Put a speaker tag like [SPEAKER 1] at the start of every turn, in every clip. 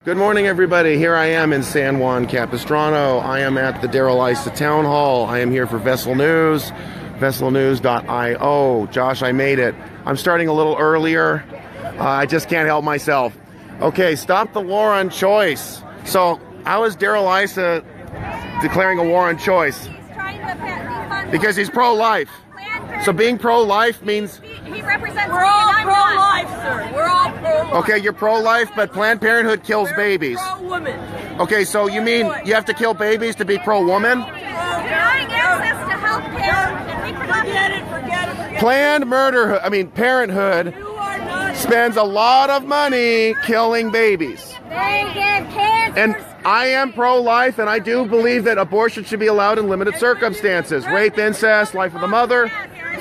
[SPEAKER 1] Good morning, everybody. Here I am in San Juan Capistrano. I am at the Darrell Issa Town Hall. I am here for Vessel News, vesselnews.io. Josh, I made it. I'm starting a little earlier. I just can't help myself. Okay, stop the war on choice. So, how is Darrell Issa declaring a war on choice? Because he's pro-life. So being pro-life means...
[SPEAKER 2] He represents...
[SPEAKER 3] We're all pro-life, sir. We're all pro-life.
[SPEAKER 1] Okay, you're pro-life, but Planned Parenthood kills babies.
[SPEAKER 3] Pro-woman.
[SPEAKER 1] Okay, so you mean you have to kill babies to be pro-woman?
[SPEAKER 2] Denying access to health care and reproductive...
[SPEAKER 3] Forget it.
[SPEAKER 1] Planned Parenthood spends a lot of money killing babies.
[SPEAKER 2] They give cancer.
[SPEAKER 1] And I am pro-life, and I do believe that abortion should be allowed in limited circumstances. Rape, incest, life of the mother,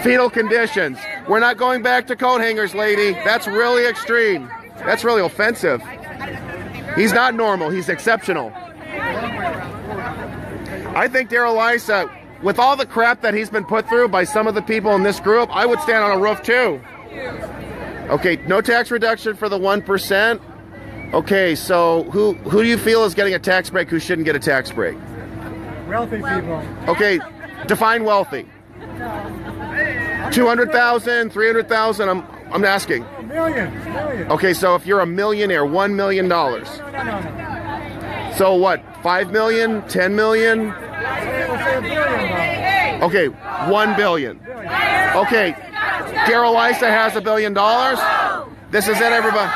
[SPEAKER 1] fetal conditions. We're not going back to coat hangers, lady. That's really extreme. That's really offensive. He's not normal. He's exceptional. I think Darrell Issa, with all the crap that he's been put through by some of the people in this group, I would stand on a roof too. Okay, no tax reduction for the 1%. Okay, so who do you feel is getting a tax break who shouldn't get a tax break?
[SPEAKER 4] Wealthy people.
[SPEAKER 1] Okay, define wealthy. 200,000, 300,000, I'm asking.
[SPEAKER 4] Million.
[SPEAKER 1] Okay, so if you're a millionaire, $1 million.
[SPEAKER 4] No.
[SPEAKER 1] So what, 5 million, 10 million?
[SPEAKER 4] Let's say $1 billion.
[SPEAKER 1] Okay, 1 billion. Okay, Darrell Issa has $1 billion. This is it, everybody.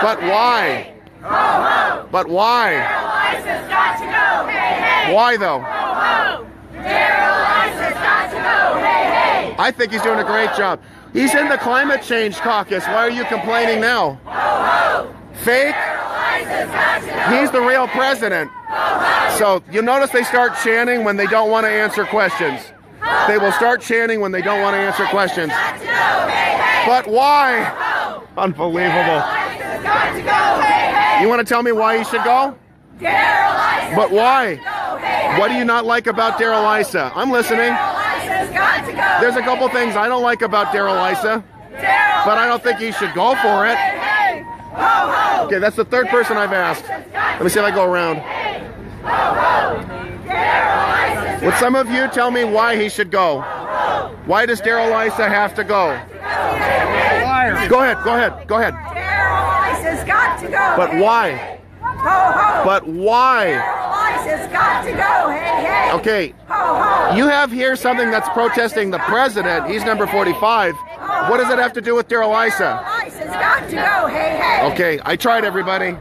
[SPEAKER 1] But why? But why? Why though? I think he's doing a great job. He's in the climate change caucus. Why are you complaining now? Fake? He's the real president. So you'll notice they start chanting when they don't want to answer questions. They will start chanting when they don't want to answer questions. But why? Unbelievable. You want to tell me why he should go? But why? What do you not like about Darrell Issa? I'm listening. There's a couple things I don't like about Darrell Issa, but I don't think he should go for it. Okay, that's the third person I've asked. Let me see if I go around. Would some of you tell me why he should go? Why does Darrell Issa have to go? Go ahead.
[SPEAKER 3] Darrell Issa's got to go.
[SPEAKER 1] But why? But why?
[SPEAKER 3] Darrell Issa's got to go. Hey.
[SPEAKER 1] Okay, you have here something that's protesting the president. He's number 45. What does it have to do with Darrell Issa?
[SPEAKER 3] Darrell Issa's got to go. Hey.
[SPEAKER 1] Okay, I tried, everybody.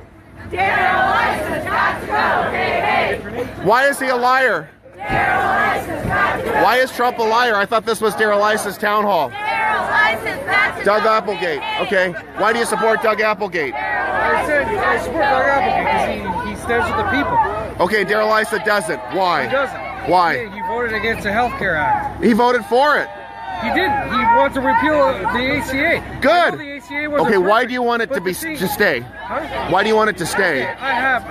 [SPEAKER 3] Darrell Issa's got to go. Hey.
[SPEAKER 1] Why is he a liar?
[SPEAKER 3] Darrell Issa's got to go.
[SPEAKER 1] Why is Trump a liar? I thought this was Darrell Issa's town hall.
[SPEAKER 3] Darrell Issa's got to
[SPEAKER 1] Doug
[SPEAKER 3] go.
[SPEAKER 1] Applegate. Okay, why do you support Doug Applegate?
[SPEAKER 4] I said I support Doug Applegate because he stands with the people.
[SPEAKER 1] Okay, Darrell Issa doesn't. Why?
[SPEAKER 4] He doesn't.
[SPEAKER 1] Why?
[SPEAKER 4] He voted against the Health Care Act.
[SPEAKER 1] He voted for it.
[SPEAKER 4] He didn't. He wants to repeal the ACA.
[SPEAKER 1] Good.
[SPEAKER 4] The ACA wasn't
[SPEAKER 1] Okay, why
[SPEAKER 4] perfect,
[SPEAKER 1] do you want it
[SPEAKER 4] but
[SPEAKER 1] to be
[SPEAKER 4] the thing-
[SPEAKER 1] to stay?
[SPEAKER 4] Huh?
[SPEAKER 1] Why do you want it to stay?
[SPEAKER 4] I have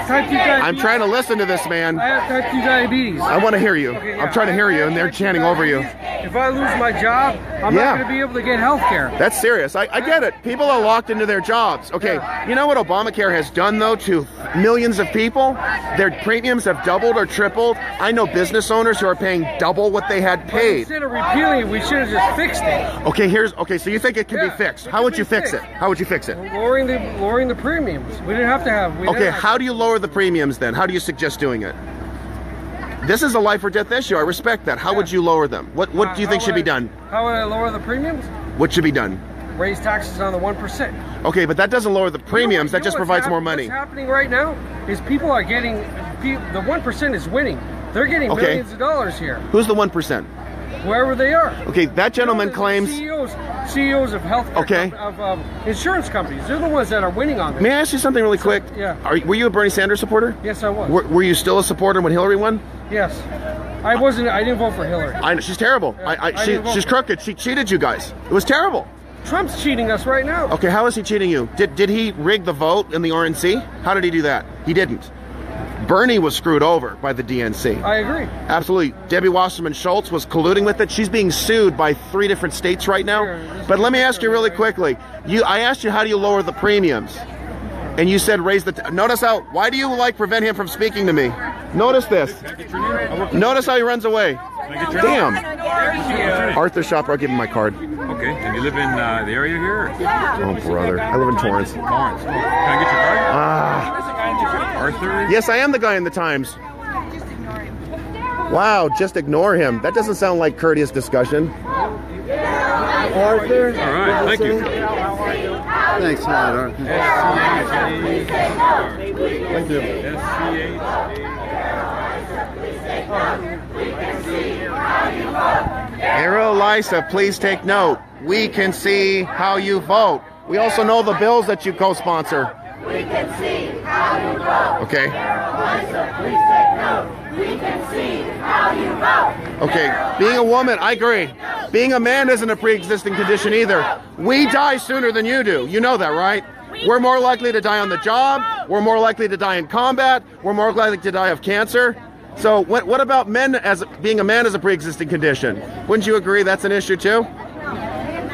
[SPEAKER 4] type 2 diabetes.
[SPEAKER 1] I'm trying to listen to this man.
[SPEAKER 4] I have type 2 diabetes.
[SPEAKER 1] I want to hear you.
[SPEAKER 4] Okay,
[SPEAKER 1] I'm trying to hear you, and they're chanting over you.
[SPEAKER 4] If I lose my job, I'm
[SPEAKER 1] Yeah.
[SPEAKER 4] not going to be able to get health care.
[SPEAKER 1] That's serious. I get it. People are locked into their jobs. Okay, you know what Obamacare has done, though, to millions of people? Their premiums have doubled or tripled. I know business owners who are paying double what they had paid.
[SPEAKER 4] Instead of repealing it, we should have just fixed it.
[SPEAKER 1] Okay, so you think it can be
[SPEAKER 4] Yeah,
[SPEAKER 1] fixed.
[SPEAKER 4] it
[SPEAKER 1] How
[SPEAKER 4] can
[SPEAKER 1] would
[SPEAKER 4] be
[SPEAKER 1] you fix it?
[SPEAKER 4] fixed.
[SPEAKER 1] How would you fix it?
[SPEAKER 4] Lowering the premiums. We didn't have to have.
[SPEAKER 1] Okay, how do you lower the premiums then? How do you suggest doing it? This is a life or death issue. I respect that. How would you lower them? What do you think should be done?
[SPEAKER 4] How would I lower the premiums?
[SPEAKER 1] What should be done?
[SPEAKER 4] Raise taxes on the 1%.
[SPEAKER 1] Okay, but that doesn't lower the premiums. That just provides more money.
[SPEAKER 4] What's happening right now is people are getting, the 1% is winning. They're getting
[SPEAKER 1] Okay.
[SPEAKER 4] millions of dollars here,
[SPEAKER 1] Who's the 1%?
[SPEAKER 4] wherever they are.
[SPEAKER 1] Okay, that gentleman
[SPEAKER 4] The
[SPEAKER 1] claims...
[SPEAKER 4] CEOs of health
[SPEAKER 1] Okay.
[SPEAKER 4] of insurance companies. They're the ones that are winning on this.
[SPEAKER 1] May I ask you something really quick?
[SPEAKER 4] Yeah.
[SPEAKER 1] Were you a Bernie Sanders supporter?
[SPEAKER 4] Yes, I was.
[SPEAKER 1] Were you still a supporter when Hillary won?
[SPEAKER 4] Yes. I wasn't. I didn't vote for Hillary.
[SPEAKER 1] I know, she's terrible.
[SPEAKER 4] I didn't vote
[SPEAKER 1] She's
[SPEAKER 4] for
[SPEAKER 1] crooked. She cheated you guys. It was terrible.
[SPEAKER 4] Trump's cheating us right now.
[SPEAKER 1] Okay, how is he cheating you? Did he rig the vote in the RNC? How did he do that? He didn't. Bernie was screwed over by the DNC.
[SPEAKER 4] I agree.
[SPEAKER 1] Absolutely. Debbie Wasserman Schultz was colluding with it. She's being sued by 3 different states right now. But let me ask you really quickly. I asked you, how do you lower the premiums? And you said raise the... Notice how... Why do you like prevent him from speaking to me? Notice this. Notice how he runs away. Damn. Arthur Schaper, I'll give him my card.
[SPEAKER 5] Okay, and you live in the area here?
[SPEAKER 1] Oh, brother. I live in Torrance.
[SPEAKER 5] Can I get your card? Arthur?
[SPEAKER 1] Yes, I am the guy in the Times. Wow, just ignore him. That doesn't sound like courteous discussion.
[SPEAKER 6] Arthur?
[SPEAKER 5] All right, thank you.
[SPEAKER 6] Thanks a lot, Arthur.
[SPEAKER 1] Thank you. Darrell Issa, please take note. We can see how you vote. We also know the bills that you co-sponsor.
[SPEAKER 3] We can see how you vote.
[SPEAKER 1] Okay.
[SPEAKER 3] Please take note. We can see how you vote.
[SPEAKER 1] Okay, being a woman, I agree. Being a man isn't a pre-existing condition either. We die sooner than you do. You know that, right? We're more likely to die on the job. We're more likely to die in combat. We're more likely to die of cancer. So what about men as being a man as a pre-existing condition? Wouldn't you agree that's an issue too?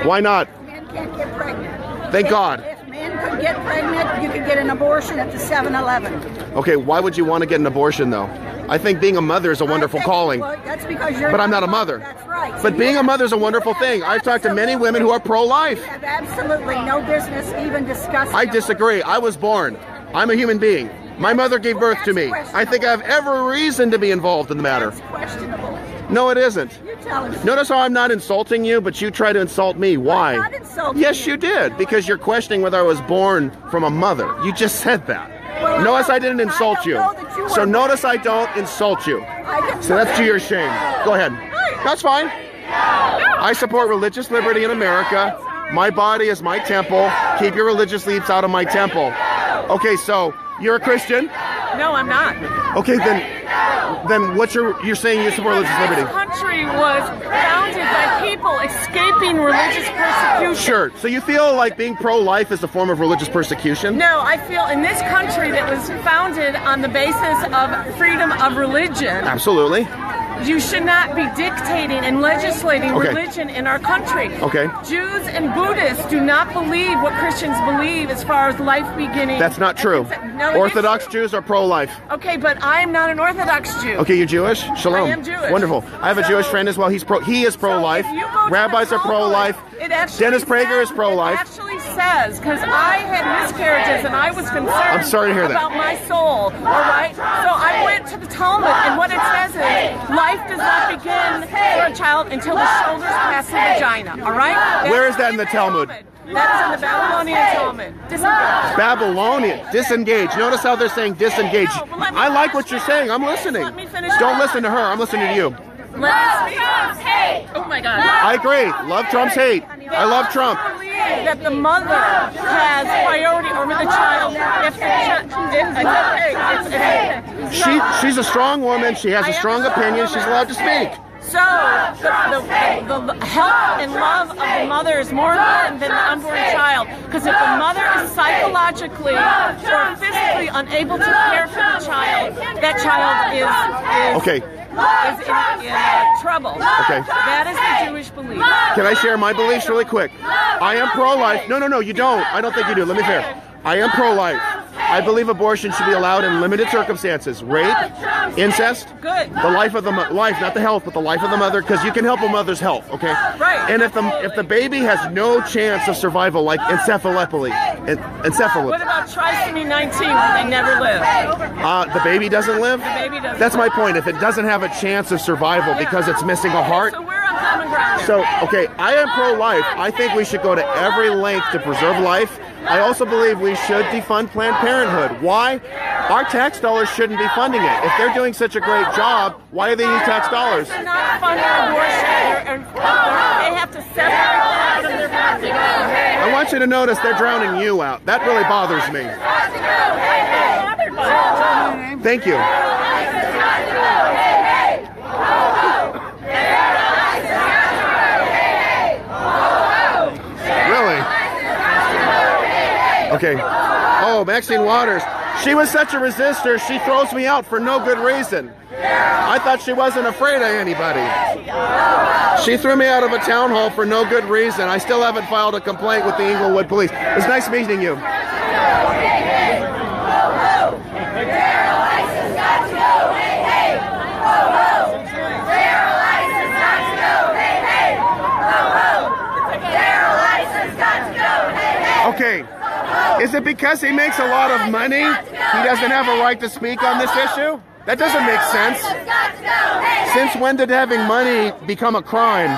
[SPEAKER 1] Why not?
[SPEAKER 2] Men can't get pregnant.
[SPEAKER 1] Thank God.
[SPEAKER 2] If men could get pregnant, you could get an abortion at the 7-Eleven.
[SPEAKER 1] Okay, why would you want to get an abortion though? I think being a mother is a wonderful calling.
[SPEAKER 2] Well, that's because you're
[SPEAKER 1] But I'm not a mother.
[SPEAKER 2] That's right.
[SPEAKER 1] But being a mother is a wonderful thing. I've talked to many women who are pro-life.
[SPEAKER 2] You have absolutely no business even discussing.
[SPEAKER 1] I disagree. I was born. I'm a human being. My mother gave birth to me. I think I have every reason to be involved in the matter.
[SPEAKER 2] That's questionable.
[SPEAKER 1] No, it isn't.
[SPEAKER 2] You tell him.
[SPEAKER 1] Notice how I'm not insulting you, but you try to insult me. Why?
[SPEAKER 2] I'm not insulting
[SPEAKER 1] Yes,
[SPEAKER 2] you.
[SPEAKER 1] you did, because you're questioning whether I was born from a mother. You just said that.
[SPEAKER 2] Well,
[SPEAKER 1] Notice I didn't insult
[SPEAKER 2] don't
[SPEAKER 1] you.
[SPEAKER 2] know that you
[SPEAKER 1] So
[SPEAKER 2] were
[SPEAKER 1] notice I don't insult you. So that's to your shame. Go ahead. That's fine. I support religious liberty in America. My body is my temple. Keep your religious leaves out of my temple. Okay, so you're a Christian?
[SPEAKER 7] No, I'm not.
[SPEAKER 1] Okay, then what's you're saying you support religious liberty?
[SPEAKER 7] This country was founded by people escaping religious persecution.
[SPEAKER 1] Sure. So you feel like being pro-life is a form of religious persecution?
[SPEAKER 7] No, I feel in this country that was founded on the basis of freedom of religion,
[SPEAKER 1] Absolutely.
[SPEAKER 7] you should not be dictating and legislating
[SPEAKER 1] Okay.
[SPEAKER 7] religion in our country.
[SPEAKER 1] Okay.
[SPEAKER 7] Jews and Buddhists do not believe what Christians believe as far as life beginning.
[SPEAKER 1] That's not true.
[SPEAKER 7] No, it is
[SPEAKER 1] Orthodox
[SPEAKER 7] true.
[SPEAKER 1] Jews are pro-life.
[SPEAKER 7] Okay, but I'm not an Orthodox Jew.
[SPEAKER 1] Okay, you're Jewish? Shalom.
[SPEAKER 7] I am Jewish.
[SPEAKER 1] Wonderful. I have a Jewish friend as well. He is pro-life.
[SPEAKER 7] So if you go to
[SPEAKER 1] Rabbis
[SPEAKER 7] the
[SPEAKER 1] are pro-life.
[SPEAKER 7] it actually
[SPEAKER 1] Dennis Prager is
[SPEAKER 7] says-
[SPEAKER 1] pro-life.
[SPEAKER 7] It actually says, because I had miscarriages and I was concerned
[SPEAKER 1] I'm sorry to hear that.
[SPEAKER 7] about my soul, all right? So I went to the Talmud, and what it says is, life does not begin for a child until the shoulders pass the vagina, all right?
[SPEAKER 1] Where is that in the Talmud?
[SPEAKER 7] That is in the Babylonian Talmud. Disengage.
[SPEAKER 1] Babylonian. Disengage. Notice how they're saying disengage.
[SPEAKER 7] No, but let me
[SPEAKER 1] I like
[SPEAKER 7] finish
[SPEAKER 1] what you're
[SPEAKER 7] my-
[SPEAKER 1] saying. I'm
[SPEAKER 7] Please
[SPEAKER 1] listening.
[SPEAKER 7] let me finish
[SPEAKER 1] Don't
[SPEAKER 7] my-
[SPEAKER 1] listen to her. I'm listening to you.
[SPEAKER 7] Let me speak. Oh my God.
[SPEAKER 1] I agree. Love Trump's hate. I love Trump.
[SPEAKER 7] I believe that the mother has priority over the child. If the child,
[SPEAKER 1] She's a strong woman. She has a strong opinion. She's allowed to speak.
[SPEAKER 7] so the health and love of the mother is more important than the unborn child. Because if the mother is psychologically or physically unable to care for the child, that child is
[SPEAKER 1] Okay.
[SPEAKER 7] in trouble.
[SPEAKER 1] Okay.
[SPEAKER 7] That is the Jewish belief.
[SPEAKER 1] Can I share my beliefs really quick? I am pro-life. No, you don't. I don't think you do. Let me be fair. I am pro-life. I believe abortion should be allowed in limited circumstances. Rape, incest,
[SPEAKER 7] Good.
[SPEAKER 1] the life of the life, not the health, but the life of the mother, because you can help a mother's health. Okay.
[SPEAKER 7] Right.
[SPEAKER 1] And if the baby has no chance of survival, like encephalopathy,
[SPEAKER 7] What about trisomy 19 when they never live?
[SPEAKER 1] the baby doesn't live.
[SPEAKER 7] The baby doesn't
[SPEAKER 1] That's my
[SPEAKER 7] live.
[SPEAKER 1] point. If it doesn't have a chance of survival because it's missing a heart.
[SPEAKER 7] So we're on common ground.
[SPEAKER 1] So, okay, I am pro-life. I think we should go to every length to preserve life. I also believe we should defund Planned Parenthood. Why? Our tax dollars shouldn't be funding it. If they're doing such a great job, why do they use tax dollars?
[SPEAKER 7] They're not funding abortion. They have to separate that from their funding.
[SPEAKER 1] I want you to notice they're drowning you out. That really bothers me. Thank you. Really? Okay. Oh, Maxine Waters. She was such a resistor, she throws me out for no good reason. I thought she wasn't afraid of anybody. She threw me out of a town hall for no good reason. I still haven't filed a complaint with the Inglewood police. It was nice meeting you. Is it because he makes a lot of money? He doesn't have a right to speak on this issue? That doesn't make sense. Since when did having money become a crime?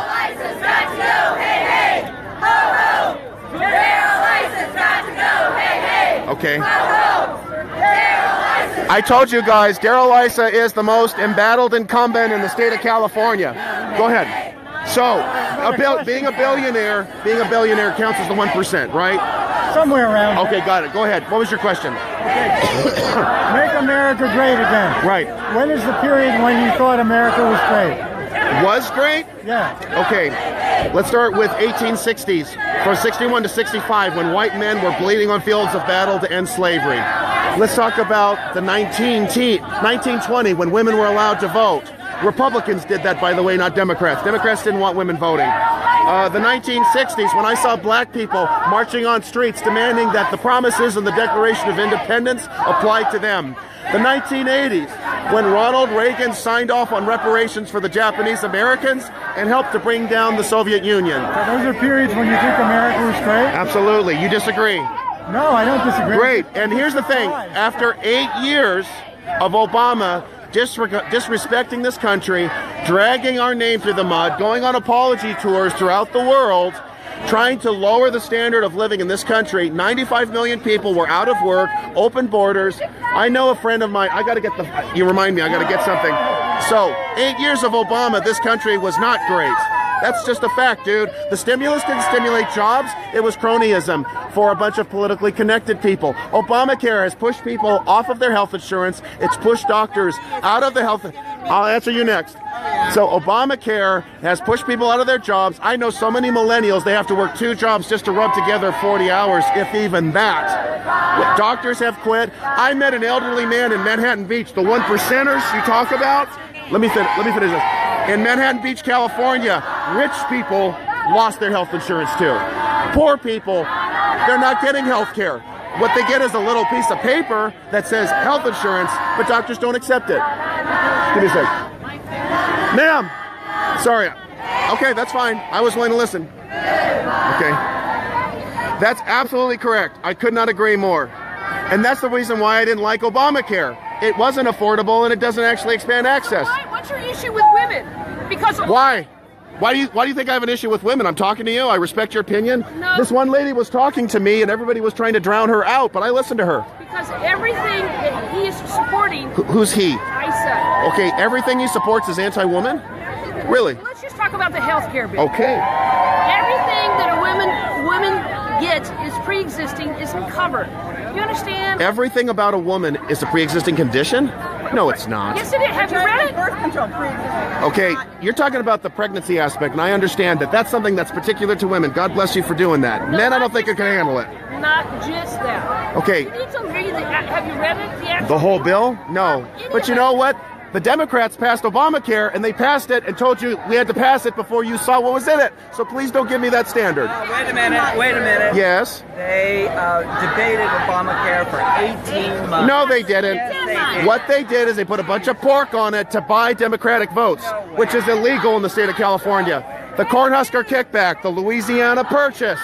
[SPEAKER 1] Okay. I told you guys, Darrell Issa is the most embattled incumbent in the state of California. Go ahead. So, being a billionaire counts as the 1%, right?
[SPEAKER 8] Somewhere around.
[SPEAKER 1] Okay, got it. Go ahead. What was your question?
[SPEAKER 8] Okay. Make America great again.
[SPEAKER 1] Right.
[SPEAKER 8] When is the period when you thought America was great?
[SPEAKER 1] Was great?
[SPEAKER 8] Yeah.
[SPEAKER 1] Okay. Let's start with 1860s, from 61 to 65, when white men were bleeding on fields of battle to end slavery. Let's talk about the 1920, when women were allowed to vote. Republicans did that, by the way, not Democrats. Democrats didn't want women voting. The 1960s, when I saw black people marching on streets demanding that the promises in the Declaration of Independence applied to them. The 1980s, when Ronald Reagan signed off on reparations for the Japanese Americans and helped to bring down the Soviet Union.
[SPEAKER 8] So those are periods when you think America was great?
[SPEAKER 1] Absolutely. You disagree?
[SPEAKER 8] No, I don't disagree.
[SPEAKER 1] Great. And here's the thing. After 8 years of Obama disrespecting this country, dragging our name through the mud, going on apology tours throughout the world, trying to lower the standard of living in this country, 95 million people were out of work, open borders. I know a friend of mine, you remind me, I gotta get something. So, 8 years of Obama, this country was not great. That's just a fact, dude. The stimulus didn't stimulate jobs. It was cronyism for a bunch of politically connected people. Obamacare has pushed people off of their health insurance. It's pushed doctors out of the health. I'll answer you next. So Obamacare has pushed people out of their jobs. I know so many millennials, they have to work 2 jobs just to rub together 40 hours, if even that. Doctors have quit. I met an elderly man in Manhattan Beach, the 1%ers you talk about. Let me finish this. In Manhattan Beach, California, rich people lost their health insurance too. Poor people, they're not getting health care. What they get is a little piece of paper that says health insurance, but doctors don't accept it. Give me a sec. Ma'am, sorry. Okay, that's fine. I was willing to listen. Okay. That's absolutely correct. I could not agree more. And that's the reason why I didn't like Obamacare. It wasn't affordable and it doesn't actually expand access.
[SPEAKER 7] What's your issue with women? Because
[SPEAKER 1] why? Why do you think I have an issue with women? I'm talking to you. I respect your opinion.
[SPEAKER 7] No.
[SPEAKER 1] This one lady was talking to me and everybody was trying to drown her out, but I listened to her.
[SPEAKER 7] Because everything that he is supporting...
[SPEAKER 1] Who's he?
[SPEAKER 7] Issa.
[SPEAKER 1] Okay, everything he supports is anti-woman? Really?
[SPEAKER 7] Let's just talk about the health care bill.
[SPEAKER 1] Okay.
[SPEAKER 7] Everything that a women get is pre-existing, isn't covered. You understand?
[SPEAKER 1] Everything about a woman is a pre-existing condition? No, it's not.
[SPEAKER 7] Yes, it is. Have you read it?
[SPEAKER 2] Birth control pre-existing.
[SPEAKER 1] Okay, you're talking about the pregnancy aspect, and I understand that that's something that's particular to women. God bless you for doing that. Men, I don't think you can handle it.
[SPEAKER 7] Not just that.
[SPEAKER 1] Okay.
[SPEAKER 7] You need to read it. Have you read it?
[SPEAKER 1] The whole bill? No. But you know what? The Democrats passed Obamacare, and they passed it and told you we had to pass it before you saw what was in it. So please don't give me that standard.
[SPEAKER 9] Wait a minute.
[SPEAKER 1] Yes?
[SPEAKER 9] They debated Obamacare for 18 months.
[SPEAKER 1] No, they didn't.
[SPEAKER 9] Yes, they did.
[SPEAKER 1] What they did is they put a bunch of pork on it to buy Democratic votes, which is illegal in the state of California. The Cornhusker kickback, the Louisiana Purchase.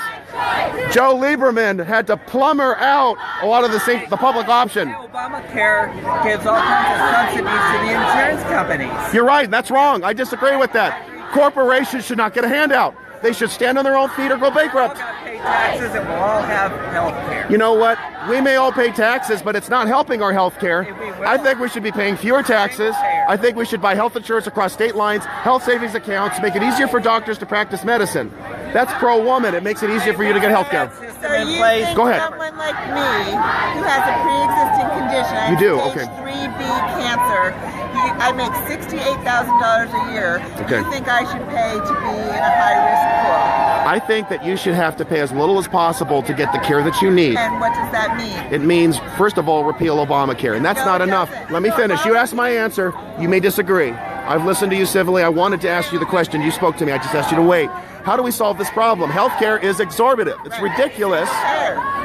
[SPEAKER 1] Joe Lieberman had to plumber out a lot of the public option.
[SPEAKER 9] Obamacare gives all kinds of subsidies to the insurance companies.
[SPEAKER 1] You're right, that's wrong. I disagree with that. Corporations should not get a handout. They should stand on their own feet or go bankrupt.
[SPEAKER 9] We're all going to pay taxes and we'll all have health care.
[SPEAKER 1] You know what? We may all pay taxes, but it's not helping our health care. I think we should be paying fewer taxes. I think we should buy health insurance across state lines, health savings accounts, make it easier for doctors to practice medicine. That's pro-woman. It makes it easier for you to get health care.
[SPEAKER 2] So you think
[SPEAKER 1] Go ahead.
[SPEAKER 2] someone like me, who has a pre-existing condition, I
[SPEAKER 1] You do,
[SPEAKER 2] have
[SPEAKER 1] okay.
[SPEAKER 2] stage 3B cancer, I make $68,000 a year.
[SPEAKER 1] Okay.
[SPEAKER 2] You think I should pay to be in a high-risk pool?
[SPEAKER 1] I think that you should have to pay as little as possible to get the care that you need.
[SPEAKER 2] And what does that mean?
[SPEAKER 1] It means, first of all, repeal Obamacare, and that's
[SPEAKER 2] No,
[SPEAKER 1] not
[SPEAKER 2] it
[SPEAKER 1] enough.
[SPEAKER 2] doesn't.
[SPEAKER 1] Let me finish. You asked my answer. You may disagree. I've listened to you civilly. I wanted to ask you the question. You spoke to me. I just asked you to wait. How do we solve this problem? Healthcare is exorbitant. It's ridiculous.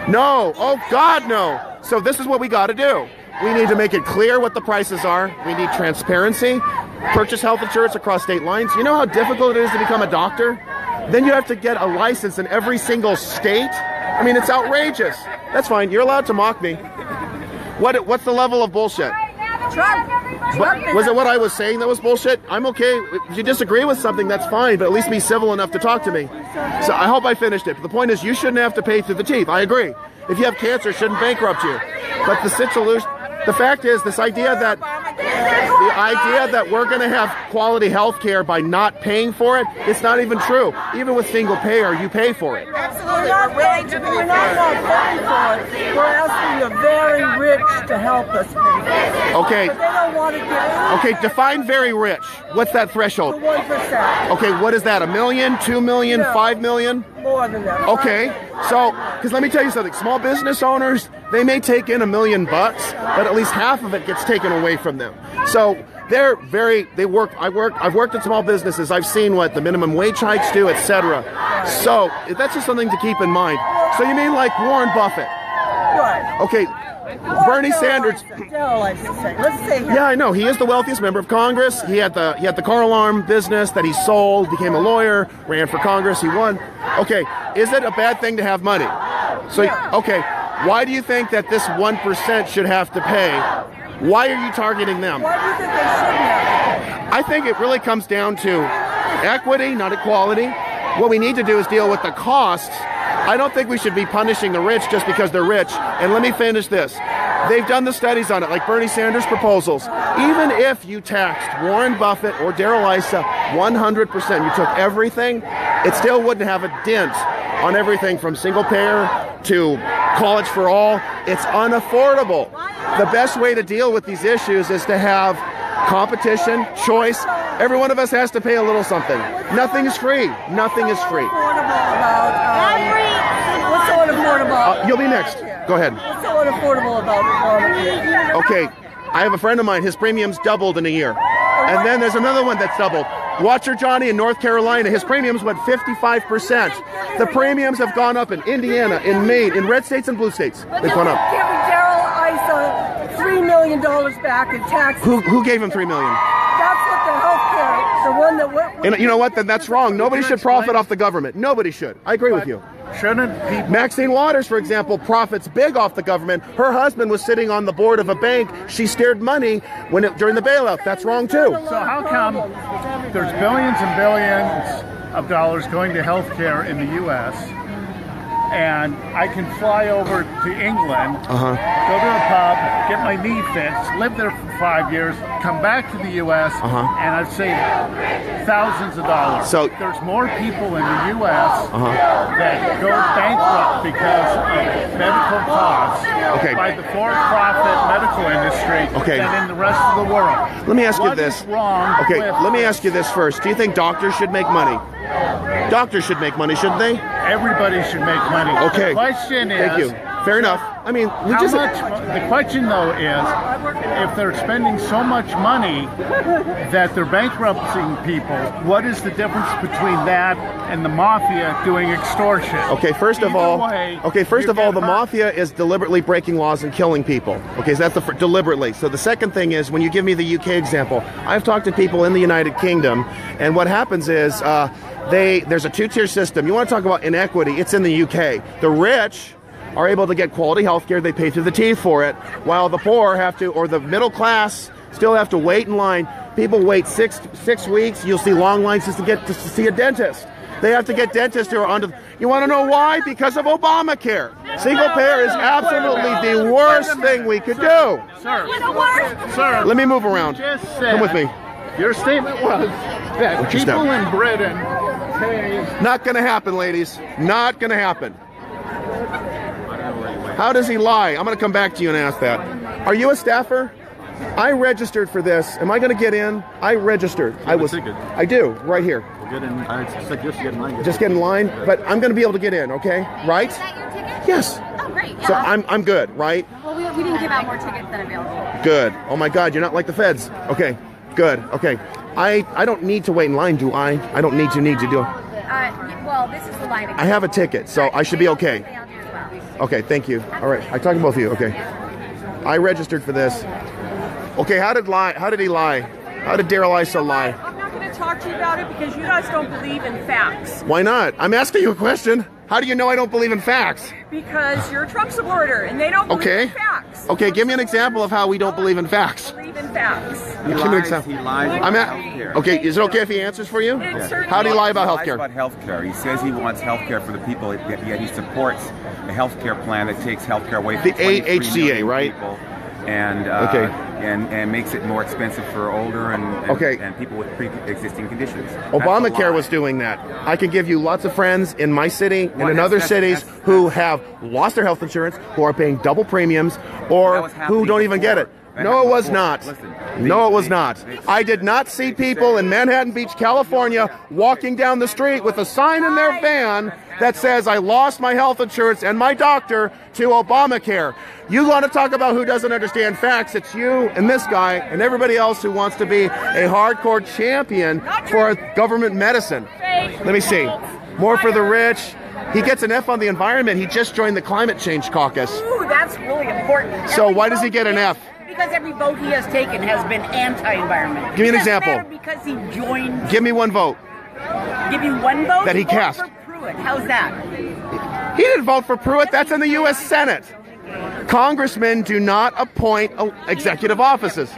[SPEAKER 1] No. Oh, God, no. So this is what we got to do. We need to make it clear what the prices are. We need transparency. Purchase health insurance across state lines. You know how difficult it is to become a doctor? Then you have to get a license in every single state. I mean, it's outrageous. That's fine. You're allowed to mock me. What's the level of bullshit?
[SPEAKER 2] Trump.
[SPEAKER 1] Was it what I was saying that was bullshit? I'm okay. If you disagree with something, that's fine, but at least be civil enough to talk to me. So I hope I finished it. But the point is, you shouldn't have to pay through the teeth. I agree. If you have cancer, it shouldn't bankrupt you. But the fact is, this idea that we're going to have quality health care by not paying for it, it's not even true. Even with single payer, you pay for it.
[SPEAKER 2] Absolutely. We're willing to pay for it. We're not paying for it. We're asking the very rich to help us pay for it.
[SPEAKER 1] Okay.
[SPEAKER 2] But they don't want to get it.
[SPEAKER 1] Okay, define very rich. What's that threshold?
[SPEAKER 2] 1%.
[SPEAKER 1] Okay, what is that? $1 million, $2 million,
[SPEAKER 2] No.
[SPEAKER 1] $5 million?
[SPEAKER 2] More than that.
[SPEAKER 1] Okay, so, because let me tell you something, small business owners, they may take in $1 million, but at least half of it gets taken away from them. So I've worked at small businesses, I've seen what the minimum wage hikes do, etc. So that's just something to keep in mind. So you mean like Warren Buffett?
[SPEAKER 2] Right.
[SPEAKER 1] Okay, Bernie Sanders.
[SPEAKER 2] Let's say him.
[SPEAKER 1] Yeah, I know. He is the wealthiest member of Congress. He had the car alarm business that he sold, became a lawyer, ran for Congress, he won. Okay, is it a bad thing to have money? So, okay, why do you think that this 1% should have to pay? Why are you targeting them?
[SPEAKER 2] Why do you think they shouldn't have?
[SPEAKER 1] I think it really comes down to equity, not equality. What we need to do is deal with the costs. I don't think we should be punishing the rich just because they're rich. And let me finish this. They've done the studies on it, like Bernie Sanders' proposals. Even if you taxed Warren Buffett or Darrell Issa 100%, you took everything, it still wouldn't have a dent on everything from single payer to college for all. It's unaffordable. The best way to deal with these issues is to have competition, choice. Every one of us has to pay a little something. Nothing is free. Nothing is free.
[SPEAKER 2] What's so unaffordable?
[SPEAKER 1] You'll be next. Go ahead.
[SPEAKER 2] What's so unaffordable about Obamacare?
[SPEAKER 1] Okay, I have a friend of mine, his premiums doubled in a year. And then there's another one that's doubled. Watcher Johnny in North Carolina, his premiums went 55%. The premiums have gone up in Indiana, in Maine, in red states and blue states. They've gone up.
[SPEAKER 2] Giving Darrell Issa $3 million back in taxes.
[SPEAKER 1] Who gave him $3 million?
[SPEAKER 2] That's what the health care, the one that went.
[SPEAKER 1] And you know what? Then that's wrong. Nobody should profit off the government. Nobody should. I agree with you.
[SPEAKER 8] Shouldn't people...
[SPEAKER 1] Maxine Waters, for example, profits big off the government. Her husband was sitting on the board of a bank. She steered money during the bailout. That's wrong too.
[SPEAKER 8] So how come there's billions and billions of dollars going to health care in the U.S., and I can fly over to England, go to a pub, get my knee fixed, live there for 5 years, come back to the U.S., and I've saved thousands of dollars. So there's more people in the U.S. that go bankrupt because of medical costs by the for-profit medical industry than in the rest of the world.
[SPEAKER 1] Let me ask you this.
[SPEAKER 8] What is wrong with
[SPEAKER 1] let me ask you this first. Do you think doctors should make money? Doctors should make money, shouldn't they?
[SPEAKER 8] Everybody should make money.
[SPEAKER 1] Okay.
[SPEAKER 8] The question is...
[SPEAKER 1] Thank you. Fair enough. I mean,
[SPEAKER 8] the question, though, is if they're spending so much money that they're bankrupting people, what is the difference between that and the mafia doing extortion?
[SPEAKER 1] Okay, first of all, the mafia is deliberately breaking laws and killing people. Okay, so that's deliberately. So the second thing is, when you give me the UK example, I've talked to people in the United Kingdom, and what happens is there's a two-tier system. You want to talk about inequity? It's in the UK. The rich are able to get quality health care. They pay through the teeth for it, while the poor have to, or the middle class still have to wait in line. People wait six weeks. You'll see long lines just to get to see a dentist. They have to get dentists who are under. You want to know why? Because of Obamacare. Single payer is absolutely the worst thing we could do.
[SPEAKER 8] Sir,
[SPEAKER 1] let me move around. Come with me.
[SPEAKER 8] Your statement was that people in Britain pay...
[SPEAKER 1] Not going to happen, ladies. Not going to happen. How does he lie? I'm going to come back to you and ask that. Are you a staffer? I registered for this. Am I going to get in? I registered. I do, right here.
[SPEAKER 6] Get in. Just get in line.
[SPEAKER 1] Just get in line, but I'm going to be able to get in, okay? Right?
[SPEAKER 10] Is that your ticket?
[SPEAKER 1] Yes.
[SPEAKER 10] Oh, great. Yeah.
[SPEAKER 1] So I'm good, right?
[SPEAKER 10] Well, we didn't give out more tickets than available.
[SPEAKER 1] Good. Oh my God, you're not like the feds. Okay, good. Okay. I don't need to wait in line, do I? I don't need to do.
[SPEAKER 10] Well, this is the line.
[SPEAKER 1] I have a ticket, so I should be okay. Okay, thank you. All right, I talked to both of you. Okay, I registered for this. Okay, how did he lie? How did Darrell Issa lie?
[SPEAKER 7] I'm not going to talk to you about it because you guys don't believe in facts.
[SPEAKER 1] Why not? I'm asking you a question. How do you know I don't believe in facts?
[SPEAKER 2] Because you're a Trump supporter and they don't believe in facts.
[SPEAKER 1] Okay, give me an example of how we don't believe in facts.
[SPEAKER 2] Believe in facts.
[SPEAKER 6] He lies about healthcare.
[SPEAKER 1] Okay, is it okay if he answers for you? How do you lie about healthcare?
[SPEAKER 11] He lies about healthcare. He says he wants healthcare for the people, yet he supports a healthcare plan that takes healthcare away from
[SPEAKER 1] the
[SPEAKER 11] 23
[SPEAKER 1] AHCA,
[SPEAKER 11] million
[SPEAKER 1] right?
[SPEAKER 11] people. And and makes it more expensive for older and people with pre-existing conditions.
[SPEAKER 1] Obamacare was doing that. I can give you lots of friends in my city and in other cities who have lost their health insurance, who are paying double premiums, or who don't even get it. No, it was not. No, it was not. I did not see people in Manhattan Beach, California, walking down the street with a sign in their van that says, I lost my health insurance and my doctor to Obamacare. You want to talk about who doesn't understand facts? It's you and this guy and everybody else who wants to be a hardcore champion for government medicine. Let me see. More for the rich. He gets an F on the environment. He just joined the climate change caucus.
[SPEAKER 12] Ooh, that's really important.
[SPEAKER 1] So why does he get an F?
[SPEAKER 12] Because every vote he has taken has been anti-environment.
[SPEAKER 1] Give me an example.
[SPEAKER 12] Because he joined.
[SPEAKER 1] Give me one vote.
[SPEAKER 12] Give you one vote?
[SPEAKER 1] That he cast.
[SPEAKER 12] For Pruitt. How's that?
[SPEAKER 1] He didn't vote for Pruitt. That's in the U.S. Senate. Congressmen do not appoint executive offices.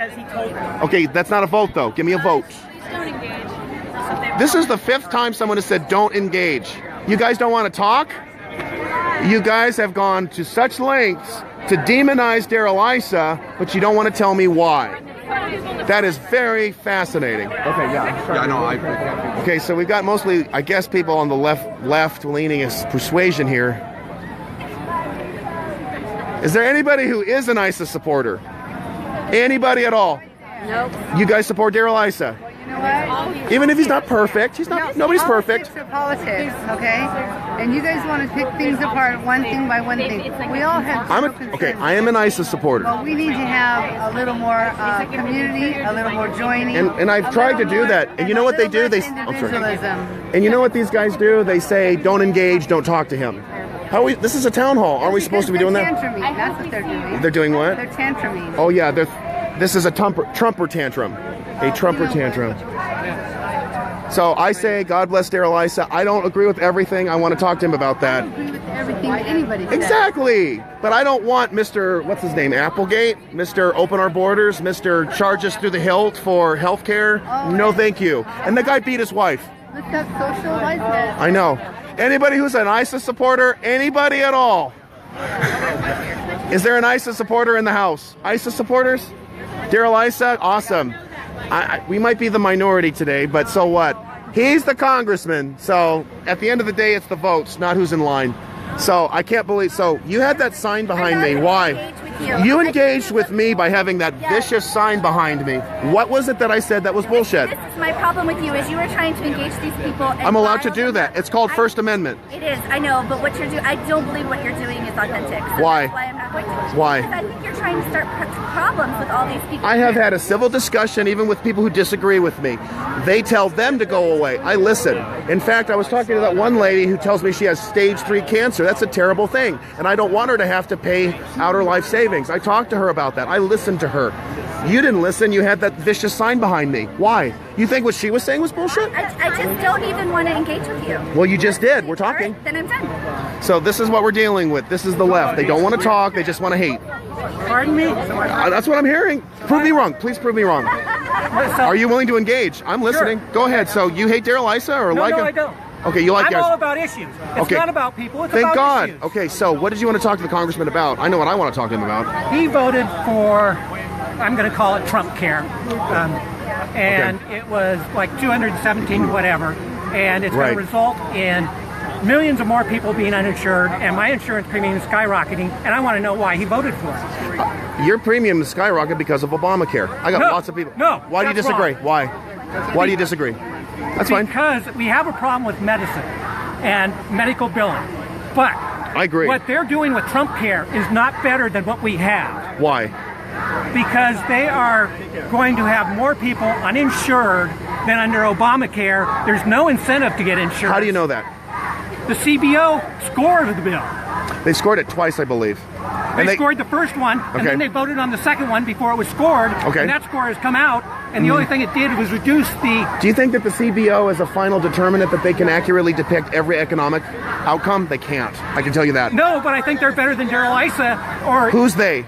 [SPEAKER 1] Okay, that's not a vote, though. Give me a vote. This is the 5th time someone has said don't engage. You guys don't want to talk? You guys have gone to such lengths to demonize Darrell Issa, but you don't want to tell me why. That is very fascinating. Okay, yeah. Okay, so we've got mostly, I guess, people on the left-leaning persuasion here. Is there anybody who is an Issa supporter? Anybody at all?
[SPEAKER 10] Nope.
[SPEAKER 1] You guys support Darrell Issa?
[SPEAKER 10] You know what?
[SPEAKER 1] Even if he's not perfect, he's not. Nobody's perfect.
[SPEAKER 13] Politics, okay? And you guys want to pick things apart one thing by one thing. We all have.
[SPEAKER 1] I am an Issa supporter.
[SPEAKER 13] Well, we need to have a little more community, a little more joining.
[SPEAKER 1] And I've tried to do that. And you know what they do? And you know what these guys do? They say, "Don't engage, don't talk to him." This is a town hall. Aren't we supposed to be doing that?
[SPEAKER 13] Tantruming. That's what they're doing.
[SPEAKER 1] They're doing what?
[SPEAKER 13] They're tantruming.
[SPEAKER 1] Oh yeah, this is a Trumper tantrum. A Trumper tantrum. So I say, God bless Darrell Issa. I don't agree with everything. I want to talk to him about that.
[SPEAKER 13] I don't agree with everything that anybody says.
[SPEAKER 1] Exactly. But I don't want Mr. What's his name? Applegate? Mr. Open Our Borders? Mr. Charge Us Through the Hilt for health care? No, thank you. And the guy beat his wife.
[SPEAKER 13] Look up social license.
[SPEAKER 1] I know. Anybody who's an Issa supporter? Anybody at all? Is there an Issa supporter in the House? Issa supporters? Darrell Issa? Awesome. We might be the minority today, but so what? He's the congressman, so at the end of the day, it's the votes, not who's in line. So I can't believe. So you had that sign behind me. Why? You engaged with me by having that vicious sign behind me. What was it that I said that was bullshit?
[SPEAKER 10] This is my problem with you is you were trying to engage these people.
[SPEAKER 1] I'm allowed to do that. It's called First Amendment.
[SPEAKER 10] It is, I know, but what you're doing, I don't believe what you're doing is authentic. So
[SPEAKER 1] Why?
[SPEAKER 10] That's why I'm not going to.
[SPEAKER 1] Why?
[SPEAKER 10] Because I think you're trying to start problems with all these people.
[SPEAKER 1] I have had a civil discussion even with people who disagree with me. They tell them to go away. I listen. In fact, I was talking to that one lady who tells me she has stage 3 cancer. That's a terrible thing. And I don't want her to have to pay out her life savings. I talked to her about that. I listened to her. You didn't listen. You had that vicious sign behind me. Why? You think what she was saying was bullshit?
[SPEAKER 10] I just don't even want to engage with you.
[SPEAKER 1] Well, you just did. We're talking.
[SPEAKER 10] Right, then I'm done.
[SPEAKER 1] So this is what we're dealing with. This is the left. They don't want to talk. They just want to hate.
[SPEAKER 12] Pardon me?
[SPEAKER 1] That's what I'm hearing. Prove me wrong. Please prove me wrong. Are you willing to engage? I'm listening. Go ahead. So you hate Darrell Issa or like him?
[SPEAKER 14] No, I don't.
[SPEAKER 1] Okay, you like
[SPEAKER 14] I'm
[SPEAKER 1] guys.
[SPEAKER 14] all about issues. It's not about people. It's
[SPEAKER 1] Thank
[SPEAKER 14] about
[SPEAKER 1] God.
[SPEAKER 14] issues.
[SPEAKER 1] Okay, so what did you want to talk to the congressman about? I know what I want to talk to him about.
[SPEAKER 14] He voted for, I'm going to call it Trump Care, and it was like 217 whatever, and it's going to result in millions of more people being uninsured, and my insurance premium is skyrocketing, and I want to know why he voted for it.
[SPEAKER 1] Your premium is skyrocketing because of Obamacare. I got lots of people.
[SPEAKER 14] No.
[SPEAKER 1] Why do you disagree?
[SPEAKER 14] Wrong.
[SPEAKER 1] Why? Why do you disagree? That's fine.
[SPEAKER 14] Because we have a problem with medicine and medical billing. But
[SPEAKER 1] I agree.
[SPEAKER 14] What they're doing with Trump Care is not better than what we have.
[SPEAKER 1] Why?
[SPEAKER 14] Because they are going to have more people uninsured than under Obamacare. There's no incentive to get insurance.
[SPEAKER 1] How do you know that?
[SPEAKER 14] The CBO scored the bill.
[SPEAKER 1] They scored it twice, I believe.
[SPEAKER 14] They scored the first one, and then they voted on the second one before it was scored. And that score has come out, and the only thing it did was reduce the...
[SPEAKER 1] Do you think that the CBO is a final determinant that they can accurately depict every economic outcome? They can't. I can tell you that.
[SPEAKER 14] No, but I think they're better than Darrell Issa or...
[SPEAKER 1] Who's they?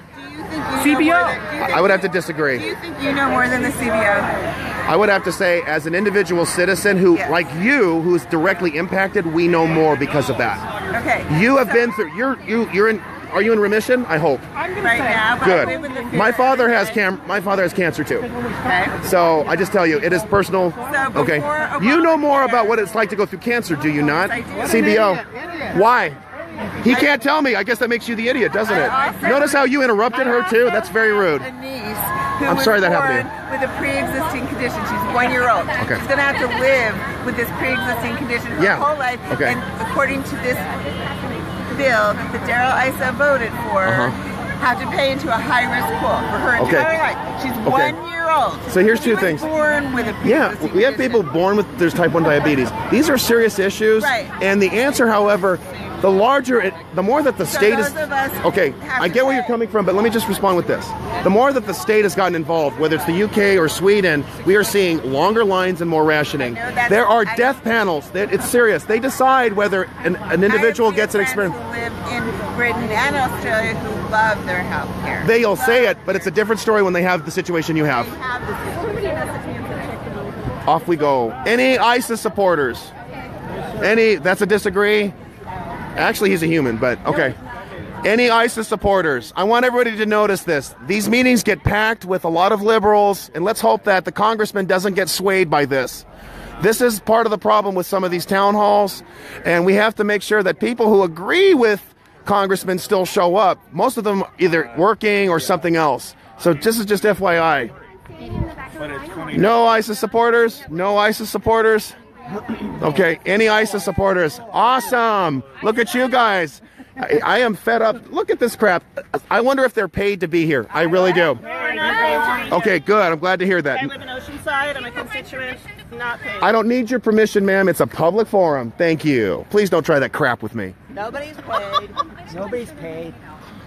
[SPEAKER 14] CBO.
[SPEAKER 1] I would have to disagree.
[SPEAKER 9] Do you think you know more than the CBO?
[SPEAKER 1] I would have to say, as an individual citizen who, like you, who's directly impacted, we know more because of that.
[SPEAKER 9] Okay.
[SPEAKER 1] You have been through. You're in. Are you in remission? I hope.
[SPEAKER 9] Right now, but
[SPEAKER 1] good.
[SPEAKER 9] I live in the
[SPEAKER 1] My father has cancer too.
[SPEAKER 9] Okay.
[SPEAKER 1] So I just tell you, it is personal. Okay. You know more about what it's like to go through cancer, do you not?
[SPEAKER 9] Yes, I do.
[SPEAKER 1] CBO. Why? He can't tell me. I guess that makes you the idiot, doesn't it? Notice how you interrupted her too? That's very rude.
[SPEAKER 9] A niece who
[SPEAKER 1] I'm sorry that happened to you.
[SPEAKER 9] with a pre-existing condition. She's 1 year old.
[SPEAKER 1] Okay.
[SPEAKER 9] She's going to have to live with this pre-existing condition her whole life.
[SPEAKER 1] Okay.
[SPEAKER 9] And according to this bill that Darrell Issa voted for, have to pay into a high-risk pool for her entire life. She's 1 year old.
[SPEAKER 1] So here's two things.
[SPEAKER 9] Born with a pre-existing
[SPEAKER 1] we have people born with there's type 1 diabetes. These are serious issues.
[SPEAKER 9] Right.
[SPEAKER 1] And the answer, however, the more that the state is... Okay, I get where you're coming from, but let me just respond with this. The more that the state has gotten involved, whether it's the UK or Sweden, we are seeing longer lines and more rationing. There are death panels. It's serious. They decide whether an individual gets an experience.
[SPEAKER 9] Who live in Britain and Australia who love their health care.
[SPEAKER 1] They'll say it, but it's a different story when they have the situation you have. Off we go. Any ISIS supporters? That's a disagree? Actually, he's a human, but okay. Any ISIS supporters? I want everybody to notice this. These meetings get packed with a lot of liberals, and let's hope that the congressman doesn't get swayed by this. This is part of the problem with some of these town halls, and we have to make sure that people who agree with congressmen still show up. Most of them either working or something else. So this is just FYI. No ISIS supporters? No ISIS supporters? Okay, any ISIS supporters? Awesome! Look at you guys. I am fed up. Look at this crap. I wonder if they're paid to be here. I really do. Okay, good. I'm glad to hear that.
[SPEAKER 15] I live in Oceanside. I'm a constituent. Not paid.
[SPEAKER 1] I don't need your permission, ma'am. It's a public forum. Thank you. Please don't try that crap with me.
[SPEAKER 15] Nobody's paid. Nobody's paid.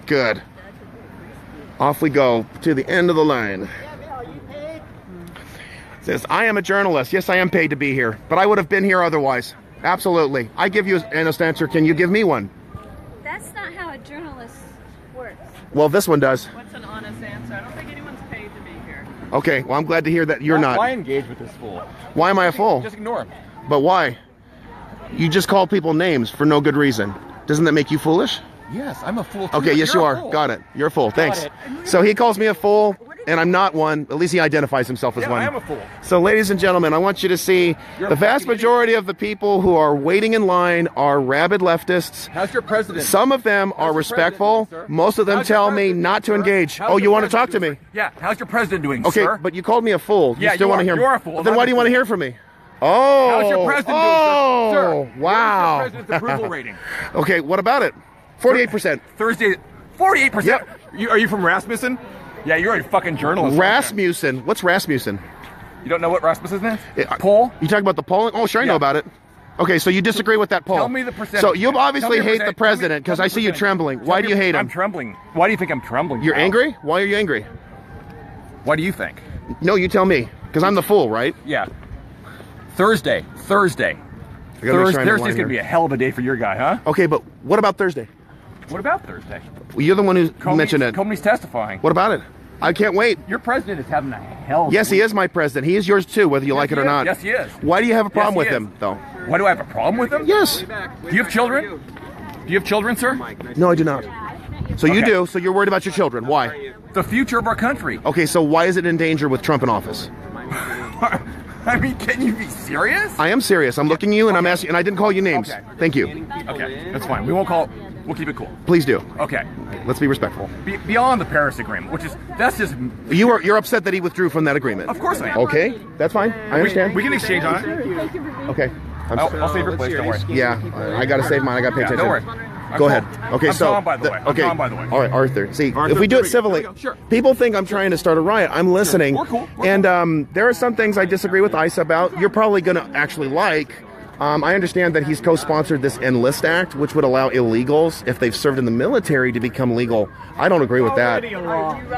[SPEAKER 1] Good. Off we go to the end of the line. Says, I am a journalist. Yes, I am paid to be here, but I would have been here otherwise. Absolutely. I give you an honest answer. Can you give me one?
[SPEAKER 16] That's not how a journalist works.
[SPEAKER 1] Well, this one does.
[SPEAKER 15] What's an honest answer? I don't think anyone's paid to be here.
[SPEAKER 1] Okay, well, I'm glad to hear that you're not.
[SPEAKER 17] Why engage with this fool?
[SPEAKER 1] Why am I a fool?
[SPEAKER 17] Just ignore him.
[SPEAKER 1] But why? You just call people names for no good reason. Doesn't that make you foolish?
[SPEAKER 17] Yes, I'm a fool too.
[SPEAKER 1] Okay, yes, you are. Got it. You're a fool. Thanks. So he calls me a fool, and I'm not one. At least he identifies himself as one.
[SPEAKER 17] I am a fool.
[SPEAKER 1] So, ladies and gentlemen, I want you to see the vast majority of the people who are waiting in line are rabid leftists.
[SPEAKER 17] How's your president?
[SPEAKER 1] Some of them are respectful. Most of them tell me not to engage. Oh, you want to talk to me?
[SPEAKER 17] Yeah. How's your president doing,
[SPEAKER 1] okay,
[SPEAKER 17] sir?
[SPEAKER 1] But you called me a fool. You still want to hear me?
[SPEAKER 17] You're a fool.
[SPEAKER 1] Then why do you want to hear from me? Oh.
[SPEAKER 17] How's your president doing, sir?
[SPEAKER 1] Wow.
[SPEAKER 17] What's your president's approval rating?
[SPEAKER 1] Okay, what about it? 48%.
[SPEAKER 17] Thursday, 48%?
[SPEAKER 1] Yep.
[SPEAKER 17] Are you from Rasmussen? Yeah, you're a fucking journalist.
[SPEAKER 1] Rasmussen. What's Rasmussen?
[SPEAKER 17] You don't know what Rasmussen is? Poll?
[SPEAKER 1] You talking about the polling? Oh, sure, I know about it. Okay, so you disagree with that poll.
[SPEAKER 17] Tell me the percentage.
[SPEAKER 1] So you obviously hate the president because I see you trembling. Why do you hate him?
[SPEAKER 17] I'm trembling. Why do you think I'm trembling?
[SPEAKER 1] You're angry? Why are you angry?
[SPEAKER 17] What do you think?
[SPEAKER 1] No, you tell me. Because I'm the fool, right?
[SPEAKER 17] Yeah. Thursday. Thursday's going to be a hell of a day for your guy, huh?
[SPEAKER 1] Okay, but what about Thursday?
[SPEAKER 17] What about Thursday?
[SPEAKER 1] Well, you're the one who mentioned it.
[SPEAKER 17] Comey's testifying.
[SPEAKER 1] What about it? I can't wait.
[SPEAKER 17] Your president is having a hell of a
[SPEAKER 1] Yes, he is my president. He is yours too, whether you like it or not.
[SPEAKER 17] Yes, he is.
[SPEAKER 1] Why do you have a problem with him, though?
[SPEAKER 17] Why do I have a problem with him?
[SPEAKER 1] Yes.
[SPEAKER 17] Do you have children? Do you have children, sir?
[SPEAKER 1] No, I do not. So you do, so you're worried about your children. Why?
[SPEAKER 17] The future of our country.
[SPEAKER 1] Okay, so why is it in danger with Trump in office?
[SPEAKER 17] I mean, can you be serious?
[SPEAKER 1] I am serious. I'm looking at you and I'm asking, and I didn't call you names.
[SPEAKER 17] Okay.
[SPEAKER 1] Thank you.
[SPEAKER 17] Okay, that's fine. We won't call. We'll keep it cool.
[SPEAKER 1] Please do.
[SPEAKER 17] Okay.
[SPEAKER 1] Let's be respectful.
[SPEAKER 17] Beyond the Paris Agreement, that's just.
[SPEAKER 1] You're upset that he withdrew from that agreement.
[SPEAKER 17] Of course I am.
[SPEAKER 1] Okay, that's fine. I understand.
[SPEAKER 17] We can exchange on it.
[SPEAKER 1] Okay.
[SPEAKER 17] I'll save your place. Don't worry.
[SPEAKER 1] Yeah, I gotta save mine. I gotta pay attention.
[SPEAKER 17] Don't worry.
[SPEAKER 1] Go ahead. Okay,
[SPEAKER 17] I'm
[SPEAKER 1] so
[SPEAKER 17] Tom, by the way.
[SPEAKER 1] okay.
[SPEAKER 17] Tom, by the way.
[SPEAKER 1] All right, Arthur. See,
[SPEAKER 17] Arthur,
[SPEAKER 1] if we do it civilly,
[SPEAKER 17] sure.
[SPEAKER 1] People think I'm trying to start a riot. I'm listening,
[SPEAKER 17] We're cool.
[SPEAKER 1] And there are some things I disagree with Issa about. You're probably gonna actually like. I understand that he's co-sponsored this Enlist Act, which would allow illegals, if they've served in the military, to become legal. I don't agree with that.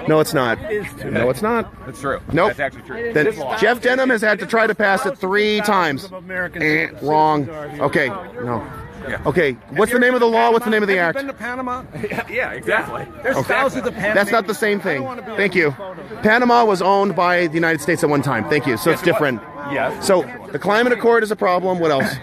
[SPEAKER 1] No, it's not. No, it's not.
[SPEAKER 17] That's true.
[SPEAKER 1] Nope.
[SPEAKER 17] That's actually true.
[SPEAKER 1] Then Jeff Denham has had to try to pass it 3 times. Wrong. Okay. No.
[SPEAKER 17] Yeah.
[SPEAKER 1] Okay. What's the name of the law? What's the name of the act?
[SPEAKER 8] Been to Panama?
[SPEAKER 17] Yeah, exactly.
[SPEAKER 8] There's thousands of Panama.
[SPEAKER 1] That's not the same thing. Thank you. Panama was owned by the United States at one time. Thank you. So it's different.
[SPEAKER 17] Yes.
[SPEAKER 1] So the climate accord is a problem. What else?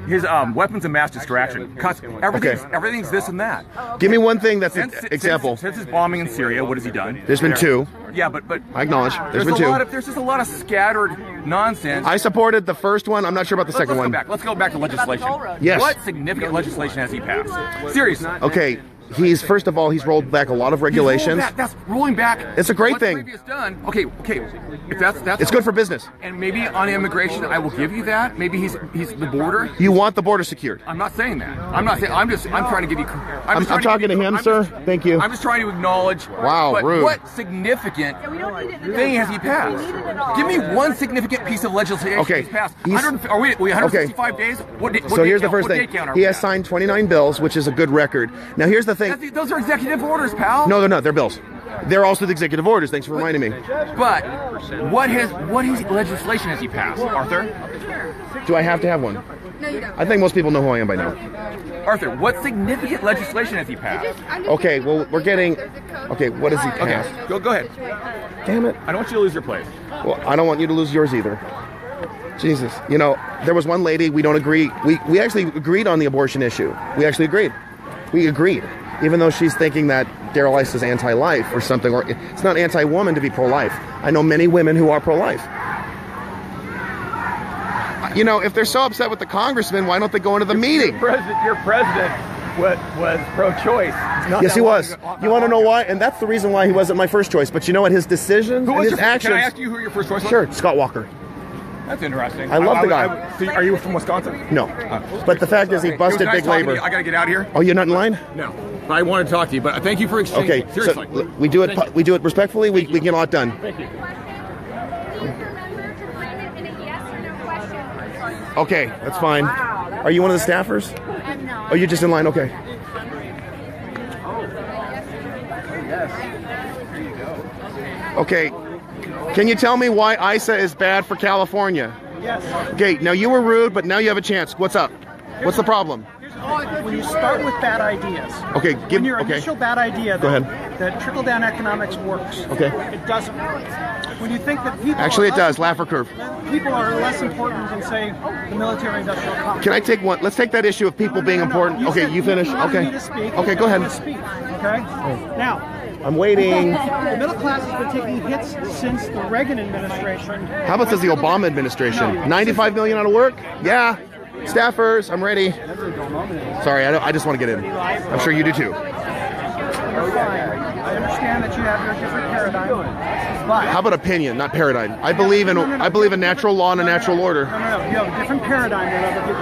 [SPEAKER 17] His weapons of mass distraction. Everything's this and that.
[SPEAKER 1] Give me one thing that's an example.
[SPEAKER 17] Since his bombing in Syria, what has he done?
[SPEAKER 1] There's been 2.
[SPEAKER 17] Yeah, but
[SPEAKER 1] I acknowledge. There's been 2.
[SPEAKER 17] There's just a lot of scattered nonsense.
[SPEAKER 1] I supported the first one. I'm not sure about the second one.
[SPEAKER 17] Let's go back to legislation.
[SPEAKER 1] Yes.
[SPEAKER 17] What significant legislation has he passed? Seriously.
[SPEAKER 1] Okay. First of all, he's rolled back a lot of regulations.
[SPEAKER 17] That's rolling back.
[SPEAKER 1] It's a great thing.
[SPEAKER 17] Done. Okay. If that's
[SPEAKER 1] it's good for business.
[SPEAKER 17] And maybe on immigration, I will give you that. Maybe he's the border.
[SPEAKER 1] You want the border secured.
[SPEAKER 17] I'm not saying that. I'm trying to give you.
[SPEAKER 1] I'm talking to him, sir. Thank you.
[SPEAKER 17] I'm just trying to acknowledge.
[SPEAKER 1] Wow, rude.
[SPEAKER 17] What significant thing has he passed? Give me one significant piece of legislation he's passed. 165 days.
[SPEAKER 1] So here's the first thing. He has signed 29 bills, which is a good record. Now here's the thing.
[SPEAKER 17] Those are executive orders, pal.
[SPEAKER 1] No, they're not. They're bills. They're also the executive orders. Thanks for reminding me.
[SPEAKER 17] But what legislation has he passed, Arthur?
[SPEAKER 1] Do I have to have one?
[SPEAKER 10] No, you don't.
[SPEAKER 1] I think most people know who I am by now.
[SPEAKER 17] Arthur, what significant legislation has he passed?
[SPEAKER 1] Okay, well, we're getting... Okay, what has he passed?
[SPEAKER 17] Okay, go ahead.
[SPEAKER 1] Damn it.
[SPEAKER 17] I don't want you to lose your place.
[SPEAKER 1] Well, I don't want you to lose yours either. Jesus. You know, there was one lady, we don't agree. We actually agreed on the abortion issue. We actually agreed. We agreed. Even though she's thinking that Darrell Issa is anti-life or something, or it's not anti-woman to be pro-life. I know many women who are pro-life. You know, if they're so upset with the congressman, why don't they go into the meeting?
[SPEAKER 17] Your president was pro-choice.
[SPEAKER 1] Yes, he was. You want to know why? And that's the reason why he wasn't my first choice. But you know what? His decisions and his actions...
[SPEAKER 17] Can I ask you who your first choice was?
[SPEAKER 1] Sure, Scott Walker.
[SPEAKER 17] That's interesting.
[SPEAKER 1] I love the guy.
[SPEAKER 17] So are you from Wisconsin?
[SPEAKER 1] No. But the fact is he busted big labor.
[SPEAKER 17] I got to get out of here.
[SPEAKER 1] Oh, you're not in line?
[SPEAKER 17] No. But I want to talk to you. But thank you for exchanging.
[SPEAKER 1] Okay,
[SPEAKER 17] seriously.
[SPEAKER 1] so we do it respectfully. We get a lot done.
[SPEAKER 17] Thank you.
[SPEAKER 1] Okay, that's fine. Are you one of the staffers?
[SPEAKER 10] I'm not.
[SPEAKER 1] Oh, you're just in line? Okay. Okay. Can you tell me why Issa is bad for California?
[SPEAKER 18] Yes.
[SPEAKER 1] Okay, now you were rude, but now you have a chance. What's up? What's the problem?
[SPEAKER 18] When you start with bad ideas.
[SPEAKER 1] Okay,
[SPEAKER 18] when your initial bad idea
[SPEAKER 1] Go ahead.
[SPEAKER 18] that trickle-down economics works.
[SPEAKER 1] Okay.
[SPEAKER 18] It doesn't. When you think that people
[SPEAKER 1] Actually, it does. Laffer curve.
[SPEAKER 18] People are less important than, say, the military-industrial complex.
[SPEAKER 1] Can I take one? Let's take that issue of people being important. Okay, you finish. Okay. Okay, go ahead.
[SPEAKER 18] Okay. Now.
[SPEAKER 1] I'm waiting.
[SPEAKER 18] The middle class has been taking hits since the Reagan administration.
[SPEAKER 1] How about says the Obama administration? 95 million out of work? Yeah. Staffers, I'm ready. Sorry, I just want to get in. I'm sure you do too.
[SPEAKER 18] I understand that you have your different paradigm. But
[SPEAKER 1] how about opinion, not paradigm? I believe in natural law and a natural order.
[SPEAKER 18] No. You have a different paradigm than other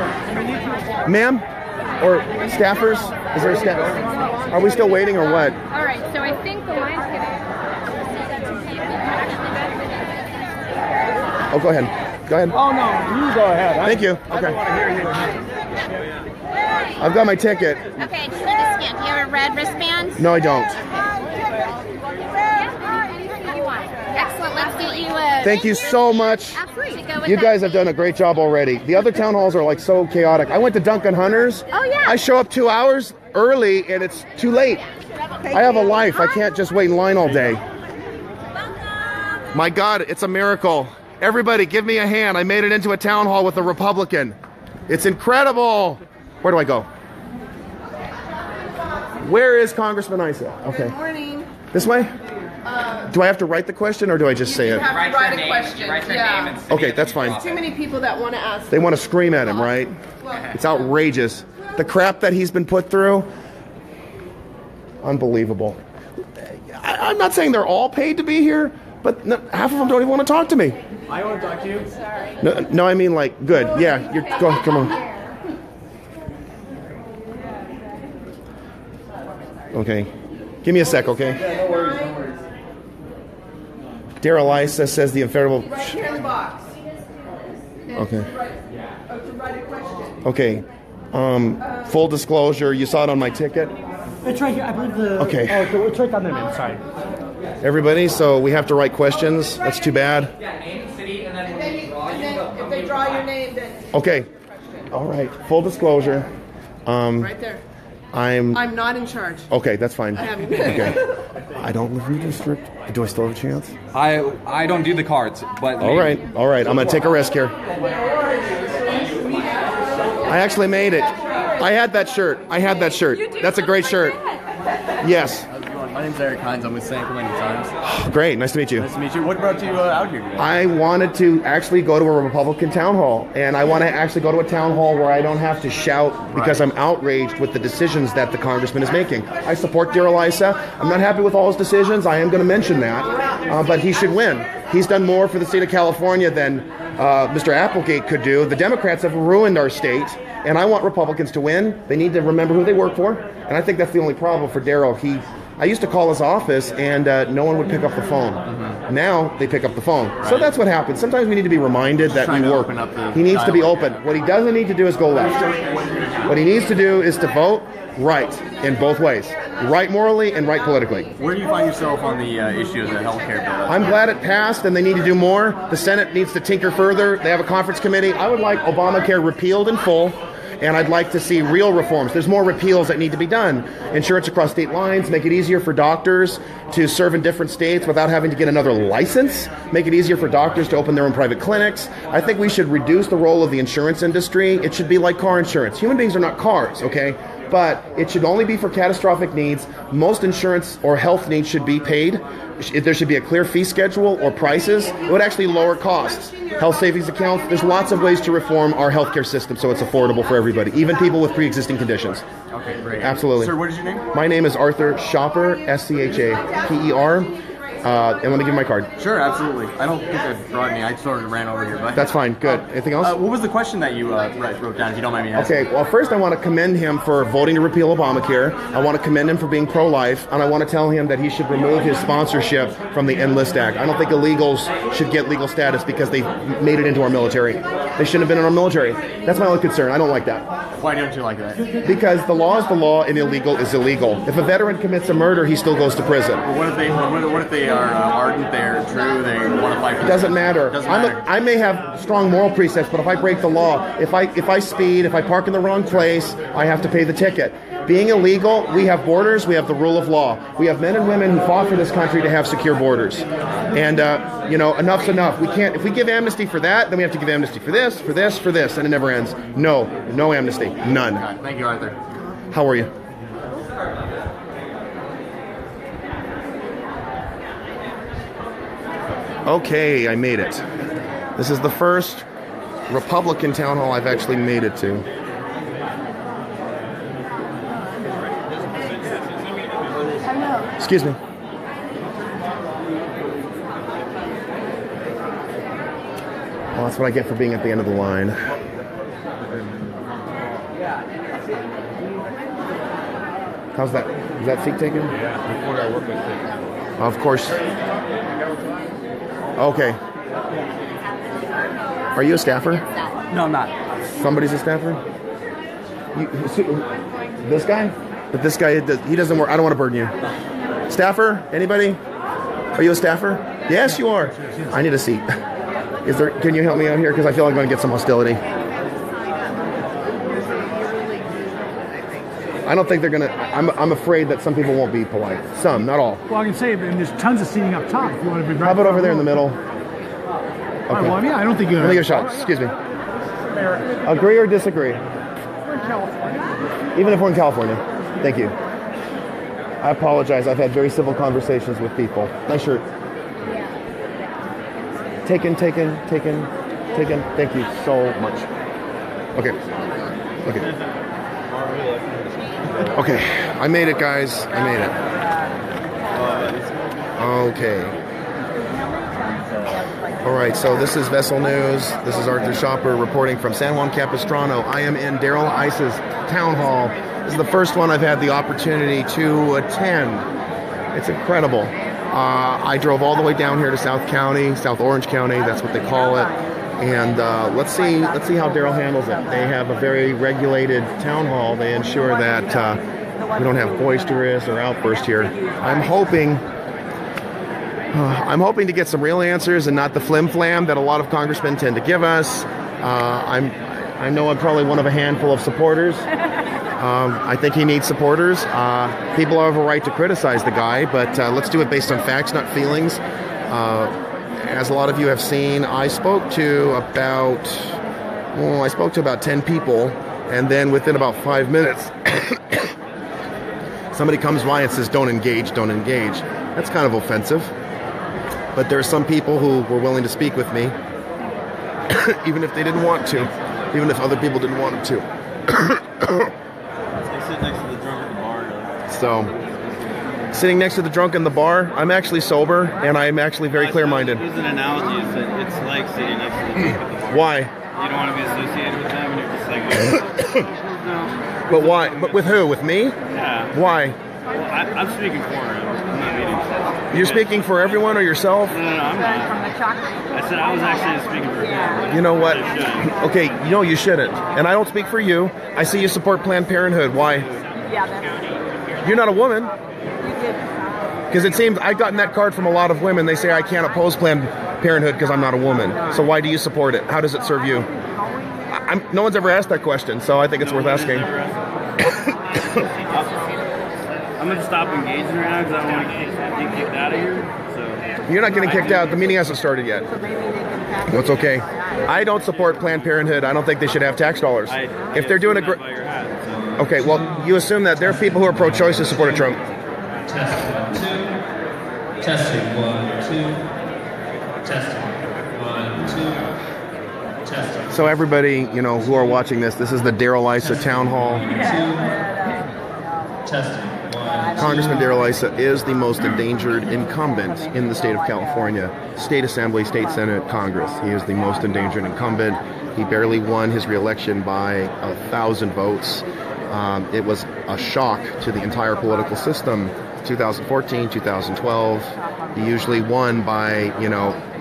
[SPEAKER 18] people.
[SPEAKER 1] Ma'am? Or staffers? Is there a staff? Are we still waiting or what?
[SPEAKER 16] All right, so I think the line's getting...
[SPEAKER 1] Oh, go ahead. Go ahead.
[SPEAKER 18] Oh, no, you go ahead.
[SPEAKER 1] Thank you.
[SPEAKER 18] I
[SPEAKER 1] Okay.
[SPEAKER 18] don't want to hear you.
[SPEAKER 1] I've got my ticket.
[SPEAKER 10] Okay, I just need to scan. Do you have a red wristband?
[SPEAKER 1] No, I don't.
[SPEAKER 10] Excellent. Let's get you
[SPEAKER 1] Thank you so much.
[SPEAKER 10] Absolutely. Go with
[SPEAKER 1] You
[SPEAKER 10] that.
[SPEAKER 1] guys have done a great job already. The other town halls are like so chaotic. I went to Duncan Hunter's.
[SPEAKER 10] Oh, yeah.
[SPEAKER 1] I show up 2 hours early and it's too late. I have a life. I can't just wait in line all day. My God, it's a miracle. Everybody, give me a hand. I made it into a town hall with a Republican. It's incredible. Where do I go? Where is Congressman Issa? Okay.
[SPEAKER 9] Good morning.
[SPEAKER 1] This way? Do I have to write the question or do I just say
[SPEAKER 9] You
[SPEAKER 1] it?
[SPEAKER 9] have to write a question. Yeah.
[SPEAKER 1] Okay, that's fine.
[SPEAKER 9] There's too many people that want to ask.
[SPEAKER 1] They want to scream at him, right? It's outrageous. The crap that he's been put through. Unbelievable. I'm not saying they're all paid to be here, but half of them don't even want to talk to me.
[SPEAKER 18] I want to talk to you.
[SPEAKER 9] Sorry.
[SPEAKER 1] No, I mean like, good. Yeah, come on. Okay. Give me a sec, okay?
[SPEAKER 18] Yeah, no worries.
[SPEAKER 1] Darrell Issa says the unfavorable...
[SPEAKER 9] Right here in the box. And
[SPEAKER 1] Okay. Okay. Full disclosure, you saw it on my ticket.
[SPEAKER 18] It's right here. I believe the.
[SPEAKER 1] Okay.
[SPEAKER 18] Oh, it's right on there, man. Sorry.
[SPEAKER 1] Everybody, so we have to write questions. That's too bad.
[SPEAKER 2] And then if they draw your name, then.
[SPEAKER 1] Okay. All right. Full disclosure.
[SPEAKER 2] Right there.
[SPEAKER 1] I'm
[SPEAKER 2] not in charge.
[SPEAKER 1] Okay, that's fine.
[SPEAKER 2] I haven't.
[SPEAKER 1] Okay. I don't live in the district. Do I still have a chance?
[SPEAKER 17] I don't do the cards, but
[SPEAKER 1] All right. I'm gonna take a risk here. I actually made it. I had that shirt. That's a great shirt. Yes.
[SPEAKER 19] My name's Eric Hines. I'm with San Juan Times.
[SPEAKER 1] Great. Nice to meet you.
[SPEAKER 19] Nice to meet you. What brought you out here today?
[SPEAKER 1] I wanted to actually go to a Republican town hall, and I want to actually go to a town hall where I don't have to shout because I'm outraged with the decisions that the congressman is making. I support Darrell Issa. I'm not happy with all his decisions. I am going to mention that, but he should win. He's done more for the state of California than Mr. Applegate could do. The Democrats have ruined our state, and I want Republicans to win. They need to remember who they work for, and I think that's the only problem for Darrell. I used to call his office, and no one would pick up the phone. Now they pick up the phone. So that's what happens. Sometimes we need to be reminded that we work. He needs to be open. What he doesn't need to do is go left. What he needs to do is to vote right in both ways. Right morally and right politically.
[SPEAKER 19] Where do you find yourself on the issue of the health care bill?
[SPEAKER 1] I'm glad it passed, and they need to do more. The Senate needs to tinker further. They have a conference committee. I would like Obamacare repealed in full. And I'd like to see real reforms. There's more repeals that need to be done. Insurance across state lines, make it easier for doctors to serve in different states without having to get another license, make it easier for doctors to open their own private clinics. I think we should reduce the role of the insurance industry. It should be like car insurance. Human beings are not cars, okay? But it should only be for catastrophic needs. Most insurance or health needs should be paid. There should be a clear fee schedule or prices. It would actually lower costs. Health savings accounts. There's lots of ways to reform our healthcare system so it's affordable for everybody, even people with pre-existing conditions.
[SPEAKER 19] Okay, great.
[SPEAKER 1] Absolutely.
[SPEAKER 19] Sir, what is your name?
[SPEAKER 1] My name is Arthur Schaper, Schaper. And let me give you my card.
[SPEAKER 19] Sure, absolutely. I don't think I brought any. I sort of ran over here. But
[SPEAKER 1] that's fine. Good. Anything else?
[SPEAKER 19] What was the question that you wrote down, if you don't mind me asking?
[SPEAKER 1] Okay, well, first I want to commend him for voting to repeal Obamacare. I want to commend him for being pro-life. And I want to tell him that he should remove his sponsorship from the Enlist Act. I don't think illegals should get legal status because they made it into our military. They shouldn't have been in our military. That's my only concern. I don't like that.
[SPEAKER 19] Why don't you like that?
[SPEAKER 1] Because the law is the law and illegal is illegal. If a veteran commits a murder, he still goes to prison.
[SPEAKER 19] Well, what if they are ardent, they're true, they want to fight for
[SPEAKER 1] it doesn't matter. I may have strong moral precepts, but if I break the law, if I speed, if I park in the wrong place, I have to pay the ticket. Being illegal, we have borders, we have the rule of law. We have men and women who fought for this country to have secure borders. And, enough's enough. We can't, if we give amnesty for that, then we have to give amnesty for this, for this, for this, and it never ends. No amnesty. None.
[SPEAKER 19] God, thank you, Arthur.
[SPEAKER 1] How are you? Okay, I made it. This is the first Republican town hall I've actually made it to. Excuse me. Well, that's what I get for being at the end of the line. How's that? Is that seat taken?
[SPEAKER 19] Yeah, before I work with it.
[SPEAKER 1] Of course. Okay. Are you a staffer?
[SPEAKER 12] No, I'm not.
[SPEAKER 1] Somebody's a staffer? This guy? But this guy, he doesn't work. I don't want to burden you. Staffer? Anybody? Are you a staffer? Yes, you are. I need a seat. Can you help me out here? Because I feel like I'm going to get some hostility. I don't think they're going to... I'm afraid that some people won't be polite. Some, not all.
[SPEAKER 18] Well, I can say, and there's tons of seating up top if you want to be right.
[SPEAKER 1] How about over there in the middle?
[SPEAKER 18] Okay. Well, yeah, I don't think you're...
[SPEAKER 1] Let me give a shot. Excuse me. Agree or disagree?
[SPEAKER 18] We're in California.
[SPEAKER 1] Even if we're in California. Thank you. I apologize. I've had very civil conversations with people. Nice shirt. Taken. Thank you so much. Okay. I made it, guys. I made it. Okay. All right, so this is Vessel News. This is Arthur Schaper reporting from San Juan Capistrano. I am in Darrell Issa's town hall. This is the first one I've had the opportunity to attend. It's incredible. I drove all the way down here to South Orange County, that's what they call it. And let's see how Darrell handles it. They have a very regulated town hall. They ensure that we don't have boisterous or outburst here. I'm hoping to get some real answers and not the flim-flam that a lot of congressmen tend to give us. I know I'm probably one of a handful of supporters. I think he needs supporters. People have a right to criticize the guy, but let's do it based on facts, not feelings. As a lot of you have seen, I spoke to about 10 people, and then within about 5 minutes, somebody comes by and says, don't engage, don't engage. That's kind of offensive. But there are some people who were willing to speak with me, even if they didn't want to, even if other people didn't want them to.
[SPEAKER 19] They sit next to the drunk at the bar.
[SPEAKER 1] So, sitting next to the drunk in the bar, I'm actually sober, and I'm actually very clear-minded.
[SPEAKER 19] Use an analogy. It's like sitting next to the drunk at the bar.
[SPEAKER 1] Why?
[SPEAKER 19] You don't want to be associated with them, and you're just like, no.
[SPEAKER 1] But why? But with who? With me?
[SPEAKER 19] Yeah.
[SPEAKER 1] Why?
[SPEAKER 19] Well, I'm speaking for him. I'm not meeting.
[SPEAKER 1] You're speaking for everyone or yourself?
[SPEAKER 19] No, I'm not. I said I was actually speaking for him.
[SPEAKER 1] You know what? Okay, you shouldn't. And I don't speak for you. I see you support Planned Parenthood. Why? You're not a woman. Because it seems I've gotten that card from a lot of women. They say I can't oppose Planned Parenthood because I'm not a woman. So why do you support it? How does it serve you? No one's ever asked that question, so I think it's worth asking.
[SPEAKER 19] I'm going to stop engaging right now because I don't want to get kicked out of here. So.
[SPEAKER 1] You're not getting kicked out. The meeting hasn't started yet. That's okay. I don't support Planned Parenthood. I don't think they should have tax dollars. If they're doing a great... Okay, well, you assume that there are people who are pro-choice who support Trump.
[SPEAKER 3] Testing 1, 2. Testing 1, 2. Testing.
[SPEAKER 1] So everybody, who are watching this is the Darrell Issa Town Hall.
[SPEAKER 3] Testing.
[SPEAKER 1] Congressman Darrell Issa is the most endangered incumbent in the state of California. State Assembly, State Senate, Congress. He is the most endangered incumbent. He barely won his re-election by 1,000 votes. It was a shock to the entire political system. 2014, 2012, he usually won by,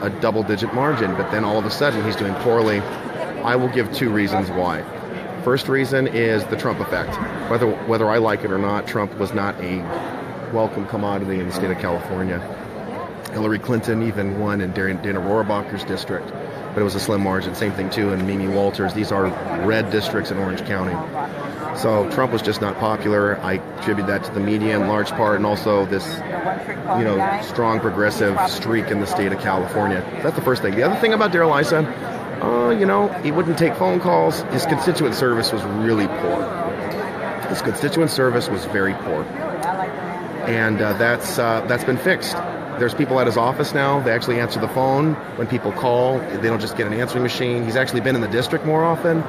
[SPEAKER 1] a double-digit margin, but then all of a sudden he's doing poorly. I will give 2 reasons why. First reason is the Trump effect. Whether I like it or not, Trump was not a welcome commodity in the state of California. Hillary Clinton even won in Dana Rohrabacher's district, but it was a slim margin. Same thing, too, in Mimi Walters. These are red districts in Orange County. So Trump was just not popular. I attribute that to the media in large part, and also this, strong progressive streak in the state of California. That's the first thing. The other thing about Darrell Issa, he wouldn't take phone calls. His constituent service was really poor. His constituent service was very poor. And that's been fixed. There's people at his office now. They actually answer the phone when people call. They don't just get an answering machine. He's actually been in the district more often.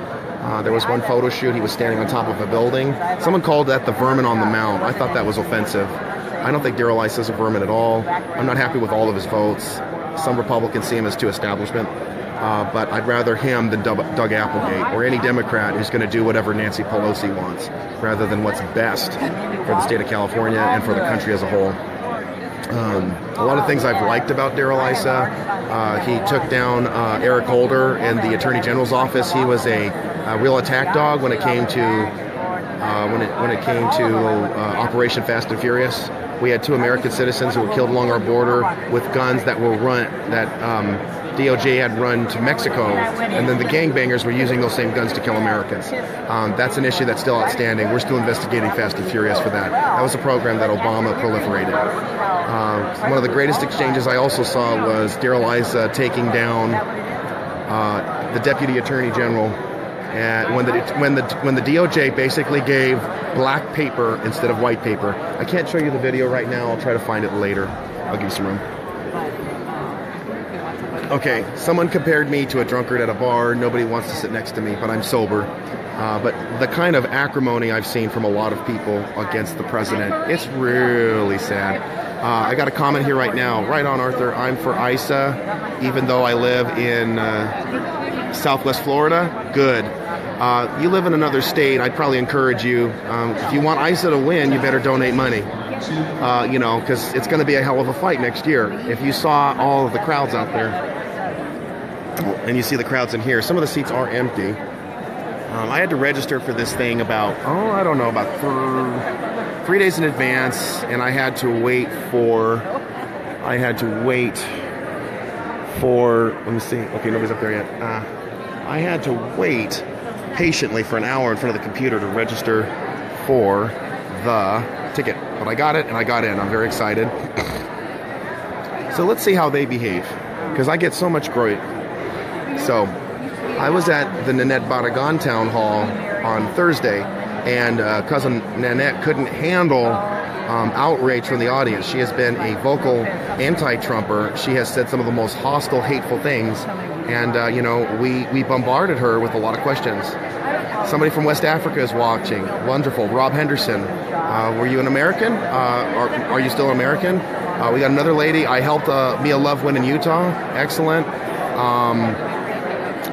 [SPEAKER 1] There was one photo shoot. He was standing on top of a building. Someone called that the vermin on the mound. I thought that was offensive. I don't think Darrell Issa is a vermin at all. I'm not happy with all of his votes. Some Republicans see him as too establishment. But I'd rather him than Doug Applegate or any Democrat who's going to do whatever Nancy Pelosi wants, rather than what's best for the state of California and for the country as a whole. A lot of things I've liked about Darrell Issa. He took down Eric Holder in the Attorney General's office. He was a real attack dog when it came to Operation Fast and Furious. We had 2 American citizens who were killed along our border with guns that were DOJ had run to Mexico, and then the gangbangers were using those same guns to kill Americans. That's an issue that's still outstanding. We're still investigating Fast and Furious for that. That was a program that Obama proliferated. One of the greatest exchanges I also saw was Darrell Issa taking down the Deputy Attorney General, and when the DOJ basically gave black paper instead of white paper. I can't show you the video right now. I'll try to find it later. I'll give you some room. Okay, someone compared me to a drunkard at a bar. Nobody wants to sit next to me, but I'm sober. But the kind of acrimony I've seen from a lot of people against the president, it's really sad. I got a comment here right now. Right on, Arthur. I'm for Issa, even though I live in Southwest Florida. Good. You live in another state, I'd probably encourage you. If you want Issa to win, you better donate money. Because it's going to be a hell of a fight next year. If you saw all of the crowds out there. And you see the crowds in here. Some of the seats are empty. I had to register for this thing about 3 days in advance, and I had to wait for, let me see, okay, nobody's up there yet. I had to wait patiently for an hour in front of the computer to register for the ticket. But I got it, and I got in. I'm very excited. So let's see how they behave, because I get so much grief. So I was at the Nanette Barragan Town Hall on Thursday, and cousin Nanette couldn't handle outrage from the audience. She has been a vocal anti-Trumper. She has said some of the most hostile, hateful things, and you know, we bombarded her with a lot of questions. Somebody from West Africa is watching. Wonderful. Rob Henderson. Were you an American? Are you still American? We got another lady. I helped Mia Love win in Utah. Excellent.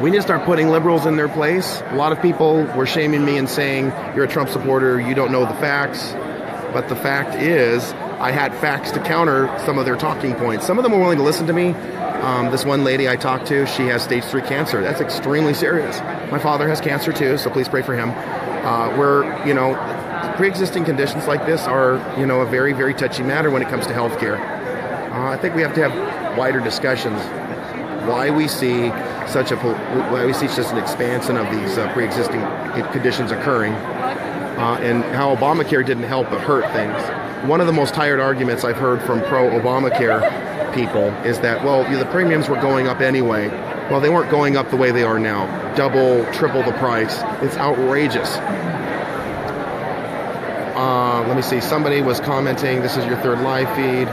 [SPEAKER 1] We need to start putting liberals in their place. A lot of people were shaming me and saying, you're a Trump supporter, you don't know the facts. But the fact is, I had facts to counter some of their talking points. Some of them were willing to listen to me. This one lady I talked to, she has stage 3 cancer. That's extremely serious. My father has cancer too, so please pray for him. You know, pre-existing conditions like this are, you know, a very, very touchy matter when it comes to health care. I think we have to have wider discussions. Why we see such an expansion of these pre-existing conditions occurring, and how Obamacare didn't help but hurt things. One of the most tired arguments I've heard from pro-Obamacare people is that, well, the premiums were going up anyway. Well, they weren't going up the way they are now. Double, triple the price. It's outrageous. Let me see. Somebody was commenting. This is your third live feed.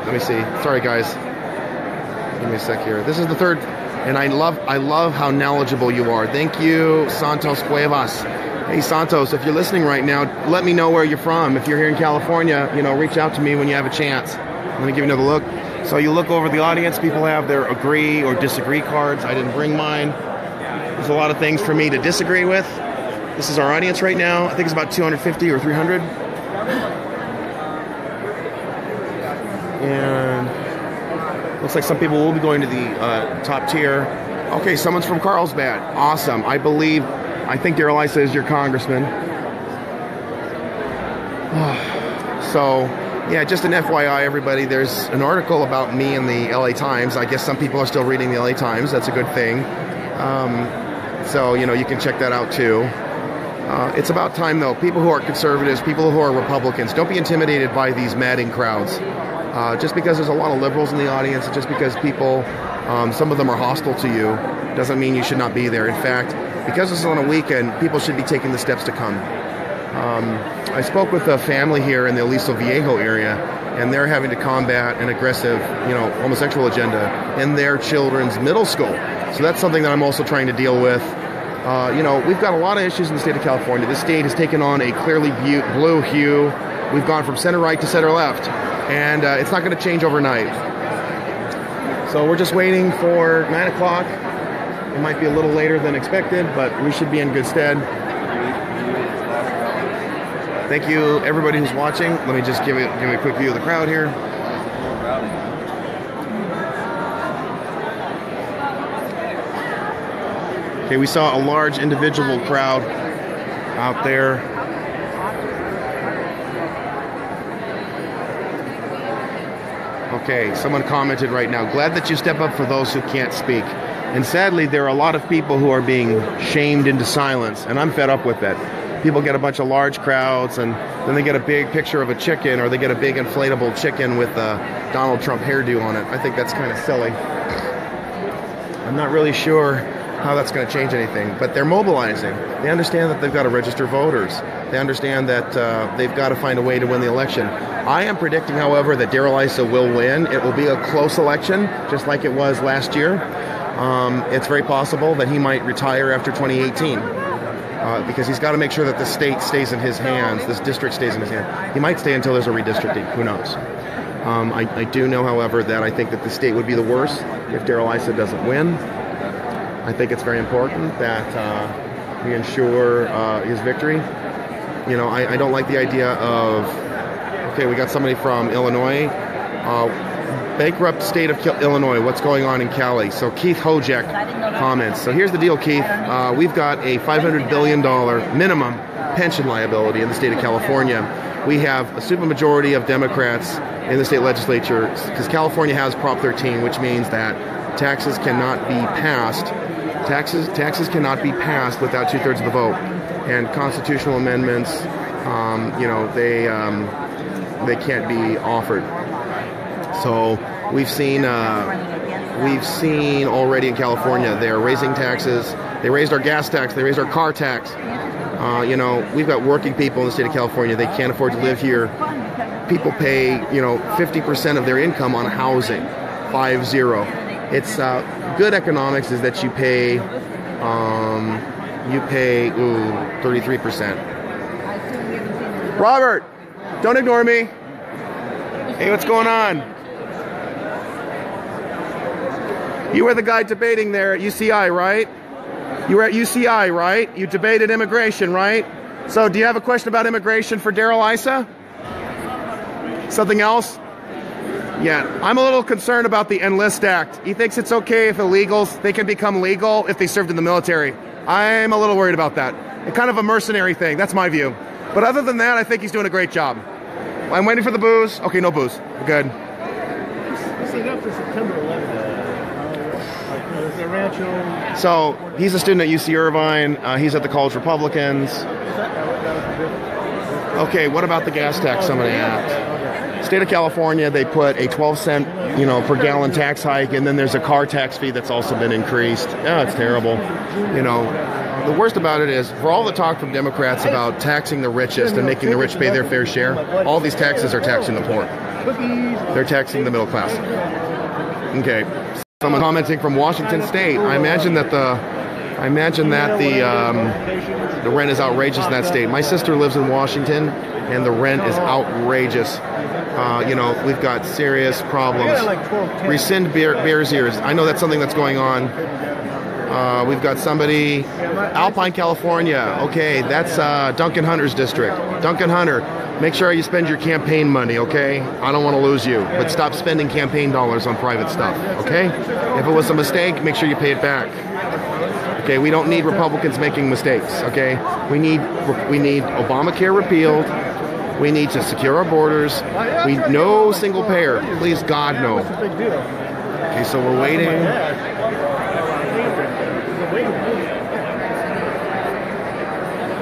[SPEAKER 1] Let me see. Sorry, guys. Give me a sec here. This is the third, and I love how knowledgeable you are. Thank you, Santos Cuevas. Hey, Santos, if you're listening right now, let me know where you're from. If you're here in California, you know, reach out to me when you have a chance. Let me give you another look. So you look over the audience, people have their agree or disagree cards. I didn't bring mine. There's a lot of things for me to disagree with. This is our audience right now. I think it's about 250 or 300. And looks like some people will be going to the top tier. Okay, someone's from Carlsbad. Awesome. I think Darrell Issa is your congressman. So, yeah, just an FYI, everybody. There's an article about me in the LA Times. I guess some people are still reading the LA Times. That's a good thing. So, you know, you can check that out too. It's about time, though. People who are conservatives, people who are Republicans, don't be intimidated by these madding crowds. Just because there's a lot of liberals in the audience, just because people, some of them are hostile to you, doesn't mean you should not be there. In fact, because this is on a weekend, people should be taking the steps to come. I spoke with a family here in the Aliso Viejo area, and they're having to combat an aggressive, you know, homosexual agenda in their children's middle school. So that's something that I'm also trying to deal with. You know, we've got a lot of issues in the state of California. This state has taken on a clearly blue hue. We've gone from center right to center left. And it's not going to change overnight. So we're just waiting for 9 o'clock. It might be a little later than expected, but we should be in good stead. Thank you, everybody who's watching. Let me just give you a quick view of the crowd here. Okay, we saw a large individual crowd out there. Okay, someone commented right now, glad that you step up for those who can't speak. And sadly, there are a lot of people who are being shamed into silence, and I'm fed up with that. People get a bunch of large crowds, and then they get a big picture of a chicken, or they get a big inflatable chicken with a Donald Trump hairdo on it. I think that's kind of silly. I'm not really sure how that's going to change anything, but they're mobilizing. They understand that they've got to register voters. They understand that they've got to find a way to win the election. I am predicting, however, that Darrell Issa will win. It will be a close election, just like it was last year. It's very possible that he might retire after 2018 because he's got to make sure that the state stays in his hands, this district stays in his hands. He might stay until there's a redistricting. Who knows? I do know, however, that I think that the state would be the worst if Darrell Issa doesn't win. I think it's very important that we ensure his victory. You know, I don't like the idea of, okay, we got somebody from Illinois. Bankrupt state of Illinois. What's going on in Cali? So Keith Hojek comments. So here's the deal, Keith. We've got a $500 billion minimum pension liability in the state of California. We have a supermajority of Democrats in the state legislature because California has Prop 13, which means that taxes cannot be passed. Taxes cannot be passed without 2/3 of the vote, and constitutional amendments, they can't be offered. So we've seen already in California they are raising taxes. They raised our gas tax. They raised our car tax. We've got working people in the state of California. They can't afford to live here. People pay 50% of their income on housing, 50. It's good economics is that you pay 33%. Robert, don't ignore me. Hey, what's going on? You were the guy debating there at UCI, right? You were at UCI, right? You debated immigration, right? So do you have a question about immigration for Darrell Issa? Something else? Yeah, I'm a little concerned about the Enlist Act. He thinks it's okay if illegals, they can become legal if they served in the military. I'm a little worried about that. It's kind of a mercenary thing. That's my view. But other than that, I think he's doing a great job. I'm waiting for the booze. Okay, no booze. We're good.
[SPEAKER 18] After September 11th, the Rancho.
[SPEAKER 1] So he's a student at UC Irvine. He's at the College Republicans. Okay, what about the gas tax? Somebody asked. State of California, they put a 12-cent, per gallon tax hike, and then there's a car tax fee that's also been increased. Oh, it's terrible. The worst about it is, for all the talk from Democrats about taxing the richest and making the rich pay their fair share, all these taxes are taxing the poor. They're taxing the middle class. Okay. Someone commenting from Washington State. I imagine that the rent is outrageous in that state. My sister lives in Washington, and the rent is outrageous. We've got serious problems. Rescind Bears Ears. I know that's something that's going on. We've got somebody, Alpine, California. Okay, that's Duncan Hunter's district. Duncan Hunter, make sure you spend your campaign money, okay? I don't want to lose you, but stop spending campaign dollars on private stuff, okay? If it was a mistake, make sure you pay it back. Okay, we don't need Republicans making mistakes, okay? We need Obamacare repealed. We need to secure our borders. No single payer. Please, God, no. Okay, so we're waiting.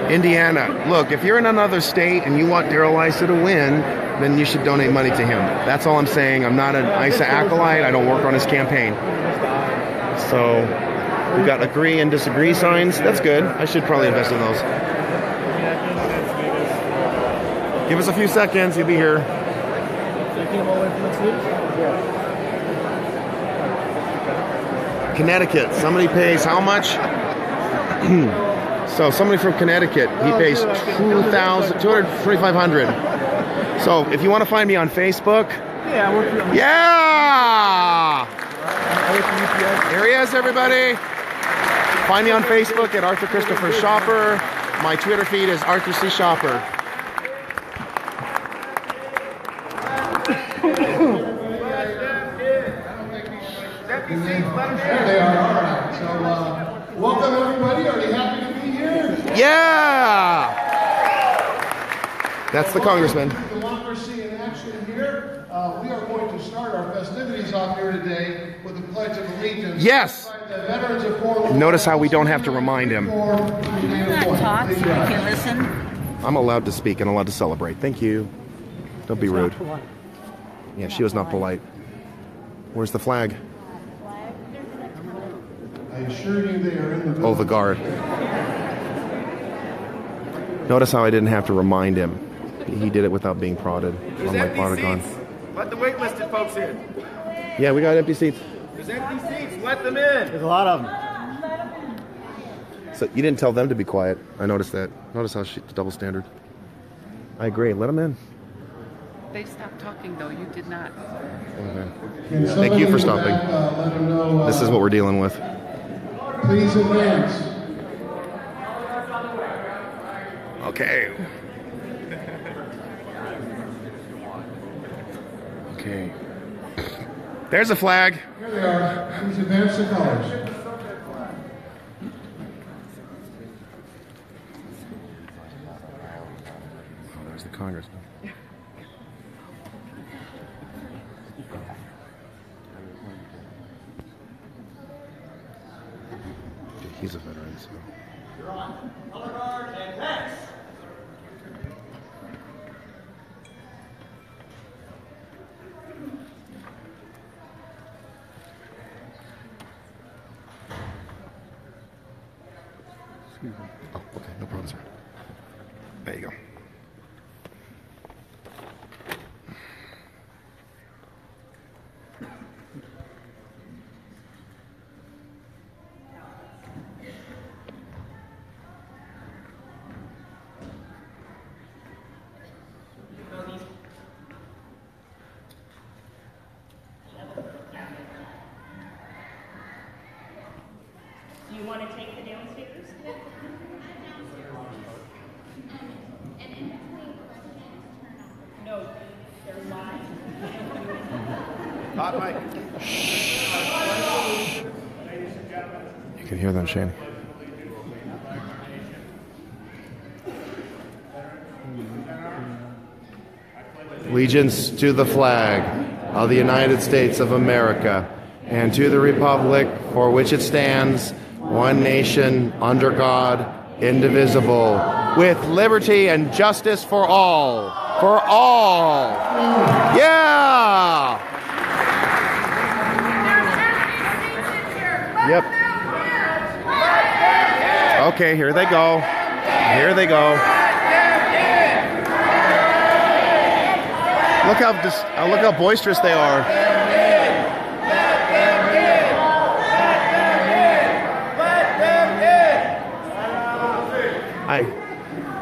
[SPEAKER 1] Indiana. Look, if you're in another state and you want Darrell Issa to win, then you should donate money to him. That's all I'm saying. I'm not an Issa acolyte. I don't work on his campaign. So we've got agree and disagree signs. That's good. I should probably invest in those. Give us a few seconds. You'll be here. Connecticut. Somebody pays how much? So somebody from Connecticut, he pays $2,500. So if you want to find me on Facebook, yeah! Here he is, everybody. Find me on Facebook at Arthur Christopher Schaper. My Twitter feed is Arthur C. Schaper.
[SPEAKER 20] There they are. All right. So, welcome everybody. Are you happy to be here?
[SPEAKER 1] Yeah. That's the congressman.
[SPEAKER 20] Democracy in action here. We are going to start our festivities off here today with the Pledge of Allegiance.
[SPEAKER 1] Yes. Notice how we don't have to remind him.
[SPEAKER 12] Talk, so you can listen.
[SPEAKER 1] I'm allowed to speak and allowed to celebrate. Thank you. Don't be rude. Yeah, she was not polite. Where's the flag?
[SPEAKER 20] I assure you they are in the
[SPEAKER 1] Oh, the guard. Notice how I didn't have to remind him. He did it without being prodded. Unlike Bardagon.
[SPEAKER 21] Let the waitlisted folks in.
[SPEAKER 1] Yeah, we got empty seats.
[SPEAKER 21] There's empty seats. Let them in.
[SPEAKER 18] There's a lot of them.
[SPEAKER 1] So you didn't tell them to be quiet. I noticed that. Notice how the double standard. I agree. Let them in.
[SPEAKER 22] They stopped talking, though. You did not.
[SPEAKER 1] Okay. Thank you for stopping. This is what we're dealing with.
[SPEAKER 20] Please advance.
[SPEAKER 1] Okay. Okay. There's a flag.
[SPEAKER 20] Here they are. Please advance the colors.
[SPEAKER 1] Oh, there's the Congressman. He's a veteran, so.
[SPEAKER 21] You're on. Color guard and next.
[SPEAKER 1] Oh, okay, no problem, sir. There you go.
[SPEAKER 3] Do you want to take the downstairs? No, they're live.
[SPEAKER 1] Hot mic. You can hear them, Shane. Allegiance to the flag of the United States of America and to the republic for which it stands, one nation, under God, indivisible, with liberty and justice for all. For all. Yeah! Yep. Okay, here they go. Here they go. Look how boisterous they are.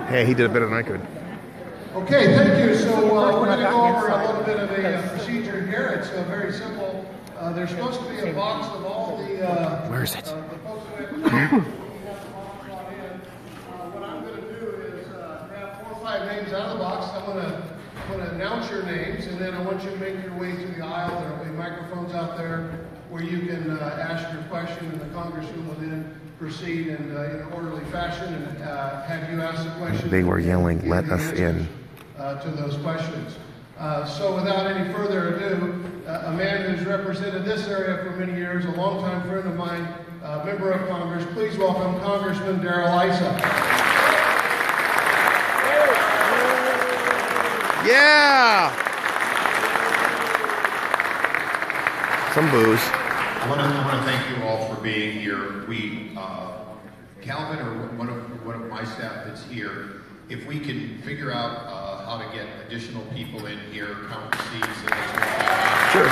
[SPEAKER 1] Hey, he did it better than I could.
[SPEAKER 20] Okay, thank you. So we're going to go over a little bit of a procedure here. It's very simple. There's supposed to be a box of all the...
[SPEAKER 1] Where is it?
[SPEAKER 20] The folks who have what I'm going to do is have 4 or 5 names out of the box. I'm going to announce your names, and then I want you to make your way through the aisle. There will be microphones out there where you can ask your question, and the congressman will then proceed in an orderly fashion and have you ask the question.
[SPEAKER 1] They were yelling, "Let us in."
[SPEAKER 20] To those questions. So without any further ado, a man who's represented this area for many years, a longtime friend of mine, member of Congress, please welcome Congressman Darrell Issa.
[SPEAKER 1] Yeah! Some booze.
[SPEAKER 4] I want to thank you all for being here. We, Calvin or one of my staff that's here, if we can figure out how to get additional people in here, count the seats, and that's what
[SPEAKER 1] sure.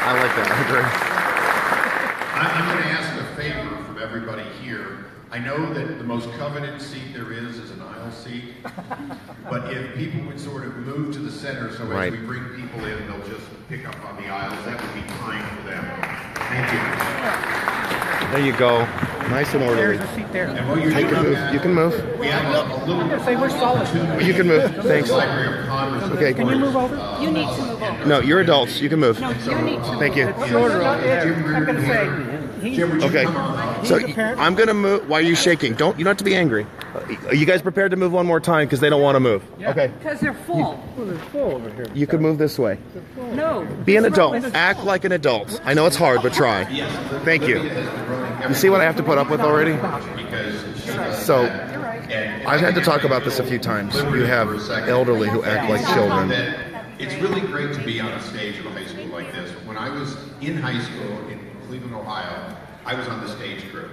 [SPEAKER 1] I like that. I agree.
[SPEAKER 4] I'm going to ask a favor from everybody here. I know that the most coveted seat there is an aisle seat, but if people would sort of move to the center so as we bring people in, they'll just pick up on the aisles. That would be kind for them. Thank you.
[SPEAKER 1] There you go. Nice and orderly.
[SPEAKER 14] There's a seat there.
[SPEAKER 1] Take a move. You can move.
[SPEAKER 4] We have a little...
[SPEAKER 14] I'm going to say we're solid.
[SPEAKER 1] You can move. Thanks.
[SPEAKER 4] Okay.
[SPEAKER 14] Can you move over?
[SPEAKER 3] You need to move over.
[SPEAKER 1] No, you're adults. You can move.
[SPEAKER 3] No, you need to.
[SPEAKER 1] Thank you.
[SPEAKER 14] I'm going to say...
[SPEAKER 1] Okay. So I'm going to move. Why are you shaking? You don't have to be angry. Are you guys prepared to move one more time because they don't want to move?
[SPEAKER 14] Yeah.
[SPEAKER 1] Okay.
[SPEAKER 14] Because they're full. Well, they're full over here.
[SPEAKER 1] You can move this way.
[SPEAKER 14] No.
[SPEAKER 1] Be an adult. Act like an adult. I know it's hard, but try. Thank you. You see what I have to put up with already? So I've had to talk about this a few times. You have elderly who act like children.
[SPEAKER 4] It's really great to be on a stage of a high school like this. When I was in high school in Cleveland, Ohio, I was on the stage crew.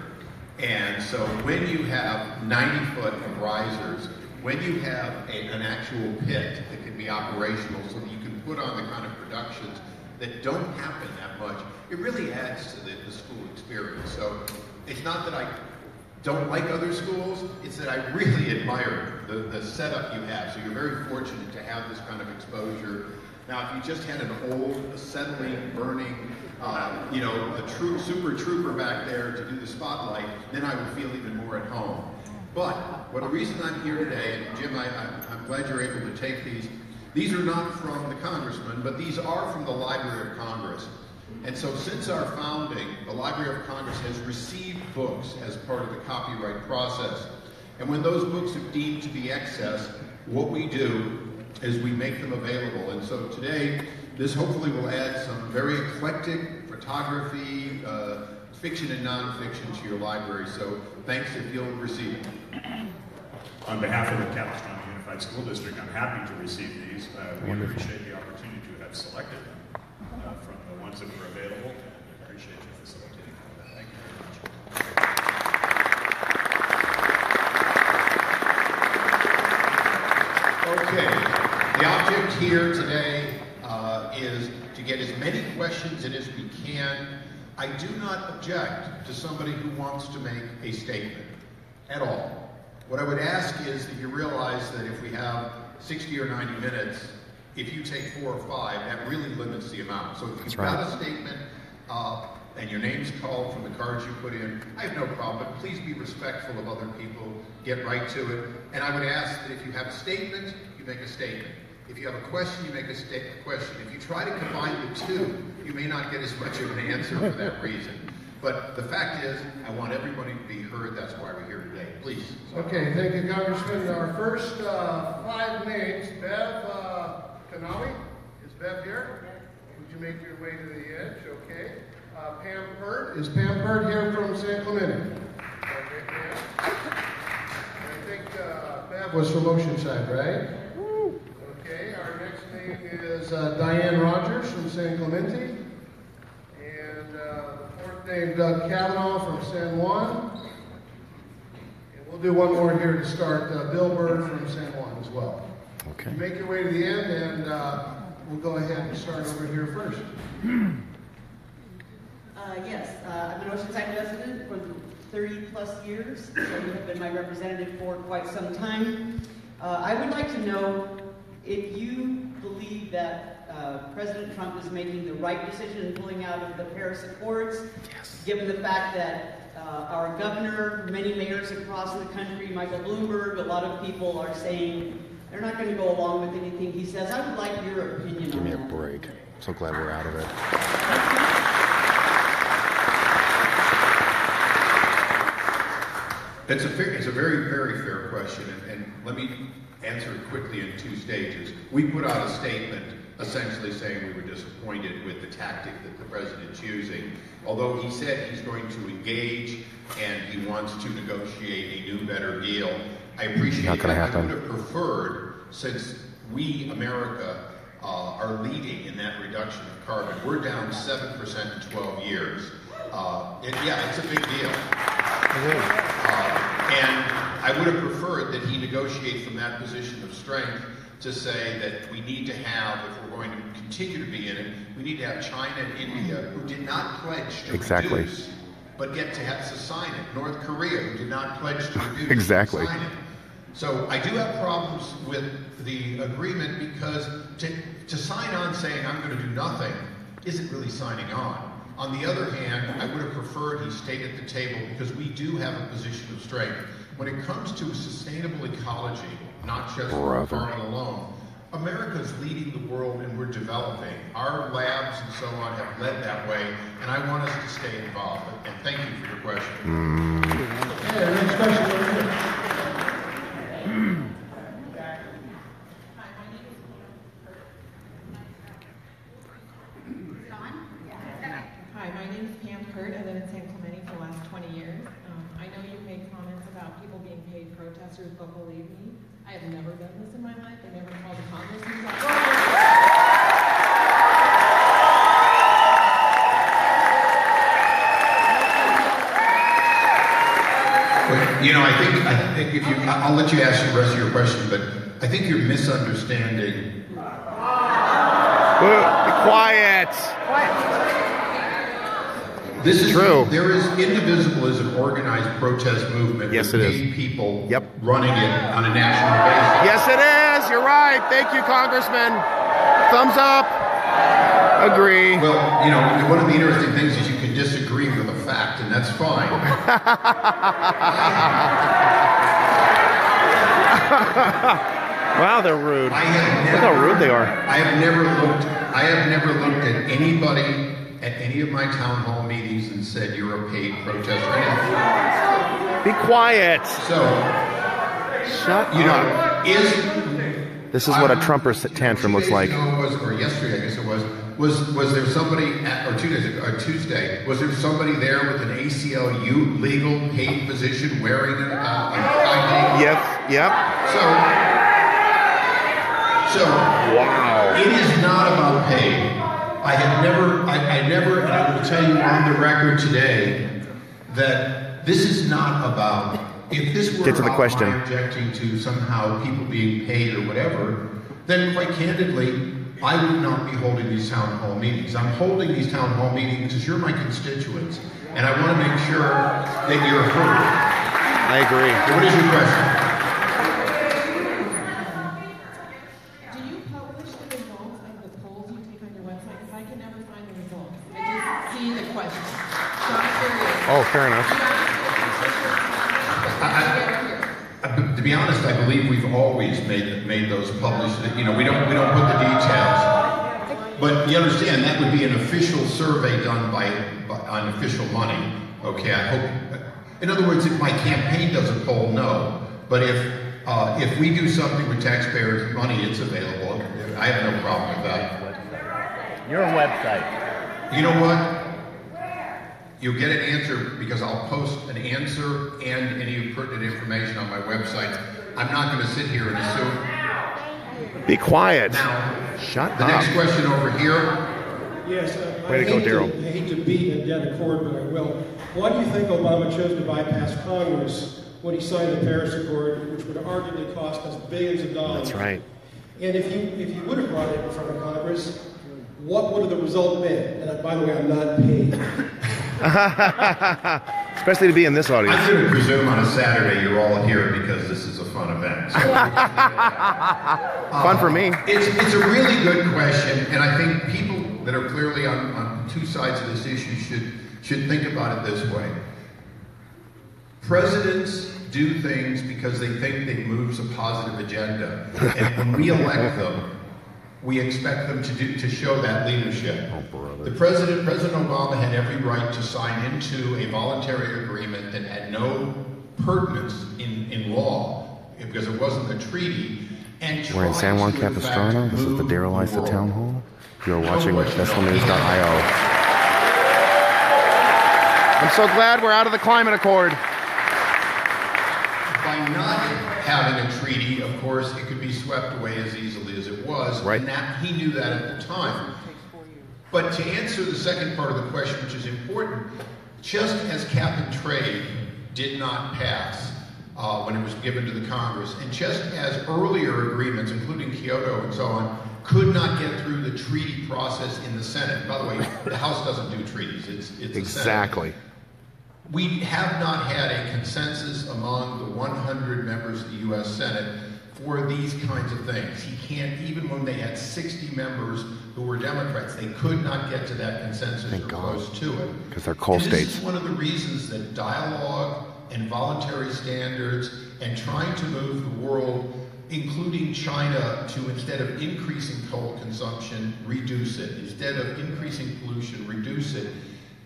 [SPEAKER 4] And so when you have 90-foot of risers, when you have an actual pit that can be operational so that you can put on the kind of productions that don't happen that much, it really adds to the school experience. So it's not that I don't like other schools, it's that I really admire the setup you have. So you're very fortunate to have this kind of exposure. Now, if you just had an old, acetylene burning, a true super trooper back there to do the spotlight, then I would feel even more at home. But the reason I'm here today, and Jim, I'm glad you're able to take these. These are not from the congressman, but these are from the Library of Congress. And so since our founding, the Library of Congress has received books as part of the copyright process. And when those books are deemed to be excess, what we do is we make them available. And so today, this hopefully will add some very eclectic photography, fiction and nonfiction to your library. So thanks if you'll receive it.
[SPEAKER 5] On behalf of the Capistrano Unified School District, I'm happy to receive these. We appreciate the opportunity to have selected them from the ones that were available, and appreciate you facilitating that. Thank you very much.
[SPEAKER 4] Okay, the object here today is to get as many questions in as we can. I do not object to somebody who wants to make a statement at all. What I would ask is that you realize that if we have 60 or 90 minutes, if you take 4 or 5, that really limits the amount. So if you've got a statement and your name's called from the cards you put in, I have no problem, but please be respectful of other people, get right to it. And I would ask that if you have a statement, you make a statement. If you have a question, you make a question. If you try to combine the two, you may not get as much of an answer for that reason. But the fact is, I want everybody to be heard. That's why we're here today. Please.
[SPEAKER 20] Okay, thank you, Congressman. Our first 5 names, Bev Kanawi. Is Bev here? Would you make your way to the edge? Okay. Pam Pert. Is Pam Pert here from San Clemente? Okay, Pam. I think Bev was from Oceanside, right? Okay, our next name is Diane Rogers from San Clemente. And the fourth name, Doug Kavanaugh from San Juan. And we'll do one more here to start, Bill Bird from San Juan as well. Okay. You make your way to the end, and we'll go ahead and start over here first.
[SPEAKER 7] Yes, I've been Oceanside resident for 30 plus years, so you have been my representative for quite some time. I would like to know if you believe that President Trump is making the right decision in pulling out of the Paris Accords, given the fact that our governor, many mayors across the country, Michael Bloomberg, a lot of people are saying they're not going to go along with anything he says. I would like your opinion on that.
[SPEAKER 1] Give me a break. I'm so glad we're out of it.
[SPEAKER 4] It's a very, very fair question, and let me answer it quickly in 2 stages. We put out a statement essentially saying we were disappointed with the tactic that the president's using. Although he said he's going to engage and he wants to negotiate a new, better deal, I appreciate that. I would have preferred, since we, America, are leading in that reduction of carbon. We're down 7% in 12 years. It's a big deal. And I would have preferred that he negotiate from that position of strength to say that we need to have, if we're going to continue to be in it, we need to have China and India, who did not pledge to reduce, but get to have to sign it. North Korea, who did not pledge to reduce, sign it. So I do have problems with the agreement because to sign on saying I'm going to do nothing isn't really signing on. On the other hand, I would have preferred he stayed at the table because we do have a position of strength. When it comes to sustainable ecology, not just farming alone, America's leading the world and we're developing. Our labs and so on have led that way, and I want us to stay involved. And thank you for your question.
[SPEAKER 20] Okay, next question over here.
[SPEAKER 23] Hi, my name is Pam Kurt. I've been in San Clemente for the last 20 years. I know you've made comments about people being paid protesters, but believe me, I have never done this in my life. I never called a congressman.
[SPEAKER 4] I think if you, I'll let you ask the rest of your question, but I think you're misunderstanding.
[SPEAKER 1] Quiet.
[SPEAKER 4] This is true. There is Indivisible is an organized protest movement.
[SPEAKER 1] Yes, it is.
[SPEAKER 4] People running it on a national basis.
[SPEAKER 1] Yes, it is. You're right. Thank you, Congressman. Thumbs up. Agree.
[SPEAKER 4] Well, one of the interesting things is you can disagree with a fact, and that's fine.
[SPEAKER 1] Wow, they're rude. Look how rude they are.
[SPEAKER 4] I have never looked at anybody at any of my town hall meetings and said you're a paid protester.
[SPEAKER 1] Be quiet.
[SPEAKER 4] So,
[SPEAKER 1] shut up. This is what a Trumper tantrum looks like.
[SPEAKER 4] Or yesterday, I guess it was there somebody or 2 days ago, or Tuesday? Was there somebody there with an ACLU legal paid position wearing an ID?
[SPEAKER 1] Yep.
[SPEAKER 4] So wow. It is not about pay. I never, and I will tell you on the record today that this is not about, if this were about my objecting to somehow people being paid or whatever, then quite candidly, I would not be holding these town hall meetings. I'm holding these town hall meetings because you're my constituents, and I want to make sure that you're heard.
[SPEAKER 1] I agree.
[SPEAKER 4] So what is your question?
[SPEAKER 1] Oh, fair enough.
[SPEAKER 4] To be honest, I believe we've always made those published. You know, we don't put the details. But you understand that would be an official survey done on official money. Okay, I hope. In other words, if my campaign does a poll, no. But if we do something with taxpayers' money, it's available. I have no problem with that.
[SPEAKER 6] Your website.
[SPEAKER 4] You know what? You'll get an answer because I'll post an answer and any pertinent information on my website. I'm not going to sit here and assume.
[SPEAKER 1] Be quiet.
[SPEAKER 4] Now,
[SPEAKER 1] shut up.
[SPEAKER 4] The next question over here.
[SPEAKER 11] Yes.
[SPEAKER 1] Way to go, Darrell.
[SPEAKER 11] I hate to beat a dead accord, but I will. Why do you think Obama chose to bypass Congress when he signed the Paris Accord, which would arguably cost us billions of dollars?
[SPEAKER 1] That's right.
[SPEAKER 11] And if you would have brought it in front of Congress, what would have the result been? And by the way, I'm not paid.
[SPEAKER 1] Especially to be in this audience.
[SPEAKER 4] I'm going to presume on a Saturday you're all here because this is a fun event. So,
[SPEAKER 1] fun for me.
[SPEAKER 4] It's a really good question, and I think people that are clearly on two sides of this issue should think about it this way. Presidents do things because they think they moves a positive agenda, and when we elect them, we expect them to show that leadership. The President Obama had every right to sign into a voluntary agreement that had no pertinence in law because it wasn't a treaty. And
[SPEAKER 1] we're in San Juan Capistrano. This is the Darrell Issa Town Hall. You are watching nationalnews.io. I'm so glad we're out of the climate accord.
[SPEAKER 4] By not having a treaty, of course, it could be swept away as easily as it was,
[SPEAKER 1] right.
[SPEAKER 4] And he knew that at the time. But to answer the second part of the question, which is important, just as cap and trade did not pass when it was given to the Congress, and just as earlier agreements, including Kyoto and so on, could not get through the treaty process in the Senate. By the way, the House doesn't do treaties, it's
[SPEAKER 1] exactly.
[SPEAKER 4] The Senate. We have not had a consensus among the 100 members of the U.S. Senate for these kinds of things. He can't, even when they had 60 members who were Democrats, they could not get to that consensus or close to it.
[SPEAKER 1] Because they're coal states.
[SPEAKER 4] This is one of the reasons that dialogue and voluntary standards and trying to move the world, including China, to instead of increasing coal consumption, reduce it. Instead of increasing pollution, reduce it.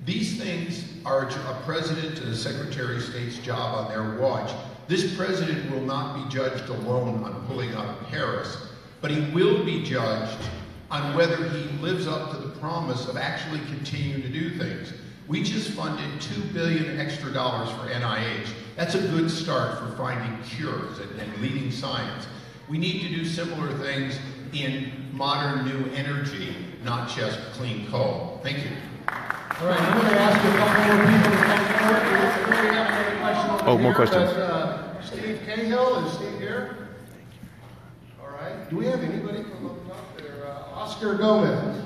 [SPEAKER 4] These things are a president and a secretary of state's job on their watch. This president will not be judged alone on pulling out of Paris, but he will be judged on whether he lives up to the promise of actually continuing to do things. We just funded $2 billion extra dollars for NIH. That's a good start for finding cures and leading science. We need to do similar things in modern new energy, not just clean coal. Thank you.
[SPEAKER 20] All right, I'm going to ask you a couple more people to come forward. We have another question over
[SPEAKER 1] more
[SPEAKER 20] here.
[SPEAKER 1] questions.
[SPEAKER 20] Steve Cahill, is Steve here? All right. Do we have anybody from up there? Oscar Gomez.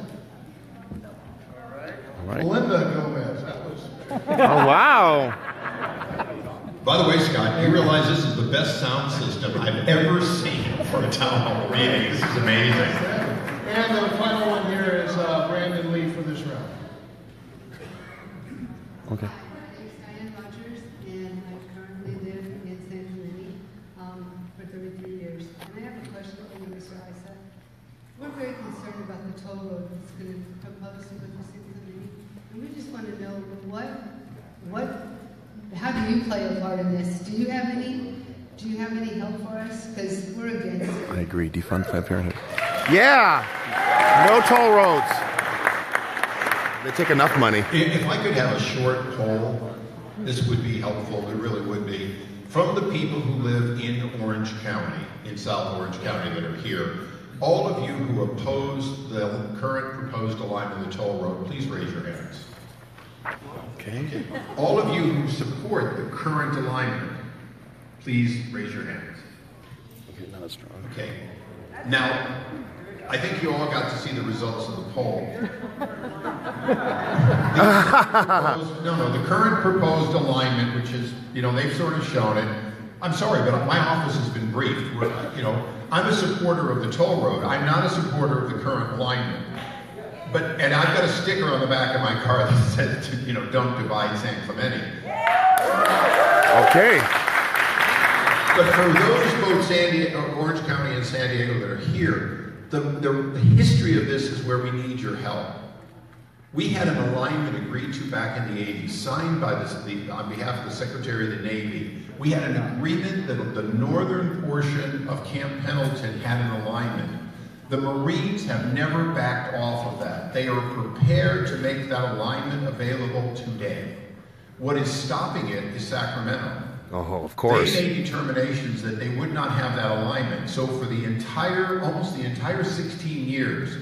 [SPEAKER 20] All right. Melinda Gomez. That was.
[SPEAKER 1] Oh, wow.
[SPEAKER 4] By the way, Scott, you realize this is the best sound system I've ever seen for a town hall meeting. This is amazing.
[SPEAKER 20] And the final one here is Brandon Lee for this round.
[SPEAKER 1] Okay.
[SPEAKER 13] I'm Rogers, and I currently live in San Juan for 33 years. And I have a question
[SPEAKER 6] Issa. We're very concerned about the toll road that's going to be proposed with the city committee. And we just want to know how do you play a part in this? Do you have any help for us? Because we're against it.
[SPEAKER 1] I agree. Defund Planned Parenthood. Yeah! No toll roads. They take enough money.
[SPEAKER 4] If I could have a short poll, this would be helpful. It really would be. From the people who live in Orange County, in South Orange County that are here, all of you who oppose the current proposed alignment of the toll road, please raise your hands.
[SPEAKER 1] Okay.
[SPEAKER 4] All of you who support the current alignment, please raise your hands.
[SPEAKER 1] Okay, not as strong.
[SPEAKER 4] Okay. Now, I think you all got to see the results of the poll. The current proposed alignment, which is, they've sort of shown it. I'm sorry, but my office has been briefed. I'm a supporter of the toll road. I'm not a supporter of the current alignment. And I've got a sticker on the back of my car that says, don't divide San Clemente.
[SPEAKER 1] Okay.
[SPEAKER 4] But for those both Orange County and San Diego that are here, the history of this is where we need your help. We had an alignment agreed to back in the 80s, signed by on behalf of the Secretary of the Navy. We had an agreement that the northern portion of Camp Pendleton had an alignment. The Marines have never backed off of that. They are prepared to make that alignment available today. What is stopping it is Sacramento.
[SPEAKER 1] Oh, of course.
[SPEAKER 4] They made determinations that they would not have that alignment. So for almost the entire 16 years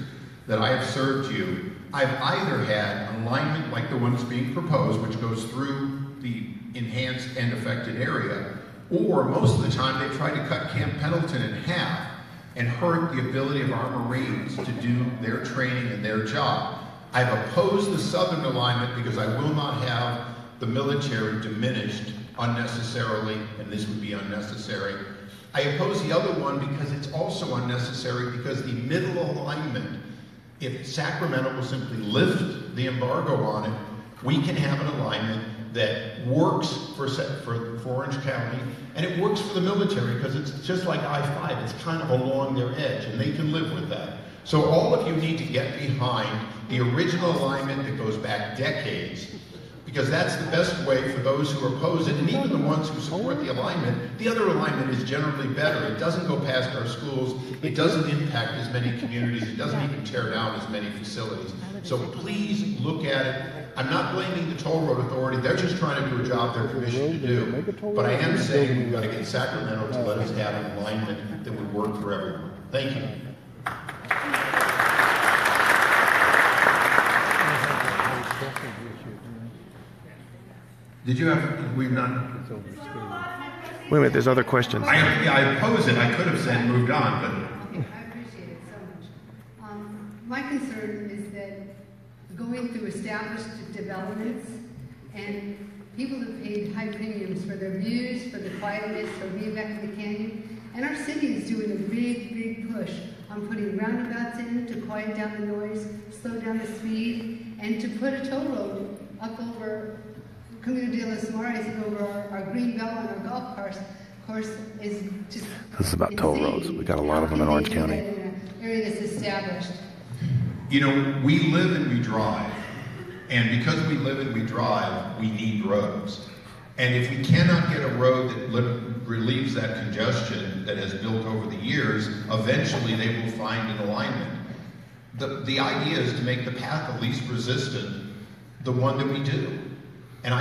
[SPEAKER 4] that I have served you, I've either had an alignment like the one that's being proposed, which goes through the enhanced and affected area, or most of the time they try to cut Camp Pendleton in half and hurt the ability of our Marines to do their training and their job. I've opposed the southern alignment because I will not have the military diminished unnecessarily, and this would be unnecessary. I oppose the other one because it's also unnecessary, because the middle alignment, if Sacramento will simply lift the embargo on it, we can have an alignment that works for Orange County, and it works for the military because it's just like I-5. It's kind of along their edge, and they can live with that. So all of you need to get behind the original alignment that goes back decades, because that's the best way for those who oppose it, and even the ones who support the alignment. The other alignment is generally better. It doesn't go past our schools. It doesn't impact as many communities. It doesn't even tear down as many facilities. So please look at it. I'm not blaming the Toll Road Authority. They're just trying to do a job they're commissioned to do. But I am saying we've got to get Sacramento to let us have an alignment that would work for everyone. Thank you. Did you have, we've not...
[SPEAKER 1] Wait a minute, there's other questions.
[SPEAKER 4] I oppose it. I could have said moved on, but...
[SPEAKER 6] Okay, I appreciate it so much. My concern is that going through established developments, and people have paid high premiums for their views, for the quietness, for being back in the canyon, and our city is doing a big, big push on putting roundabouts in to quiet down the noise, slow down the speed, and to put a toll road up over Camino de los Mares and over our green belt on our golf course is just...
[SPEAKER 1] This is about toll roads. We got a lot of them in Orange County.
[SPEAKER 6] In an area that's established.
[SPEAKER 4] You know, we live and we drive. And because we live and we drive, we need roads. And if we cannot get a road that relieves that congestion that has built over the years, eventually they will find an alignment. The idea is to make the path of least resistant the one that we do. And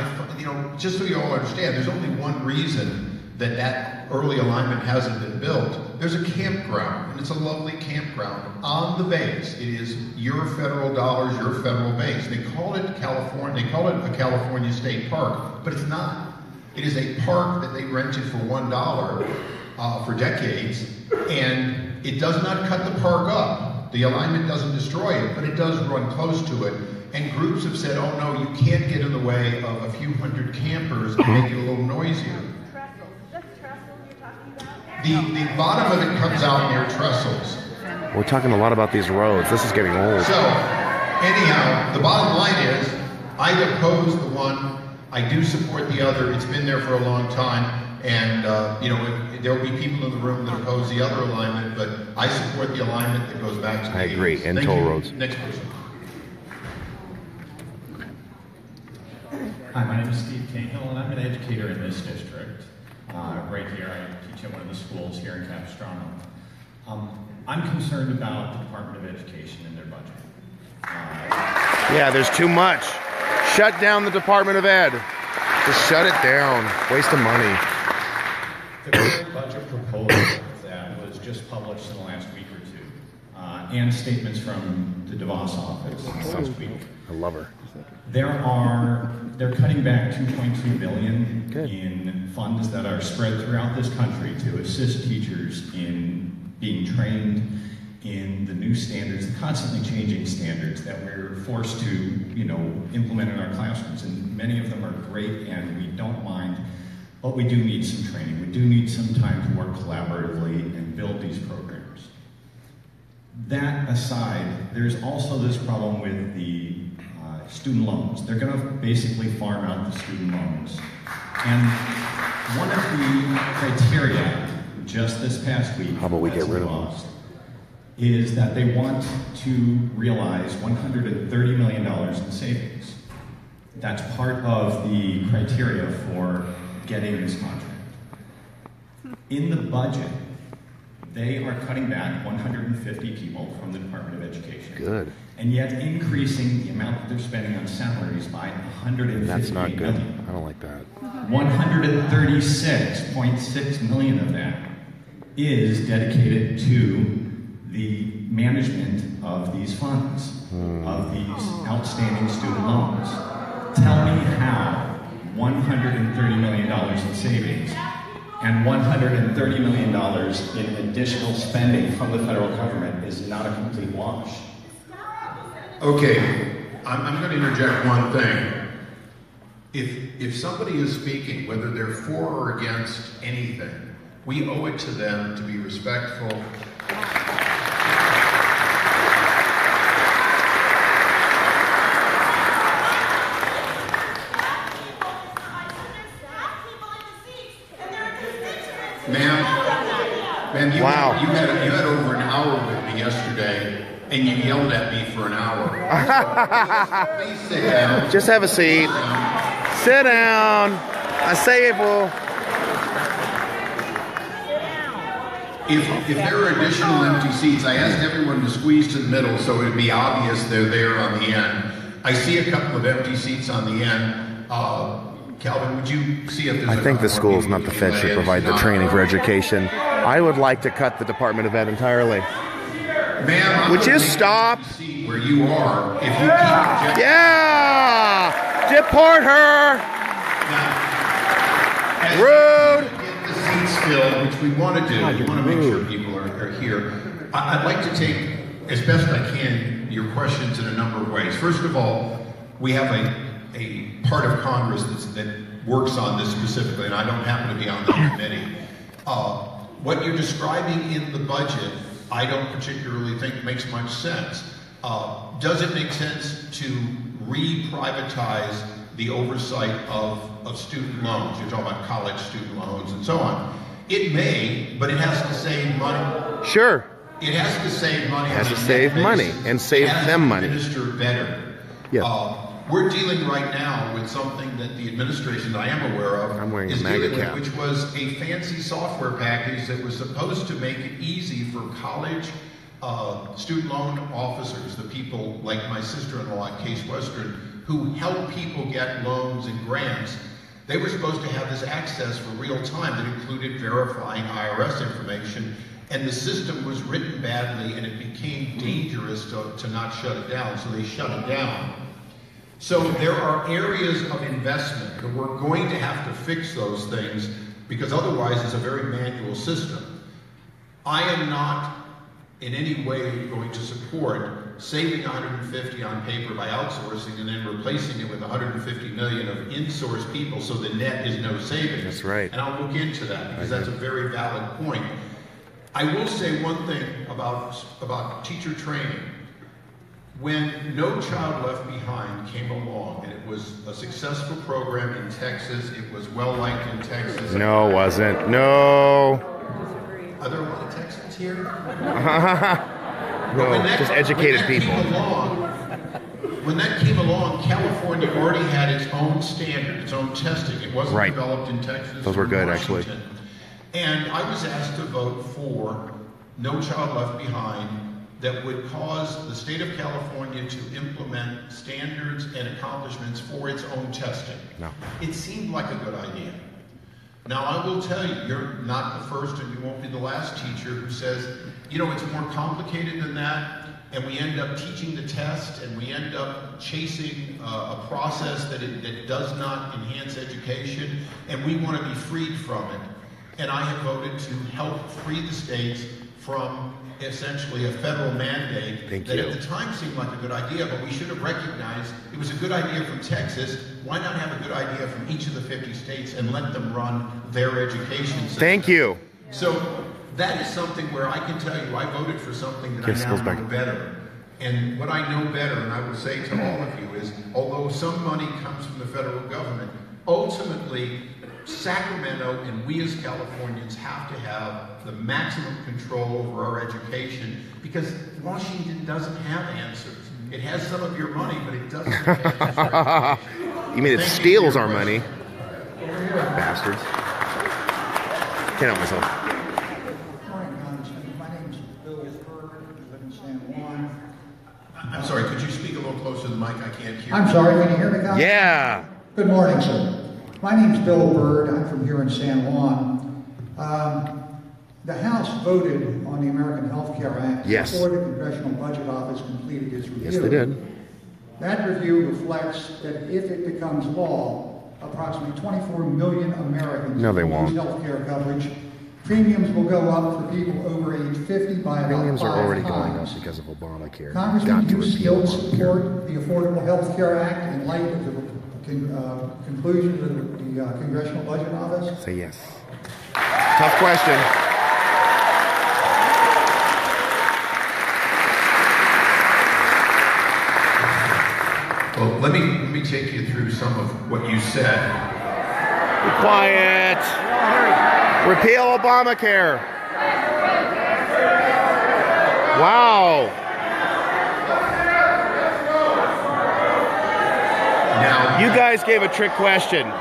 [SPEAKER 4] just so you all understand, there's only one reason that early alignment hasn't been built. There's a campground, and it's a lovely campground on the base. It is your federal dollars, your federal base. They call it California. They call it a California State Park, but it's not. It is a park that they rented for $1 for decades, and it does not cut the park up. The alignment doesn't destroy it, but it does run close to it. And groups have said, oh no, you can't get in the way of a few hundred campers and make it a little noisier. The bottom of it comes out near Trestles.
[SPEAKER 1] We're talking a lot about these roads. This is getting old.
[SPEAKER 4] So, anyhow, the bottom line is, I oppose the one, I do support the other. It's been there for a long time. And there will be people in the room that oppose the other alignment, but I support the alignment that goes back to the 80s.
[SPEAKER 1] I agree, and
[SPEAKER 4] Thank
[SPEAKER 1] toll
[SPEAKER 4] you.
[SPEAKER 1] roads.
[SPEAKER 4] Next person.
[SPEAKER 8] Hi, my name is Steve Cahill, and I'm an educator in this district. Right here, I teach at one of the schools here in Capistrano. I'm concerned about the Department of Education and their budget.
[SPEAKER 1] Yeah, there's too much. Shut down the Department of Ed. Just shut it down. Waste of money.
[SPEAKER 8] The current budget proposal that was just published in the last week or two, and statements from the DeVos office last week.
[SPEAKER 1] I love her.
[SPEAKER 8] They're cutting back $2.2 billion in funds that are spread throughout this country to assist teachers in being trained in the new standards, the constantly changing standards that we're forced to, implement in our classrooms. And many of them are great and we don't mind, but we do need some training. We do need some time to work collaboratively and build these programs. That aside, there's also this problem with the student loans. They're going to basically farm out the student loans. And one of the criteria just this past week,
[SPEAKER 1] how about we get rid of them,
[SPEAKER 8] is that they want to realize $130 million in savings. That's part of the criteria for getting this contract. In the budget, they are cutting back 150 people from the Department of Education.
[SPEAKER 1] Good.
[SPEAKER 8] And yet increasing the amount that they're spending on salaries by $158
[SPEAKER 1] That's not good.
[SPEAKER 8] million.
[SPEAKER 1] I don't like that.
[SPEAKER 8] 136.6 million of that is dedicated to the management of these funds, of these outstanding student loans. Tell me how $130 million in savings and $130 million in additional spending from the federal government is not a complete wash.
[SPEAKER 4] Okay, I'm going to interject one thing. If somebody is speaking, whether they're for or against anything, we owe it to them to be respectful. Ma'am, you had over an hour with me yesterday, and you yelled at me for an hour. Please sit down.
[SPEAKER 1] Just have a seat. Sit down. I say it will.
[SPEAKER 4] If there are additional empty seats, I asked everyone to squeeze to the middle so it would be obvious they're there on the end. I see a couple of empty seats on the end. Calvin, would you see if there's
[SPEAKER 1] I think the schools, not the Fed, should provide the training for education. I would like to cut the Department of Ed entirely.
[SPEAKER 4] Ma'am,
[SPEAKER 1] would you stop?
[SPEAKER 4] Where you are, if you keep
[SPEAKER 1] yeah! Deport her!
[SPEAKER 4] Now,
[SPEAKER 1] rude!
[SPEAKER 4] Get the seats filled, which we want to do. We want to make sure people are here. I'd like to take, as best I can, your questions in a number of ways. First of all, we have a part of Congress that works on this specifically, and I don't happen to be on the committee. What you're describing in the budget, I don't particularly think makes much sense. Does it make sense to re-privatize the oversight of student loans? You're talking about college student loans and so on. It may, but it has to save money.
[SPEAKER 1] Sure.
[SPEAKER 4] It has to save money.
[SPEAKER 1] It has to save money and save them money.
[SPEAKER 4] Administer better.
[SPEAKER 1] Yeah.
[SPEAKER 4] We're dealing right now with something that the administration that I am aware of is dealing with, which was a fancy software package that was supposed to make it easy for college student loan officers, the people like my sister-in-law at Case Western, who help people get loans and grants. They were supposed to have this access for real time that included verifying IRS information, and the system was written badly and it became dangerous to not shut it down, so they shut it down. So there are areas of investment that we're going to have to fix those things because otherwise it's a very manual system. I am not in any way going to support saving 150 on paper by outsourcing and then replacing it with 150 million of in-source people so the net is no savings.
[SPEAKER 1] That's right.
[SPEAKER 4] And I'll look into that because that's a very valid point. I will say one thing about teacher training. When No Child Left Behind came along, and it was a successful program in Texas, it was well liked in Texas.
[SPEAKER 1] No, it wasn't. No.
[SPEAKER 4] Are there a lot of Texans here?
[SPEAKER 1] No, just educated people.
[SPEAKER 4] When that came along, California already had its own standard, its own testing. It wasn't developed in Texas.
[SPEAKER 1] Those were good, actually.
[SPEAKER 4] And I was asked to vote for No Child Left Behind that would cause the state of California to implement standards and accomplishments for its own testing.
[SPEAKER 1] No.
[SPEAKER 4] It seemed like a good idea. Now, I will tell you, you're not the first and you won't be the last teacher who says, you know, it's more complicated than that, and we end up teaching the test, and we end up chasing a process that does not enhance education, and we want to be freed from it. And I have voted to help free the states from essentially a federal mandate that at the time seemed like a good idea, but we should have recognized it was a good idea from Texas. Why not have a good idea from each of the 50 states and let them run their education system?
[SPEAKER 1] Thank you.
[SPEAKER 4] So that is something where I can tell you I voted for something that I now know better. And what I know better, and I will say to all of you, is although some money comes from the federal government, ultimately Sacramento and we as Californians have to have the maximum control over our education, because Washington doesn't have answers. It has some of your money, but it doesn't have answers for education.
[SPEAKER 1] You mean it steals our money? Bastards. Can't help myself.
[SPEAKER 10] Morning, Congressman. My name is Bill Bird. I live in San Juan.
[SPEAKER 4] I'm sorry, could you speak a little closer to the mic? I can't hear.
[SPEAKER 10] I'm sorry, can you hear me, Congressman?
[SPEAKER 1] Yeah.
[SPEAKER 10] Good morning, sir. My name is Bill Bird. I'm from here in San Juan. The House voted on the American Health Care Act before the Congressional Budget Office completed its review.
[SPEAKER 1] Yes, they did.
[SPEAKER 10] That review reflects that if it becomes law, approximately 24 million Americans will lose health care coverage. Premiums will go up for people over age 50 by about 5 times.
[SPEAKER 1] Premiums are already going up because of Obamacare.
[SPEAKER 10] Congressman, do you still support the Affordable Health Care Act in light of the conclusion of the Congressional Budget Office?
[SPEAKER 1] Say yes. Tough question.
[SPEAKER 4] Well, let me take you through some of what you said.
[SPEAKER 1] Be quiet. Repeal Obamacare. Wow.
[SPEAKER 4] Now,
[SPEAKER 1] you guys gave a trick question.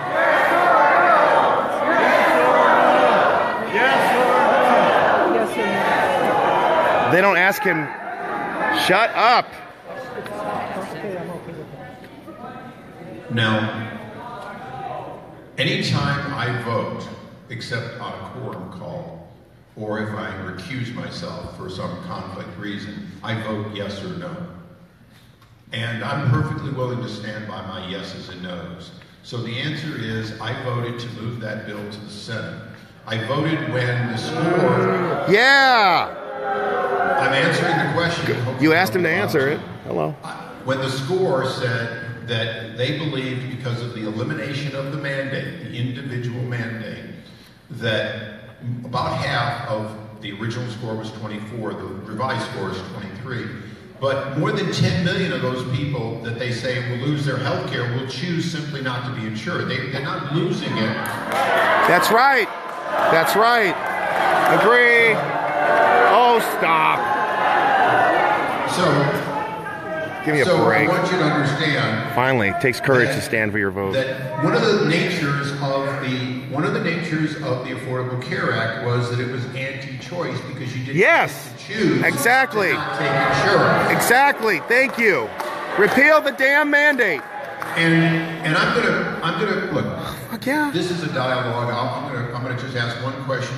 [SPEAKER 1] They don't ask him, shut up.
[SPEAKER 4] Now, anytime I vote, except on a quorum call, or if I recuse myself for some conflict reason, I vote yes or no. And I'm perfectly willing to stand by my yeses and nos. So the answer is, I voted to move that bill to the Senate. I voted when the score...
[SPEAKER 1] Yeah!
[SPEAKER 4] I'm answering the question.
[SPEAKER 1] You asked him to answer it. Hello.
[SPEAKER 4] When the score said that they believed, because of the elimination of the mandate, the individual mandate, that about half of the original score was 24, the revised score is 23. But more than 10 million of those people that they say will lose their health care will choose simply not to be insured. They're not losing it.
[SPEAKER 1] That's right. That's right. Agree. Oh, stop.
[SPEAKER 4] So,
[SPEAKER 1] give me a break.
[SPEAKER 4] I want you to understand.
[SPEAKER 1] Finally, it takes courage to stand for your vote.
[SPEAKER 4] That one of the natures of the Affordable Care Act was that it was anti-choice because you didn't get to choose.
[SPEAKER 1] Exactly.
[SPEAKER 4] To not take insurance.
[SPEAKER 1] Exactly. Thank you. Repeal the damn mandate.
[SPEAKER 4] And I'm gonna look.
[SPEAKER 1] Fuck yeah.
[SPEAKER 4] This is a dialogue. I'm gonna just ask one question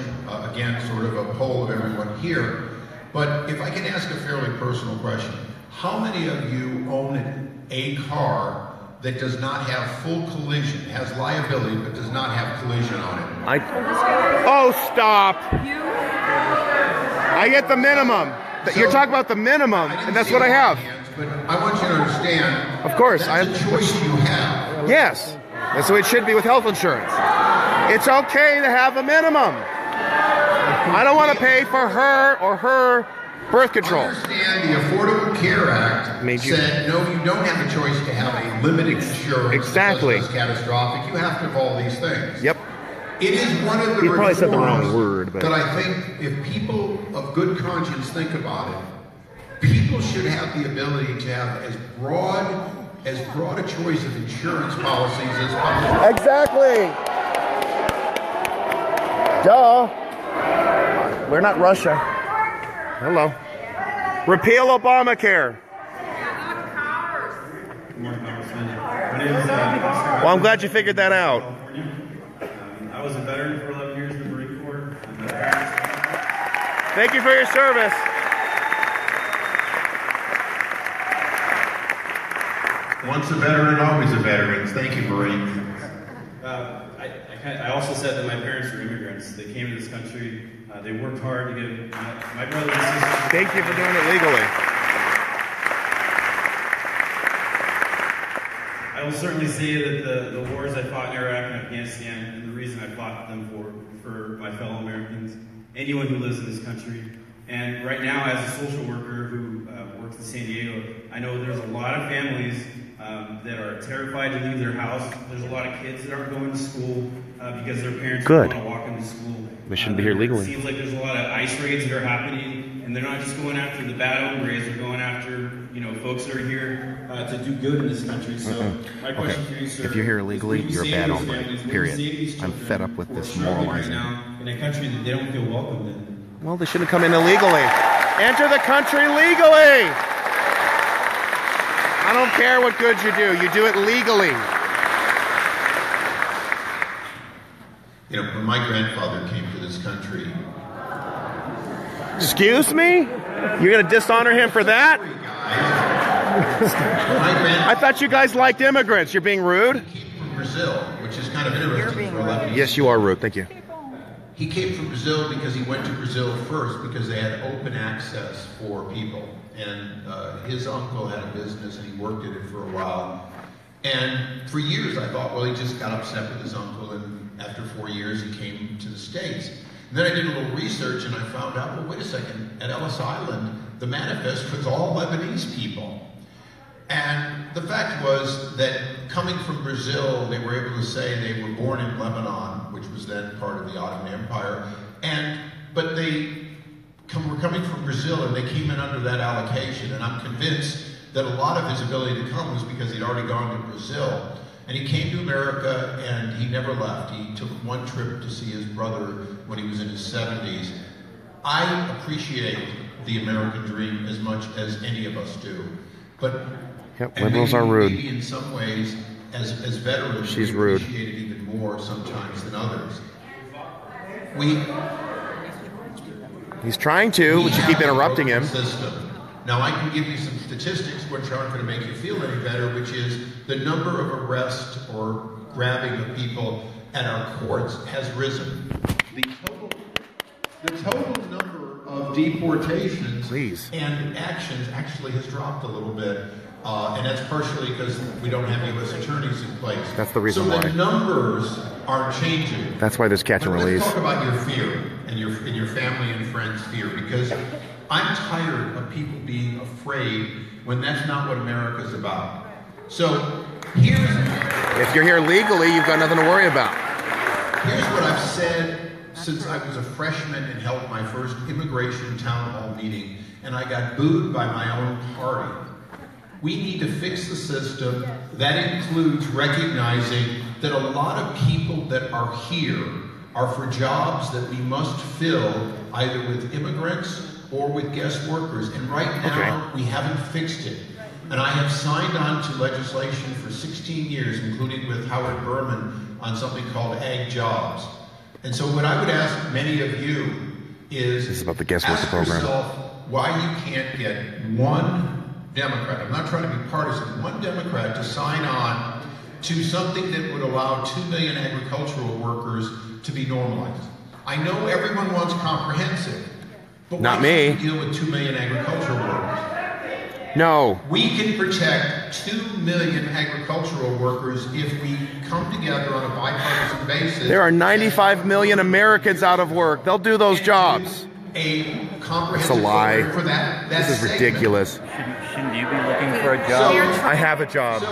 [SPEAKER 4] again, sort of a poll of everyone here. But if I can ask a fairly personal question, how many of you own a car that does not have full collision, has liability but does not have collision on it?
[SPEAKER 1] Oh, stop. I get the minimum. You're talking about the minimum, and that's what I have.
[SPEAKER 4] But I want you to understand.
[SPEAKER 1] Of course,
[SPEAKER 4] that's a choice you have.
[SPEAKER 1] Yes, that's the way it should be with health insurance. It's okay to have a minimum. I don't want to pay for her or her Birth control.
[SPEAKER 4] Understand the Affordable Care Act said, no, you don't have a choice to have a limited insurance.
[SPEAKER 1] Exactly.
[SPEAKER 4] Because it's catastrophic. You have to have all these things.
[SPEAKER 1] Yep.
[SPEAKER 4] It is one of the
[SPEAKER 1] You probably said the wrong
[SPEAKER 4] reforms
[SPEAKER 1] word, but
[SPEAKER 4] that I think if people of good conscience think about it, people should have the ability to have as broad a choice of insurance policies as possible.
[SPEAKER 1] Exactly. Duh. We're not Russia. Hello. Repeal Obamacare. Well, I'm glad you figured that out.
[SPEAKER 19] I was a veteran for 11 years in the Marine Corps.
[SPEAKER 1] Thank you for your service.
[SPEAKER 4] Once a veteran, always a veteran. Thank you, Marines.
[SPEAKER 19] I also said that my parents were immigrants. They came to this country. They worked hard to get my brothers and sisters.
[SPEAKER 1] Thank you for doing it legally.
[SPEAKER 19] I will certainly say that the wars I fought in Iraq and Afghanistan, and the reason I fought them for my fellow Americans, anyone who lives in this country. And right now, as a social worker who works in San Diego, I know there's a lot of families that are terrified to leave their house. There's a lot of kids that aren't going to school because their parents don't want to walk into school.
[SPEAKER 1] We shouldn't be here legally.
[SPEAKER 19] It seems like there's a lot of ICE raids that are happening, and they're not just going after the bad hombres, they're going after, folks that are here to do good in this country. So my question for you, sir,
[SPEAKER 1] if you're here illegally, you're a bad hombre, period. I'm fed up with this moralizing.
[SPEAKER 19] Right now in a country that they don't feel welcomed in.
[SPEAKER 1] Well, they shouldn't come in illegally. Enter the country legally. I don't care what good you do it legally.
[SPEAKER 4] When my grandfather came to this country.
[SPEAKER 1] Excuse me? You're going to dishonor him for that? I thought you guys liked immigrants. You're being rude?
[SPEAKER 4] He came from Brazil, which is kind of interesting for 11 years.
[SPEAKER 1] Yes, you are rude. Thank you.
[SPEAKER 4] He came from Brazil because he went to Brazil first because they had open access for people. And his uncle had a business and he worked at it for a while. And for years I thought, well, he just got upset with his uncle, and after 4 years he came to the States. And then I did a little research and I found out, well, wait a second, at Ellis Island, the manifest was all Lebanese people. And the fact was that coming from Brazil, they were able to say they were born in Lebanon, which was then part of the Ottoman Empire, but they were coming from Brazil and they came in under that allocation. And I'm convinced that a lot of his ability to come was because he'd already gone to Brazil. And he came to America and he never left. He took one trip to see his brother when he was in his 70s. I appreciate the American dream as much as any of us do. But
[SPEAKER 1] liberals are rude.
[SPEAKER 4] Maybe in some ways, as veterans,
[SPEAKER 1] She's
[SPEAKER 4] we
[SPEAKER 1] rude.
[SPEAKER 4] appreciate it even more sometimes than others.
[SPEAKER 1] He's trying to, but you keep interrupting him.
[SPEAKER 4] System. Now, I can give you some statistics which aren't going to make you feel any better, which is the number of arrests or grabbing of people at our courts has risen. The total number of deportations and actions actually has dropped a little bit. And that's partially because we don't have U.S. attorneys in place.
[SPEAKER 1] That's the reason
[SPEAKER 4] why. So
[SPEAKER 1] why.
[SPEAKER 4] the numbers are changing.
[SPEAKER 1] That's why there's catch and release.
[SPEAKER 4] Let's talk about your fear and your family and friends' fear, because I'm tired of people being afraid when that's not what America's about. So
[SPEAKER 1] if you're here legally, you've got nothing to worry about.
[SPEAKER 4] Here's what I've said since I was a freshman and held my first immigration town hall meeting, and I got booed by my own party. We need to fix the system. That includes recognizing that a lot of people that are here are for jobs that we must fill either with immigrants or with guest workers. And right now, we haven't fixed it. And I have signed on to legislation for 16 years, including with Howard Berman, on something called ag jobs. And so what I would ask many of you is,
[SPEAKER 1] this is about the guest worker program.
[SPEAKER 4] Yourself why you can't get one Democrat, I'm not trying to be partisan, one Democrat to sign on to something that would allow 2 million agricultural workers to be normalized. I know everyone wants comprehensive, but
[SPEAKER 1] not
[SPEAKER 4] why
[SPEAKER 1] me.
[SPEAKER 4] can't we deal with 2 million agricultural workers?
[SPEAKER 1] No.
[SPEAKER 4] We can protect 2 million agricultural workers if we come together on a bipartisan basis.
[SPEAKER 1] There are 95 million Americans out of work. They'll do those jobs.
[SPEAKER 4] a comprehensive
[SPEAKER 1] It's a lie.
[SPEAKER 4] program for that
[SPEAKER 1] This is
[SPEAKER 4] segment.
[SPEAKER 1] ridiculous.
[SPEAKER 9] Shouldn't you be looking for a job?
[SPEAKER 1] I have a job.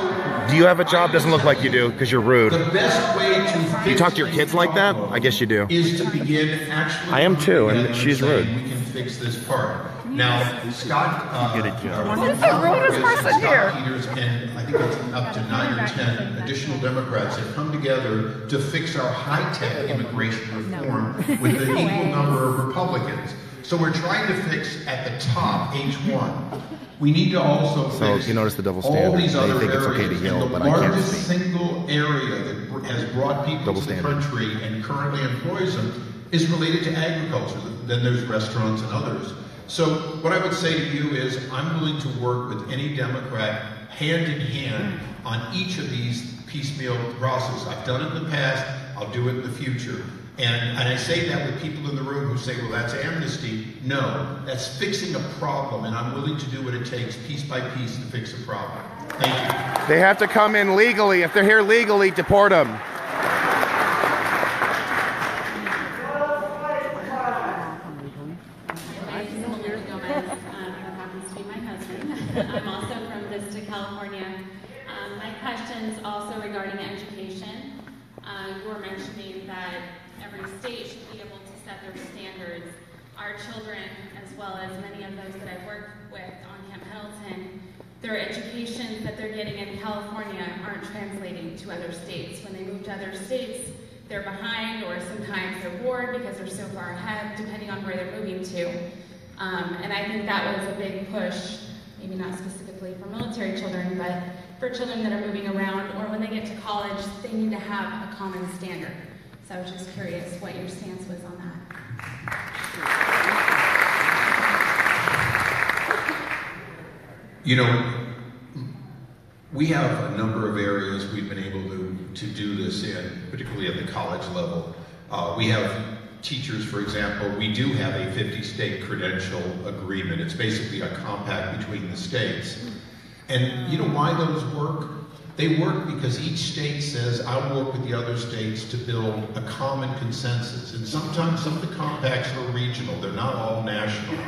[SPEAKER 1] Do you have a job? Doesn't look like you do because you're rude.
[SPEAKER 4] The best way to fix
[SPEAKER 1] You talk to your kids like that? I guess you do.
[SPEAKER 4] is to begin actually.
[SPEAKER 1] I am too, and she's
[SPEAKER 4] saying,
[SPEAKER 1] rude.
[SPEAKER 4] We can fix this part. Now, Scott,
[SPEAKER 9] Get a job.
[SPEAKER 2] What is the rudest person here?
[SPEAKER 4] Peters and I think it's up to 9 or 10 additional Democrats have come together to fix our high-tech immigration reform with an equal number of Republicans. So we're trying to fix at the top H1. We need to also fix
[SPEAKER 1] you notice the double
[SPEAKER 4] all
[SPEAKER 1] standard.
[SPEAKER 4] these
[SPEAKER 1] They
[SPEAKER 4] other
[SPEAKER 1] think it's
[SPEAKER 4] areas.
[SPEAKER 1] okay to yell,
[SPEAKER 4] And
[SPEAKER 1] but
[SPEAKER 4] the
[SPEAKER 1] I can't
[SPEAKER 4] largest
[SPEAKER 1] speak.
[SPEAKER 4] single area that has brought people
[SPEAKER 1] Double
[SPEAKER 4] to the
[SPEAKER 1] standard.
[SPEAKER 4] country and currently employs them is related to agriculture. Then there's restaurants and others. So what I would say to you is I'm willing to work with any Democrat hand in hand on each of these piecemeal processes. I've done it in the past. I'll do it in the future. And I say that with people in the room who say, well, that's amnesty. No, that's fixing a problem, and I'm willing to do what it takes piece by piece to fix a problem. Thank you.
[SPEAKER 1] They have to come in legally. If they're here legally, deport them.
[SPEAKER 15] I'm also from Vista, California. My question's also regarding education. You were mentioning that every state should be able to set their standards. Our children, as well as many of those that I've worked with on Camp Pendleton, their educations that they're getting in California aren't translating to other states. When they move to other states, they're behind, or sometimes they're bored because they're so far ahead, depending on where they're moving to. And I think that was a big push, maybe not specifically for military children, but for children that are moving around, or when they get to college, they need to have a common standard. So I was just curious what your stance was on that.
[SPEAKER 4] You know, we have a number of areas we've been able to do this in, particularly at the college level. We have teachers, for example, we do have a 50-state credential agreement. It's basically a compact between the states. And you know why those work? They work because each state says, I'll work with the other states to build a common consensus. And sometimes some of the compacts are regional. They're not all national.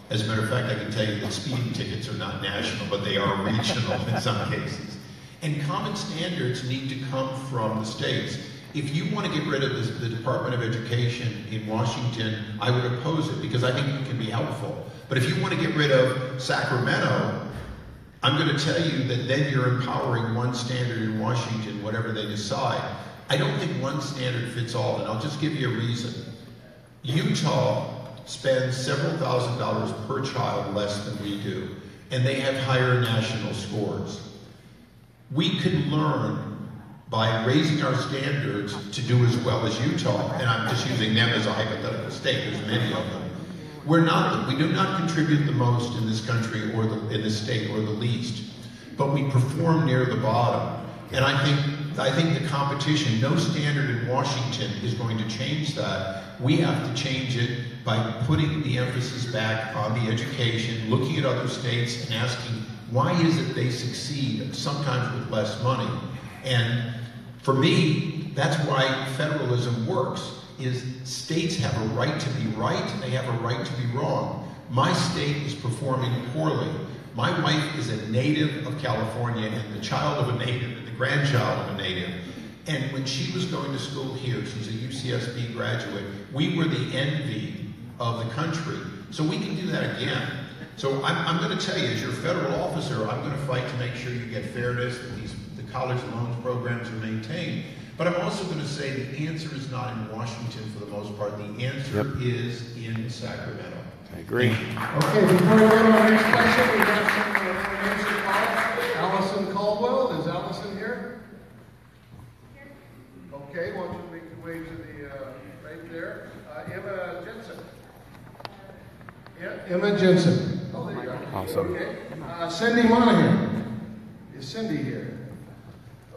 [SPEAKER 4] As a matter of fact, I can tell you that speeding tickets are not national, but they are regional in some cases. And common standards need to come from the states. If you want to get rid of the Department of Education in Washington, I would oppose it because I think it can be helpful. But if you want to get rid of Sacramento, I'm going to tell you that then you're empowering one standard in Washington, whatever they decide. I don't think one standard fits all, and I'll just give you a reason. Utah spends several $1,000s per child less than we do, and they have higher national scores. We can learn by raising our standards to do as well as Utah, and I'm just using them as a hypothetical state, there's many of them. We do not contribute the most in this country or in this state or the least, but we perform near the bottom. And I think the competition, no standard in Washington is going to change that. We have to change it by putting the emphasis back on the education, looking at other states and asking, why is it they succeed, sometimes with less money? And for me, that's why federalism works, is states have a right to be right, and they have a right to be wrong. My state is performing poorly. My wife is a native of California and the child of a native and the grandchild of a native. And when she was going to school here, she's a UCSB graduate, we were the envy of the country. So we can do that again. So I'm going to tell you, as your federal officer, I'm going to fight to make sure you get fairness, that the college loans programs are maintained. But I'm also going to say the answer is not in Washington for the most part. The answer is in Sacramento.
[SPEAKER 1] I agree.
[SPEAKER 20] Okay, before we go to our next question, we have some names to call. Allison Caldwell, is Allison here? Okay, why don't you make your way to the, right there. Emma Jensen. Yeah, Emma Jensen. Oh, there you go.
[SPEAKER 1] Awesome.
[SPEAKER 20] Okay. Cindy Monahan. Is Cindy here?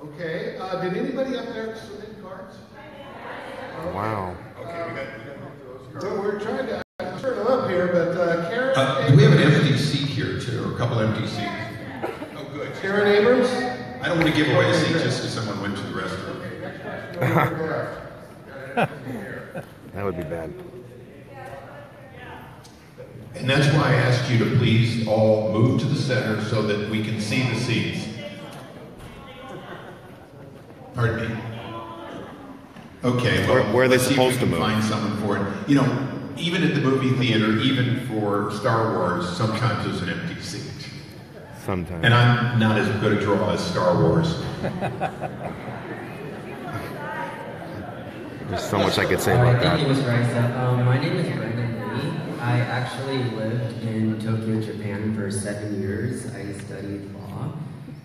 [SPEAKER 20] Okay. Did anybody up there submit cards?
[SPEAKER 1] Wow.
[SPEAKER 4] Okay, we got
[SPEAKER 20] well, we're trying to turn them up here, but Karen.
[SPEAKER 4] Do we have an empty seat here too, or a couple empty seats? Oh, good.
[SPEAKER 20] Karen Abrams.
[SPEAKER 4] I don't want to give away a seat just because someone went to the restroom.
[SPEAKER 1] That would be bad.
[SPEAKER 4] And that's why I asked you to please all move to the center so that we can see the seats. Pardon me? Okay, well,
[SPEAKER 1] where are they supposed to move?
[SPEAKER 4] Find someone for it. You know, even at the movie theater, even for Star Wars, sometimes there's an empty seat.
[SPEAKER 1] Sometimes.
[SPEAKER 4] And I'm not as good a draw as Star Wars.
[SPEAKER 1] There's so much I could say about that.
[SPEAKER 12] Thank you, Mr. Issa. My name is Brendan Lee. I actually lived in Tokyo, Japan for 7 years. I studied law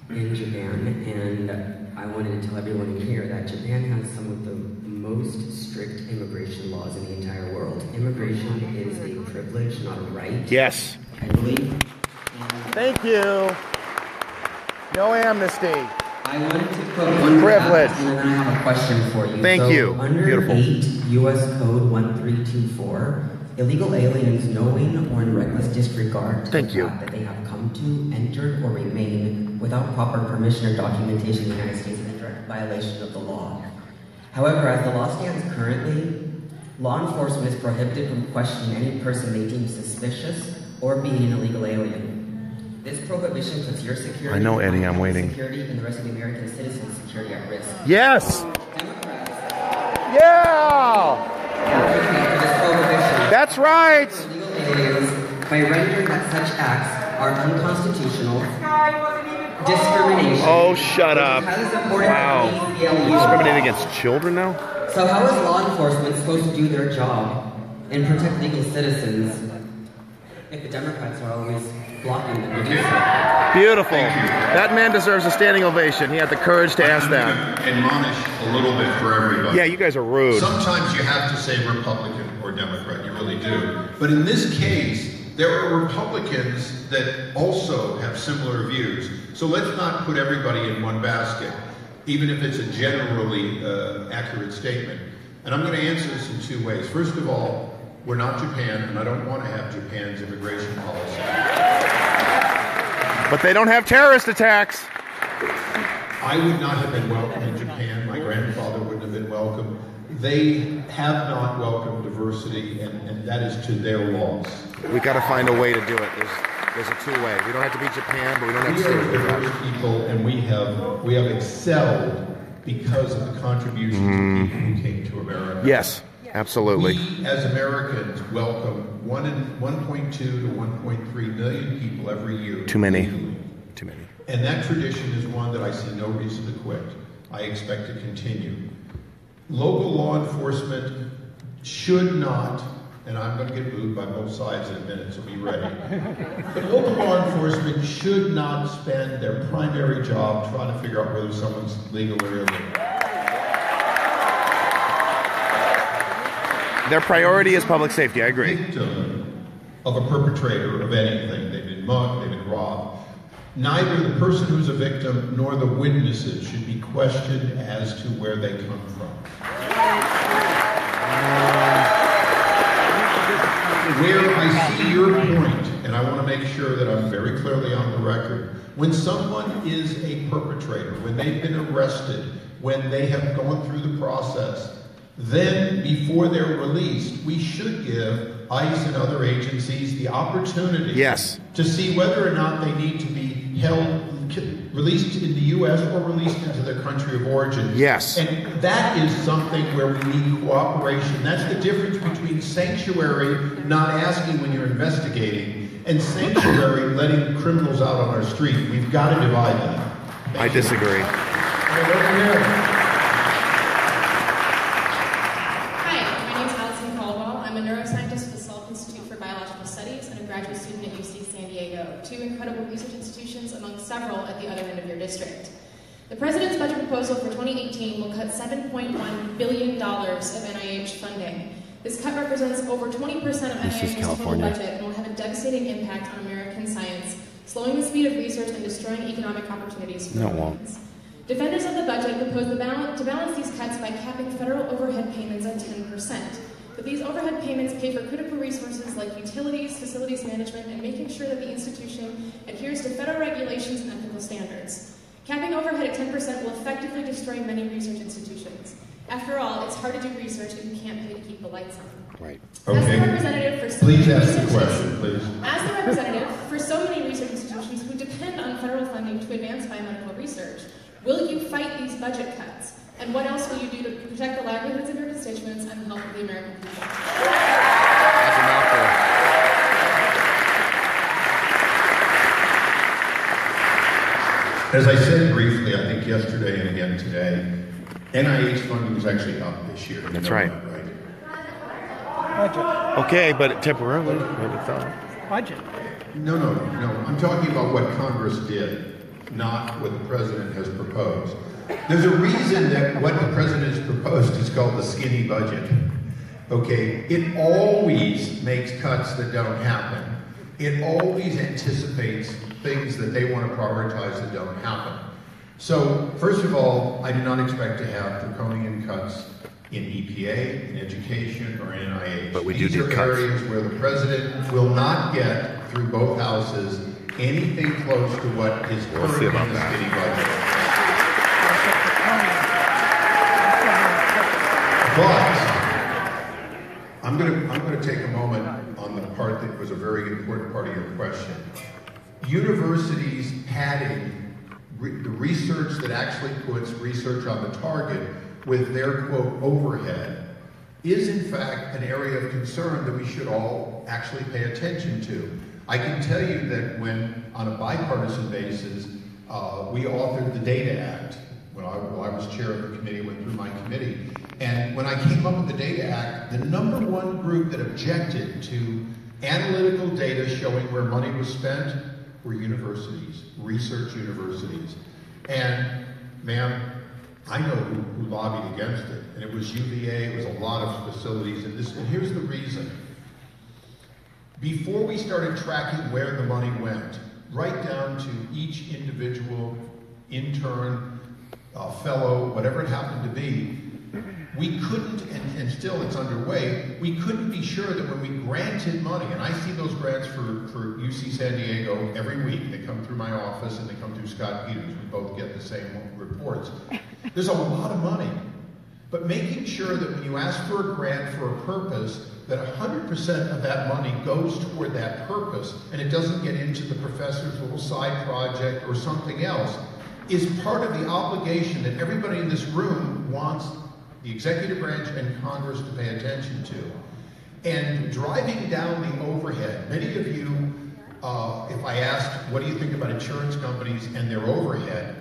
[SPEAKER 12] in Japan, and I wanted to tell everyone in here that Japan has some of the most strict immigration laws in the entire world. Immigration is a privilege, not a right.
[SPEAKER 1] Yes.
[SPEAKER 12] I believe.
[SPEAKER 1] Thank you. No amnesty.
[SPEAKER 12] I wanted to quote one
[SPEAKER 1] privilege.
[SPEAKER 12] And then I have a question for you.
[SPEAKER 1] Thank you.
[SPEAKER 12] Under
[SPEAKER 1] Beautiful.
[SPEAKER 12] 8 U.S. Code 1324, illegal aliens knowing or in reckless disregard to the fact that they have come to, entered, or remain without proper permission or documentation in the United States is a direct violation of the law. However, as the law stands currently, law enforcement is prohibited from questioning any person they deem suspicious or being an illegal alien. This prohibition puts your security,
[SPEAKER 1] I know, Eddie, I'm waiting.
[SPEAKER 12] Security and the rest of the American citizens' security at risk.
[SPEAKER 1] Yes! Yeah! That's right!
[SPEAKER 12] By rendering that such acts are unconstitutional, discrimination.
[SPEAKER 1] Oh, shut up. Wow. Discriminating against children now?
[SPEAKER 12] So how is law enforcement supposed to do their job and protect legal citizens if the Democrats are always blocking them to do so?
[SPEAKER 1] Beautiful. That man deserves a standing ovation. He had the courage to ask that.
[SPEAKER 4] Admonish a little bit for everybody.
[SPEAKER 1] Yeah, you guys are rude.
[SPEAKER 4] Sometimes you have to say Republican or Democrat. You really do. But in this case, there are Republicans that also have similar views. So let's not put everybody in one basket, even if it's a generally accurate statement. And I'm going to answer this in two ways. First of all, we're not Japan, and I don't want to have Japan's immigration policy.
[SPEAKER 1] But they don't have terrorist attacks.
[SPEAKER 4] I would not have been welcome in Japan. My grandfather wouldn't have been welcome. They have not welcomed diversity, and that is to their loss.
[SPEAKER 1] We got to find a way to do it. There's a two-way. We don't have to be Japan, but we don't have to
[SPEAKER 4] be diverse people, and we have excelled because of the contributions of people who came to America.
[SPEAKER 1] Yes, absolutely.
[SPEAKER 4] We, as Americans, welcome 1.2 to 1.3 million people every year.
[SPEAKER 1] Too many. Too many.
[SPEAKER 4] And that tradition is one that I see no reason to quit. I expect to continue. Local law enforcement should not, and I'm going to get booed by both sides in a minute, so be ready. But local law enforcement should not spend their primary job trying to figure out whether someone's legal or illegal.
[SPEAKER 1] Their priority is public safety, I agree.
[SPEAKER 4] Victim of a perpetrator of anything. They've been mugged, they've been robbed. Neither the person who's a victim nor the witnesses should be questioned as to where they come from. Where I see your point, and I want to make sure that I'm very clearly on the record, when someone is a perpetrator, when they've been arrested, when they have gone through the process, then before they're released, we should give ICE and other agencies the opportunity to see whether or not they need to be held, released in the U.S. or released into their country of origin.
[SPEAKER 1] Yes.
[SPEAKER 4] And that is something where we need cooperation. That's the difference between sanctuary, not asking when you're investigating, and sanctuary, letting criminals out on our street. We've got to divide that.
[SPEAKER 1] I disagree.
[SPEAKER 16] Two incredible research institutions among several at the other end of your district. The President's budget proposal for 2018 will cut $7.1 billion of NIH funding. This cut represents over 20% of NIH's total budget and will have a devastating impact on American science, slowing the speed of research and destroying economic opportunities for Americans. Defenders of the budget propose to balance these cuts by capping federal overhead payments at 10%. But these overhead payments pay for critical resources like utilities, facilities management, and making sure that the institution adheres to federal regulations and ethical standards. Capping overhead at 10% will effectively destroy many research institutions. After all, it's hard to do research if you can't pay to keep the lights on.
[SPEAKER 1] Right.
[SPEAKER 16] As the representative for so
[SPEAKER 4] Please
[SPEAKER 16] many
[SPEAKER 4] ask the
[SPEAKER 16] research
[SPEAKER 4] question, please.
[SPEAKER 16] As the representative for so many research institutions who depend on federal funding to advance biomedical research, will you fight these budget cuts? And what else will you do to protect the livelihoods of your constituents and the health of the American people?
[SPEAKER 1] That's a mouthful.
[SPEAKER 4] As I said briefly, I think yesterday and again today, NIH funding is actually up this year.
[SPEAKER 1] That's right. Okay, but temporarily, maybe so.
[SPEAKER 14] Budget.
[SPEAKER 4] No. I'm talking about what Congress did, not what the president has proposed. There's a reason that what the president has proposed is called the skinny budget. Okay, it always makes cuts that don't happen. It always anticipates things that they want to prioritize that don't happen. So, first of all, I do not expect to have draconian cuts in EPA, in education, or in NIH.
[SPEAKER 1] But we do
[SPEAKER 4] These
[SPEAKER 1] need
[SPEAKER 4] are
[SPEAKER 1] cuts.
[SPEAKER 4] areas where the president will not get, through both houses, anything close to what is currently in the skinny budget. But I'm going to take a moment on the part that was a very important part of your question. Universities padding the research that actually puts research on the target with their, quote, overhead is in fact an area of concern that we should all actually pay attention to. I can tell you that when, on a bipartisan basis, we authored the Data Act, when I was chair of the committee, went through my committee, and when I came up with the Data Act, the #1 group that objected to analytical data showing where money was spent were universities, research universities. And, ma'am, I know who lobbied against it, and it was UVA, it was a lot of facilities, and here's the reason. Before we started tracking where the money went, right down to each individual intern, fellow, whatever it happened to be, we couldn't, and still it's underway, we couldn't be sure that when we granted money, and I see those grants for UC San Diego every week. They come through my office and they come through Scott Peters. We both get the same reports. There's a lot of money. But making sure that when you ask for a grant for a purpose, that 100% of that money goes toward that purpose, and it doesn't get into the professor's little side project or something else, is part of the obligation that everybody in this room wants the executive branch and Congress to pay attention to. And driving down the overhead, many of you, if I asked, what do you think about insurance companies and their overhead,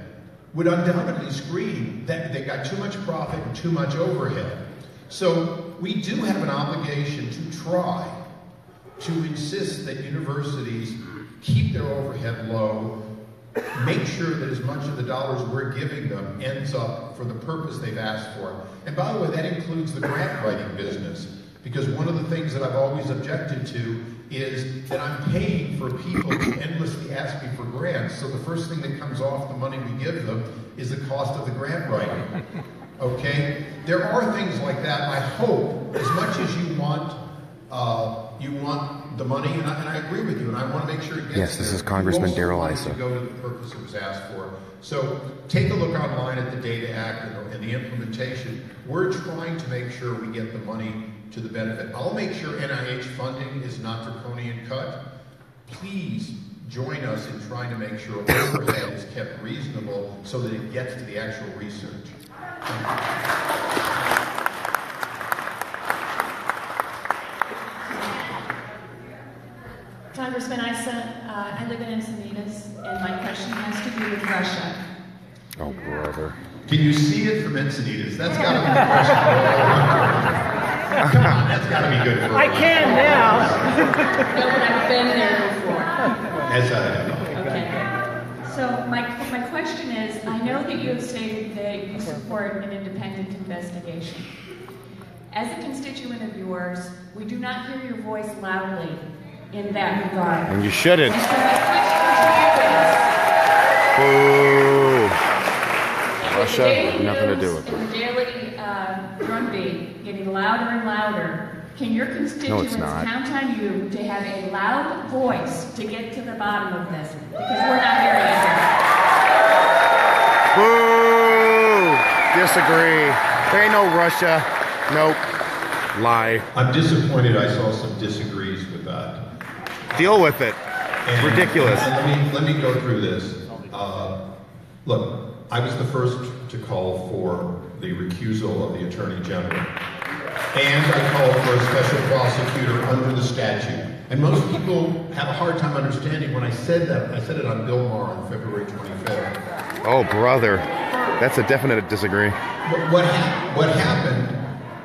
[SPEAKER 4] would undoubtedly scream that they got too much profit and too much overhead. So we do have an obligation to try to insist that universities keep their overhead low, make sure that as much of the dollars we're giving them ends up for the purpose they've asked for. And by the way, that includes the grant writing business, because one of the things that I've always objected to is that I'm paying for people who endlessly ask me for grants, so the first thing that comes off the money we give them is the cost of the grant writing. Okay? There are things like that. I hope, as much as you want the money, and I agree with you, and I want to make sure it gets
[SPEAKER 1] Yes, this is Congressman Darrell Issa.
[SPEAKER 4] to go to the purpose it was asked for. So take a look online at the Data Act and the implementation. We're trying to make sure we get the money to the benefit. I'll make sure NIH funding is not draconian cut. Please join us in trying to make sure overhead is kept reasonable so that it gets to the actual research. Thank you.
[SPEAKER 15] Congressman Issa, I live in Encinitas, and my question has to do with Russia.
[SPEAKER 1] Oh, brother.
[SPEAKER 4] Can you see it from Encinitas? That's got to be the question. Come on, that's got to be good for
[SPEAKER 14] I can now.
[SPEAKER 15] No, but I've been there before.
[SPEAKER 4] As I have.
[SPEAKER 15] Okay. So my question is, I know that you have stated that you support an independent investigation. As a constituent of yours, we do not hear your voice loudly in that regard.
[SPEAKER 1] And you shouldn't.
[SPEAKER 15] And so my question to you is,
[SPEAKER 1] Russia has nothing to do with
[SPEAKER 15] the
[SPEAKER 1] it.
[SPEAKER 15] daily drumbeat getting louder and louder, can your constituents count on you to have a loud voice to get to the bottom of this? Because we're not hearing it here.
[SPEAKER 1] Boo! Disagree. There ain't no Russia. Nope. Lie.
[SPEAKER 4] I'm disappointed I saw some disagrees with that.
[SPEAKER 1] Deal with it. It's ridiculous.
[SPEAKER 4] And let me go through this. Look, I was the first to call for the recusal of the Attorney General. And I called for a special prosecutor under the statute. And most people have a hard time understanding when I said that. I said it on Bill Maher on February 25th.
[SPEAKER 1] Oh, brother. That's a definite disagree.
[SPEAKER 4] What happened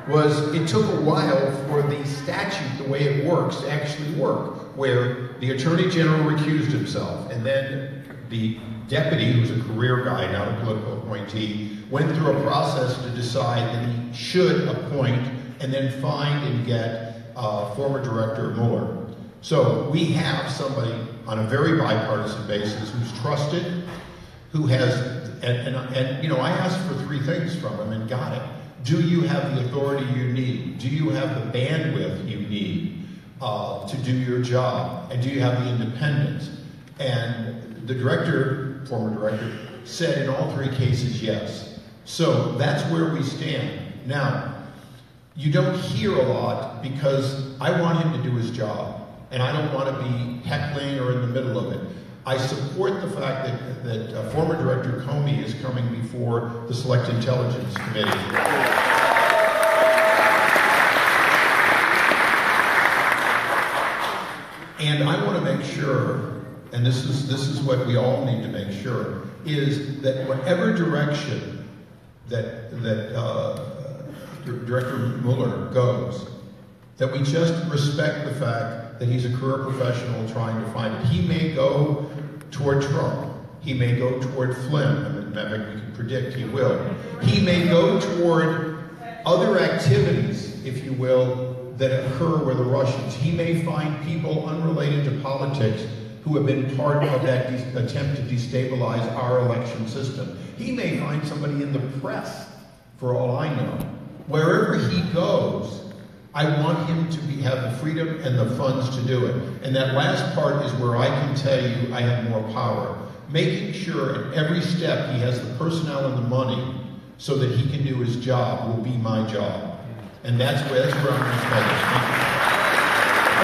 [SPEAKER 4] was it took a while for the statute, the way it works, to actually work, where the Attorney General recused himself, and then the deputy, who's a career guy, not a political appointee, went through a process to decide that he should appoint and then find and get former Director Mueller. So we have somebody on a very bipartisan basis who's trusted, who has, and you know, I asked for 3 things from him and got it. Do you have the authority you need? Do you have the bandwidth you need to do your job? And do you have the independence? And the director, former director, said in all 3 cases yes. So that's where we stand. Now, you don't hear a lot because I want him to do his job. And I don't want to be heckling or in the middle of it. I support the fact that former Director Comey is coming before the Select Intelligence Committee. And I want to make sure, and this is what we all need to make sure, is that whatever direction that Director Mueller goes, that we just respect the fact that he's a career professional trying to find it. He may go toward Trump. He may go toward Flynn. I mean, we can predict he will. He may go toward other activities, if you will, that occur with the Russians. He may find people unrelated to politics who have been part of that attempt to destabilize our election system. He may find somebody in the press, for all I know. Wherever he goes, I want him to have the freedom and the funds to do it. And that last part is where I can tell you I have more power. Making sure at every step he has the personnel and the money so that he can do his job will be my job. And that's where I'm going to spend it.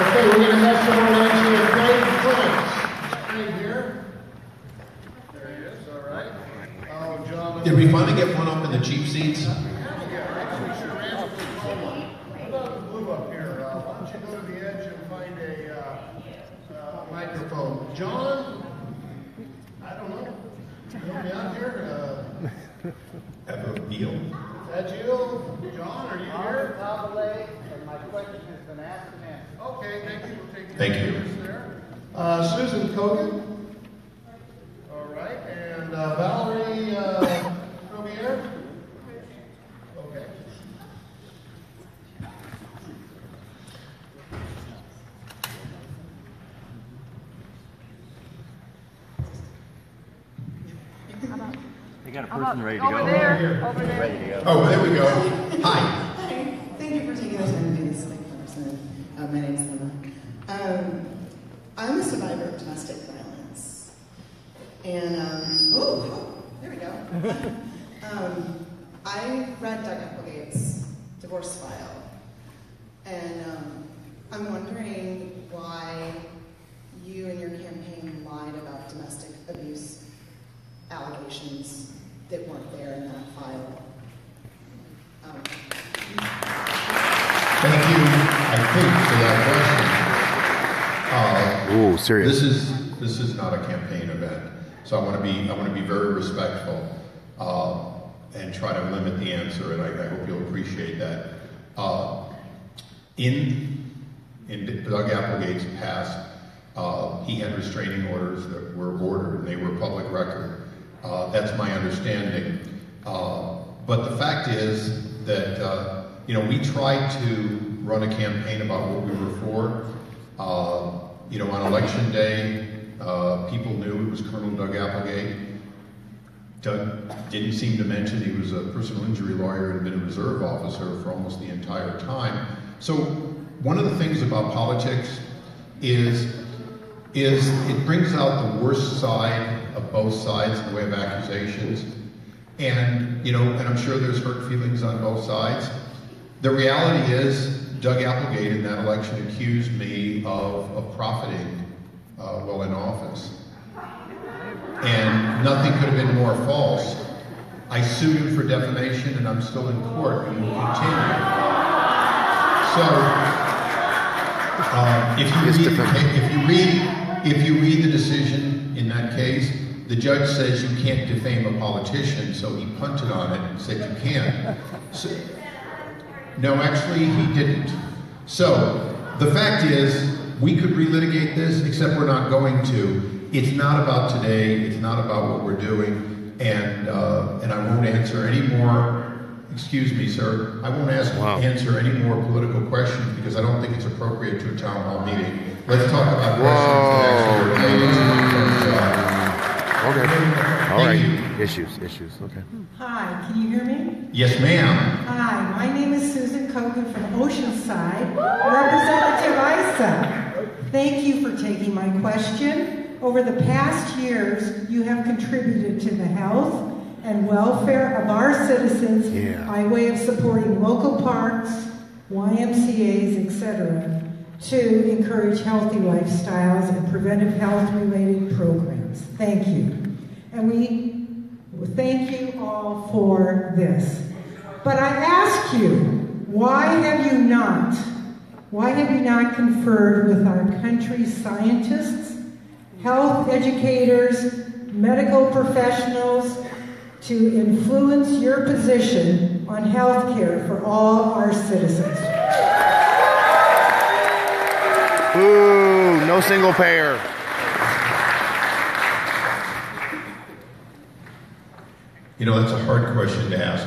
[SPEAKER 20] Okay, we're going to have someone answer Craig Prince. Craig here. There he is, all right. Oh, John.
[SPEAKER 4] Did we finally get one up in the cheap seats?
[SPEAKER 20] Microphone. John? I don't know. Help me out here.
[SPEAKER 4] Neil.
[SPEAKER 20] Is that you? John, are you here?
[SPEAKER 17] And my question has been asked and answered.
[SPEAKER 20] Okay, thank you for taking
[SPEAKER 4] Thank you.
[SPEAKER 20] There. Susan Kogan. All right. And Valerie Robier. Okay.
[SPEAKER 9] They got a person ready to go.
[SPEAKER 17] Over there.
[SPEAKER 9] Ready to go.
[SPEAKER 4] Oh, there we go. Hi.
[SPEAKER 17] Hi. Thank you for taking the time to do this thing for us. My name's Emma. I'm a survivor of domestic violence. And, there we go. I read Doug Applegate's divorce file. And I'm wondering why you and your campaign lied about domestic abuse allegations that weren't there in that file.
[SPEAKER 4] Thank you, I think, for that question.
[SPEAKER 1] Ooh, serious.
[SPEAKER 4] This is not a campaign event, so I want to be very respectful and try to limit the answer, and I hope you'll appreciate that. In Doug Applegate's past, he had restraining orders that were ordered, and they were public record. That's my understanding. But the fact is that, we tried to run a campaign about what we were for. On election day, people knew it was Colonel Doug Applegate. Doug didn't seem to mention he was a personal injury lawyer and had been a reserve officer for almost the entire time. So one of the things about politics is it brings out the worst side of both sides in the way of accusations. And, and I'm sure there's hurt feelings on both sides. The reality is, Doug Applegate in that election accused me of profiting while in office. And nothing could have been more false. I sued him for defamation, and I'm still in court, and will continue. So, if you read the decision in that case, the judge says you can't defame a politician, so he punted on it and said you can't. So, no, actually, he didn't. So, the fact is, we could relitigate this, except we're not going to. It's not about today, it's not about what we're doing, and I won't answer any more, excuse me, sir, I won't answer any more political questions because I don't think it's appropriate to a town hall meeting. Let's talk about questions that actually relate to the job.
[SPEAKER 1] Okay. All right. Issues. Okay.
[SPEAKER 18] Hi, can you hear me?
[SPEAKER 4] Yes, ma'am.
[SPEAKER 18] Hi, my name is Susan Kogan from Oceanside. Representative Issa, thank you for taking my question. Over the past years, you have contributed to the health and welfare of our citizens by way of supporting local parks, YMCAs, etc., to encourage healthy lifestyles and preventive health-related programs. Thank you. And we thank you all for this. But I ask you, why have you not conferred with our country's scientists, health educators, medical professionals to influence your position on health care for all our citizens?
[SPEAKER 1] Ooh, no single payer.
[SPEAKER 4] You know, that's a hard question to ask.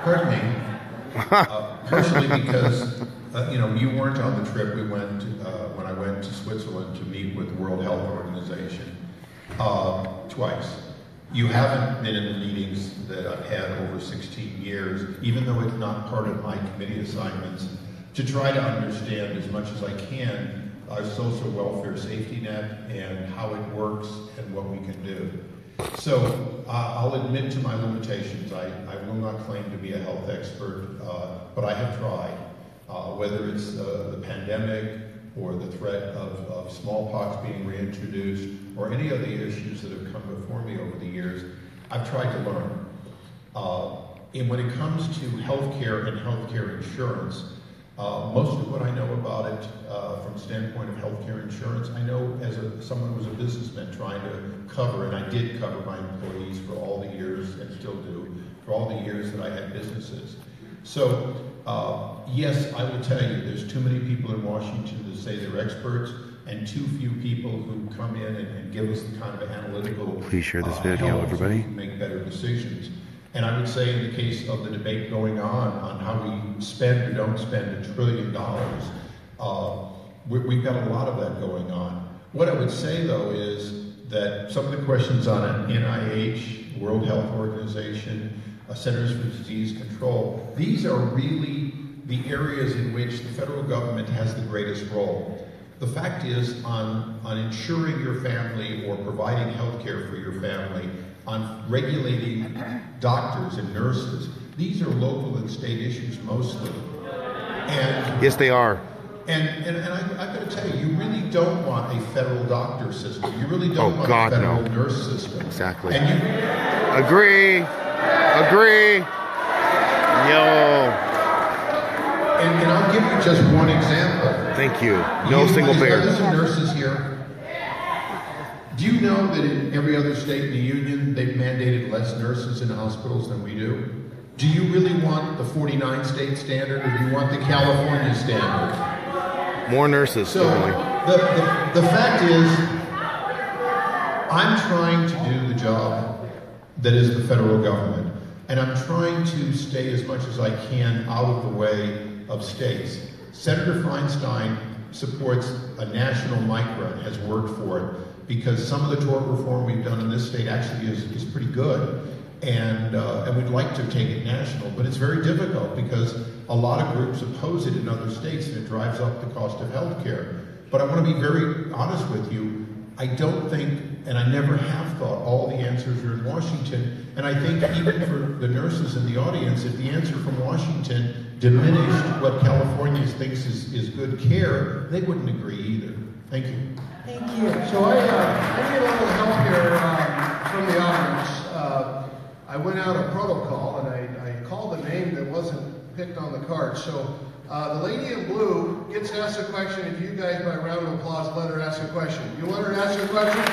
[SPEAKER 4] Pardon me. Partially because, you weren't on the trip. We went when I went to Switzerland to meet with the World Health Organization twice. You haven't been in the meetings that I've had over 16 years, even though it's not part of my committee assignments, to try to understand as much as I can our social welfare safety net and how it works and what we can do. So I'll admit to my limitations. I will not claim to be a health expert, but I have tried. Whether it's the pandemic or the threat of smallpox being reintroduced or any of the issues that have come before me over the years, I've tried to learn. And when it comes to healthcare and healthcare insurance, most of what I know about it from the standpoint of healthcare insurance, I know as someone who was a businessman trying to cover, and I did cover my employees for all the years, and still do, for all the years that I had businesses. So, yes, I will tell you, there's too many people in Washington to say they're experts, and too few people who come in and give us the kind of analytical
[SPEAKER 1] Please share this video, everybody.
[SPEAKER 4] To make better decisions. And I would say in the case of the debate going on how we spend or don't spend $1 trillion, we've got a lot of that going on. What I would say, though, is that some of the questions on NIH, World Health Organization, Centers for Disease Control, these are really the areas in which the federal government has the greatest role. The fact is, on ensuring your family or providing health care for your family, on regulating doctors and nurses, these are local and state issues mostly. And
[SPEAKER 1] yes, they are.
[SPEAKER 4] And I've got to tell you, you really don't want a federal doctor system. You really don't want a federal nurse system.
[SPEAKER 1] Exactly.
[SPEAKER 4] And you
[SPEAKER 1] agree. Yo.
[SPEAKER 4] And I'll give you just one example.
[SPEAKER 1] Thank you. No single payer.
[SPEAKER 4] There's some nurses here. Do you know that in every other state in the union, they've mandated less nurses in hospitals than we do? Do you really want the 49 state standard, or do you want the California standard?
[SPEAKER 1] More nurses,
[SPEAKER 4] so the fact is, I'm trying to do the job that is the federal government, and I'm trying to stay as much as I can out of the way of states. Senator Feinstein supports a national MICRA and has worked for it, because some of the tort reform we've done in this state actually is pretty good, and we'd like to take it national, but it's very difficult because a lot of groups oppose it in other states, and it drives up the cost of health care. But I want to be very honest with you, I don't think, and I never have thought, all the answers are in Washington. And I think even for the nurses in the audience, if the answer from Washington diminished what California thinks is good care, they wouldn't agree either. Thank you.
[SPEAKER 18] Thank you.
[SPEAKER 20] So I need a little help here from the audience. I went out a protocol and I called a name that wasn't picked on the card. So the lady in blue gets to ask a question. If you guys, by round of applause, let her ask a question. You want her to ask a question?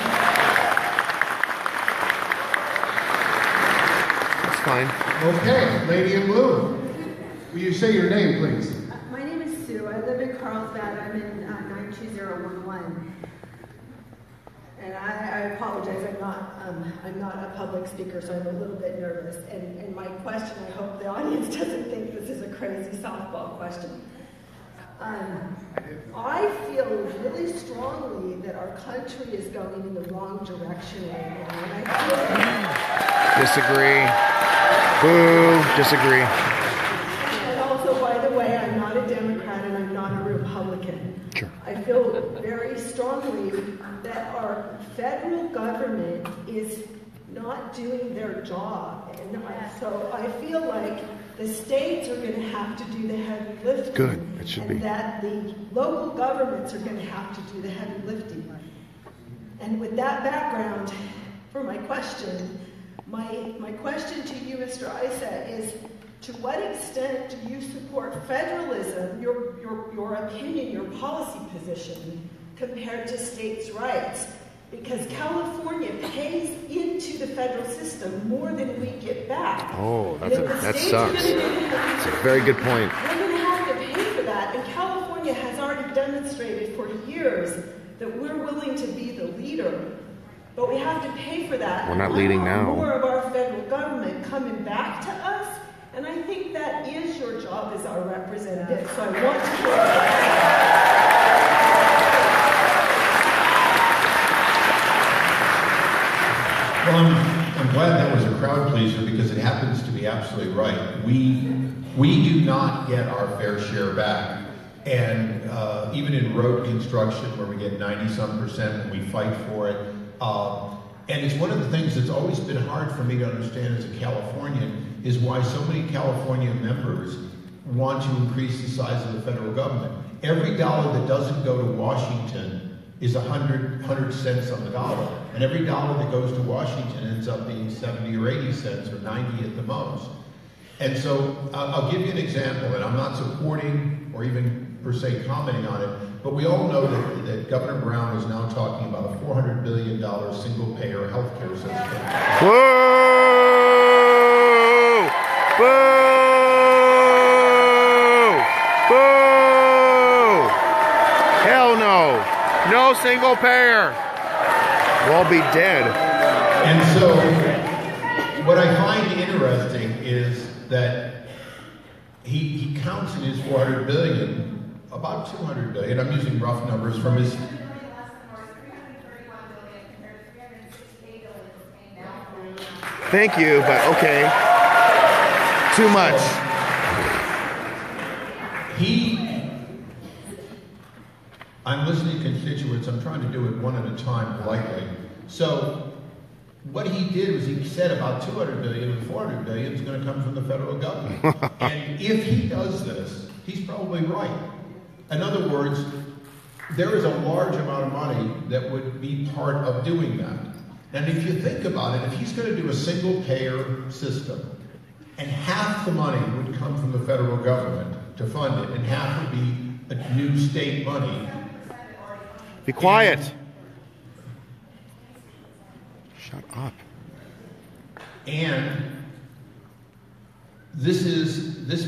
[SPEAKER 1] That's fine.
[SPEAKER 20] Okay, lady in blue. Will you say your name, please?
[SPEAKER 3] My name is Sue. I live in Carlsbad. I'm in 92011. And I apologize. I'm not a public speaker, so I'm a little bit nervous. And my question, I hope the audience doesn't think this is a crazy softball question. I feel really strongly that our country is going in the wrong direction right now. And I
[SPEAKER 1] Disagree. Boo. Disagree.
[SPEAKER 3] And also, by the way, I'm not a Democrat and I'm not a Republican.
[SPEAKER 1] Sure.
[SPEAKER 3] I feel very strongly that our federal government is not doing their job. And so I feel like the states are going to have to do the heavy lifting.
[SPEAKER 1] Good. It should be.
[SPEAKER 3] And that the local governments are going to have to do the heavy lifting. And with that background, for my question, my question to you, Mr. Issa, is to what extent do you support federalism, your opinion, your policy position, compared to states' rights? Because California pays into the federal system more than we get back.
[SPEAKER 1] Oh, that sucks. It's a very good point.
[SPEAKER 3] We're going to have to pay for that, and California has already demonstrated for years that we're willing to be the leader, but we have to pay for that.
[SPEAKER 1] We're not leading now.
[SPEAKER 3] More of our federal government coming back to us, and I think that is your job as our representative. So I want to hear
[SPEAKER 4] Well, I'm glad that was a crowd pleaser because it happens to be absolutely right. We do not get our fair share back. And even in road construction where we get 90-some% and we fight for it. And it's one of the things that's always been hard for me to understand as a Californian is why so many California members want to increase the size of the federal government. Every dollar that doesn't go to Washington is 100 cents on the dollar. And every dollar that goes to Washington ends up being 70 or 80 cents or 90 at the most. And so I'll give you an example, and I'm not supporting or even per se commenting on it, but we all know that Governor Brown is now talking about a $400 billion single-payer health care system.
[SPEAKER 1] Whoa! Boo! Boo! Hell no! No single payer. We'll all be dead.
[SPEAKER 4] And so, what I find interesting is that he counts in his 400 billion, about 200 billion. I'm using rough numbers from his.
[SPEAKER 1] Thank you, but okay. Too much.
[SPEAKER 4] I'm listening to constituents. I'm trying to do it one at a time politely. So what he did was he said about 200 billion and 400 billion is going to come from the federal government. And if he does this, he's probably right. In other words, there is a large amount of money that would be part of doing that. And if you think about it, if he's going to do a single payer system, and half the money would come from the federal government to fund it, and half would be a new state money.
[SPEAKER 1] Be quiet. Shut up.
[SPEAKER 4] And this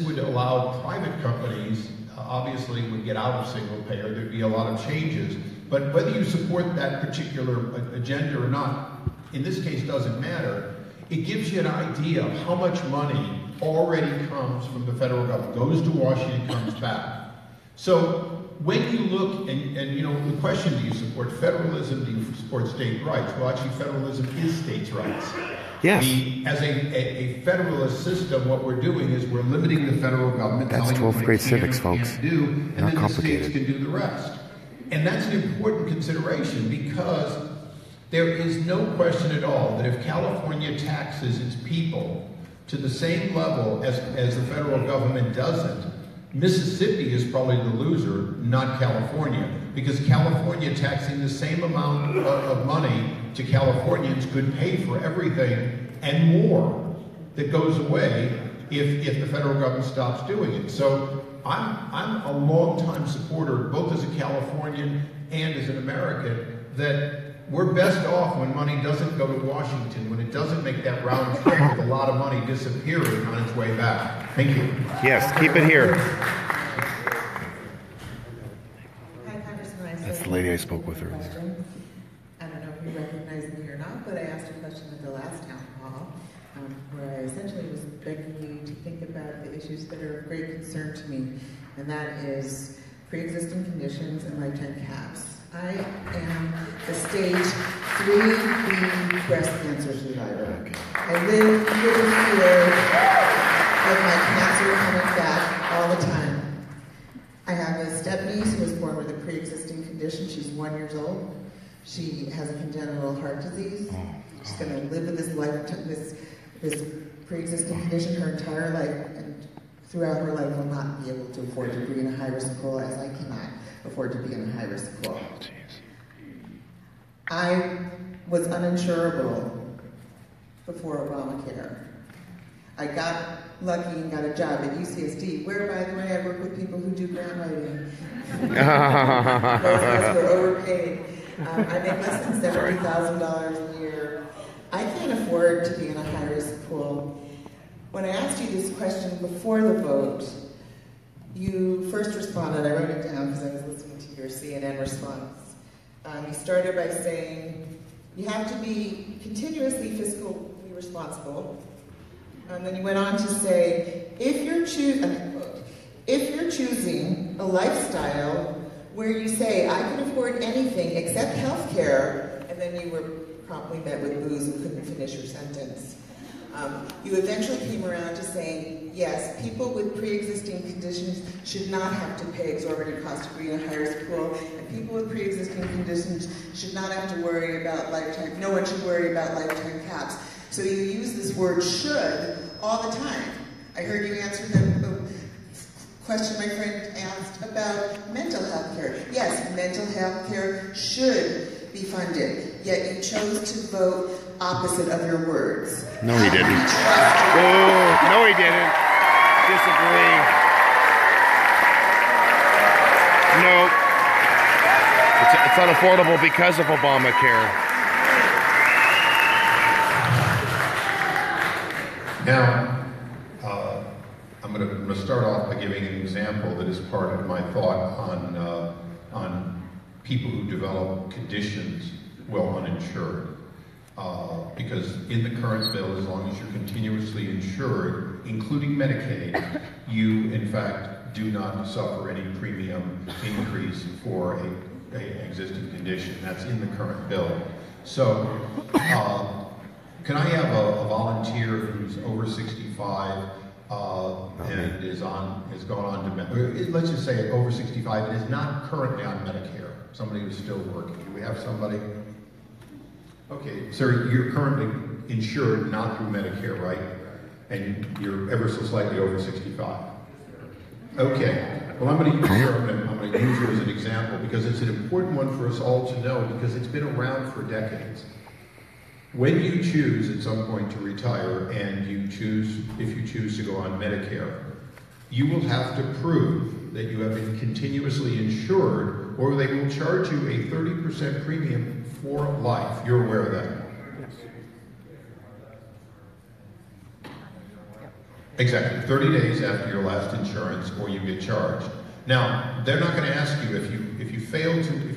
[SPEAKER 4] would allow private companies, obviously would get out of single payer, there'd be a lot of changes, but whether you support that particular agenda or not, in this case doesn't matter. It gives you an idea of how much money already comes from the federal government, goes to Washington, comes back. So when you look, and you know, the question, do you support federalism, do you support state rights? Well, actually, federalism is states' rights.
[SPEAKER 1] Yes.
[SPEAKER 4] As a federalist system, what we're doing is we're limiting the federal government.
[SPEAKER 1] That's 12th grade civics, folks.
[SPEAKER 4] And then the states can do the rest. And that's an important consideration because because there is no question at all that if California taxes its people to the same level as the federal government doesn't, Mississippi is probably the loser, not California, because California taxing the same amount of money to Californians could pay for everything and more that goes away if the federal government stops doing it. So I'm a long-time supporter, both as a Californian and as an American, that we're best off when money doesn't go to Washington, when it doesn't make that round trip with a lot of money disappearing on its way back. Thank you.
[SPEAKER 1] Yes, keep it here.
[SPEAKER 5] Hi, Congressman Issa.
[SPEAKER 1] That's the lady I spoke with earlier.
[SPEAKER 5] I don't know if you recognize me or not, but I asked a question at the last town hall where I essentially was begging you to think about the issues that are of great concern to me, and that is pre-existing conditions and lifetime caps. I am a stage 3B breast cancer survivor. I live with the fear of my cancer coming back all the time. I have a step-niece who was born with a pre-existing condition. She's 1 year old. She has a congenital heart disease. She's going to live with this pre-existing condition her entire life, and throughout her life will not be able to afford to be in a high-risk pool, as I cannot afford to be in a high-risk pool. I was uninsurable before Obamacare. I got lucky and got a job at UCSD, where, by the way, I work with people who do grant writing. Those of us who are overpaid. I make less than $70,000 a year. I can't afford to be in a high-risk pool. When I asked you this question before the vote, you first responded, I wrote it down because I was listening to your CNN response. You started by saying, you have to be continuously fiscally responsible. And then you went on to say, if you're choosing a lifestyle where you say, I can afford anything except health care, and then you were promptly met with boos and couldn't finish your sentence. You eventually came around to saying, yes, people with pre-existing conditions should not have to pay exorbitant cost to be in a high-risk pool, and people with pre-existing conditions should not have to worry about lifetime, no one should worry about lifetime caps. So you use this word should all the time. I heard you answer the question my friend asked about mental health care. Yes, mental health care should be funded, yet you chose to vote opposite of your words.
[SPEAKER 1] No, he didn't. No, he didn't. Disagree. No. It's unaffordable because of Obamacare.
[SPEAKER 4] Now, I'm going to start off by giving an example that is part of my thought on people who develop conditions while uninsured. Because in the current bill, as long as you're continuously insured, including Medicaid, you, in fact, do not suffer any premium increase for an existing condition. That's in the current bill. So, can I have a volunteer who's over 65 and has gone on to, let's just say over 65 and is not currently on Medicare, somebody who's still working. Do we have somebody? Okay, sir, you're currently insured not through Medicare, right? And you're ever so slightly over 65. Okay, well, I'm going to use you as an example because it's an important one for us all to know because it's been around for decades. When you choose at some point to retire and if you choose to go on Medicare, you will have to prove that you have been continuously insured or they will charge you a 30% premium for life. You're aware of that? Yes. Exactly. 30 days after your last insurance or you get charged. Now, they're not going to ask you if you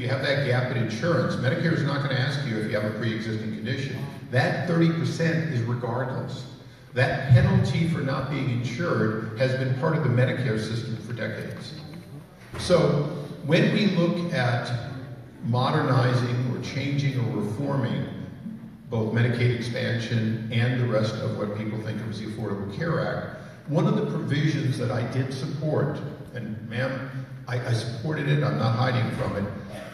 [SPEAKER 4] have that gap in insurance, Medicare is not going to ask you if you have a pre-existing condition. That 30% is regardless. That penalty for not being insured has been part of the Medicare system for decades. So, when we look at modernizing or changing or reforming both Medicaid expansion and the rest of what people think of as the Affordable Care Act, one of the provisions that I did support, and ma'am, I supported it, I'm not hiding from it,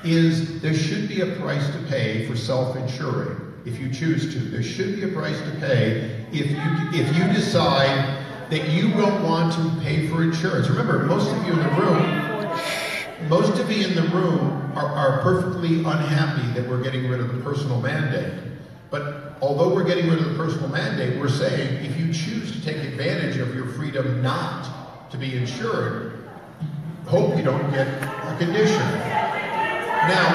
[SPEAKER 4] is there should be a price to pay for self-insuring, if you choose to. There should be a price to pay if you decide that you don't want to pay for insurance. Remember, most of you in the room are perfectly unhappy that we're getting rid of the personal mandate. But although we're getting rid of the personal mandate, we're saying if you choose to take advantage of your freedom not to be insured, hope you don't get a condition. Now,